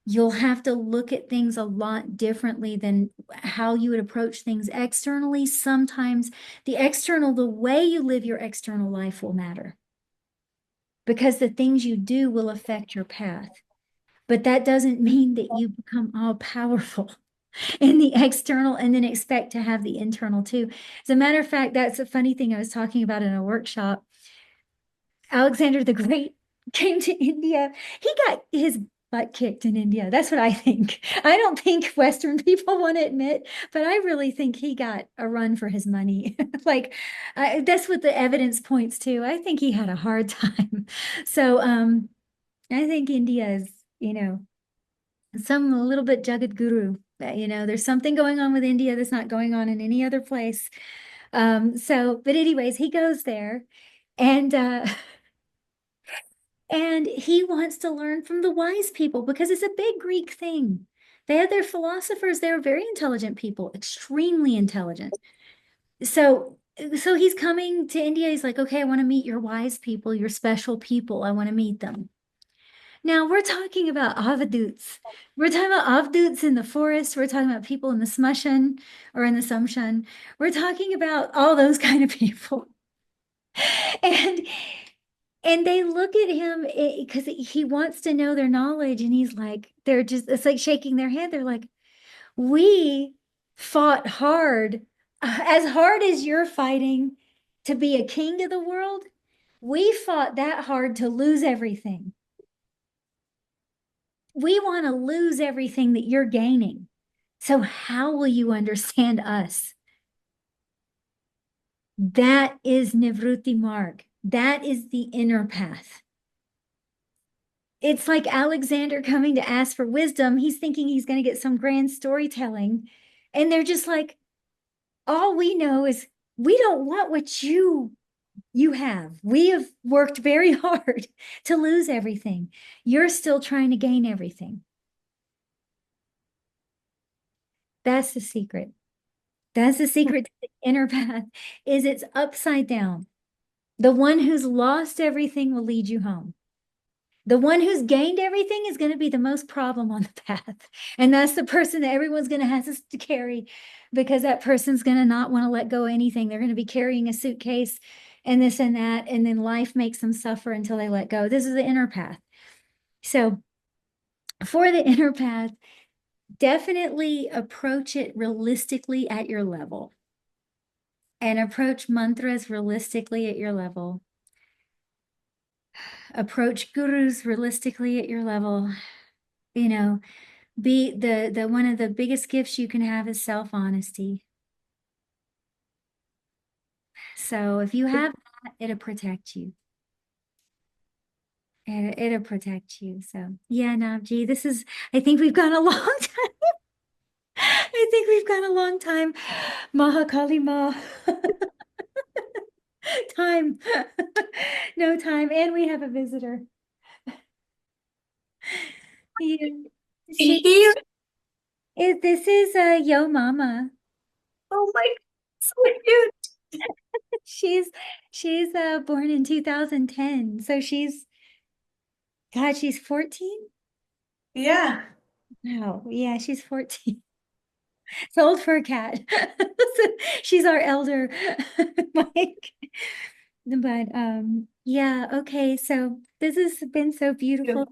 you'll have to look at things a lot differently than how you would approach things externally. Sometimes the way you live your external life will matter because the things you do will affect your path. But that doesn't mean that you become all powerful in the external and then expect to have the internal too. As a matter of fact, that's a funny thing I was talking about in a workshop. Alexander the Great came to India. He got his butt kicked in India. That's what I think. I don't think Western people want to admit, but I really think he got a run for his money. That's what the evidence points to. I think he had a hard time. So I think India is, some a little bit Jagat Guru. There's something going on with India that's not going on in any other place. But anyways, he goes there and and he wants to learn from the wise people because it's a big Greek thing. They had their philosophers. They were very intelligent people, extremely intelligent. So he's coming to India. He's like, okay, I want to meet your wise people, your special people. I want to meet them. Now we're talking about avaduts. We're talking about avduts in the forest. We're talking about people in the smushan or in the samshan. We're talking about all those kind of people. And they look at him because he wants to know their knowledge. And he's like, it's like shaking their head. They're like, We fought hard, as hard as you're fighting to be a king of the world. We fought that hard to lose everything. We want to lose everything that you're gaining. So how will you understand us? That is Nivruti Marg. That is the inner path. It's like Alexander coming to ask for wisdom. He's thinking he's going to get some grand storytelling. And they're just like, all we know is we don't want what you have. We have worked very hard to lose everything. You're still trying to gain everything. That's the secret. That's the secret to the inner path, is it's upside down. The one who's lost everything will lead you home. The one who's gained everything is going to be the most problem on the path. And that's the person that everyone's going to have to carry, because that person's going to not want to let go of anything. They're going to be carrying a suitcase and this and that. And then life makes them suffer until they let go. This is the inner path. So for the inner path, definitely approach it realistically at your level, and approach mantras realistically at your level. Approach gurus realistically at your level. You know, be the one of the biggest gifts you can have is self-honesty. So if you have that, it'll protect you. And it'll protect you. So yeah, Navji, I think we've gone a long time. I think we've gone a long time. Mahakali Ma. Time. No time. And we have a visitor. Yeah. This is Yo Mama. Oh my God, so cute. She's born in 2010. So she's 14? Yeah. Wow. Yeah, she's 14. It's old for a cat. She's our elder, Mike. But yeah, okay. So this has been so beautiful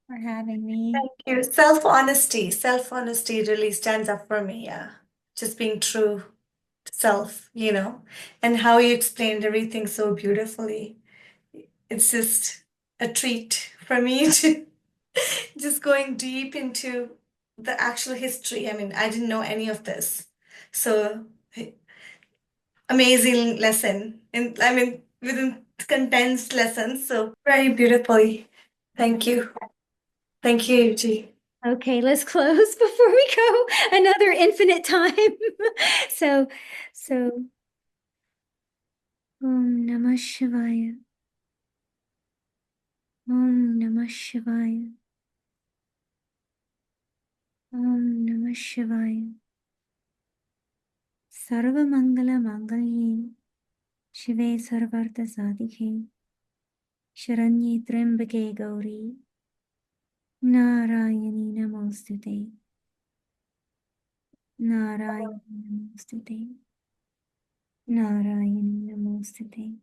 for having me. Thank you. Self-honesty. Self-honesty really stands up for me. Yeah. Just being true to self, and how you explained everything so beautifully. It's just a treat for me to just going deep into the actual history. I mean, I didn't know any of this. So amazing lesson. And I mean, within condensed lessons. So very beautifully. Thank you. Thank you, Yuji. Okay, let's close before we go another infinite time. So Om Namah Shivaya. Om Namah Shivaya. Om Namah Shivaya. Sarva Mangala Mangalye Shive Sarvartha Sadike Sharanye Trimbake Gauri Narayani Namostute. Narayani Namostute. Narayani Namostute.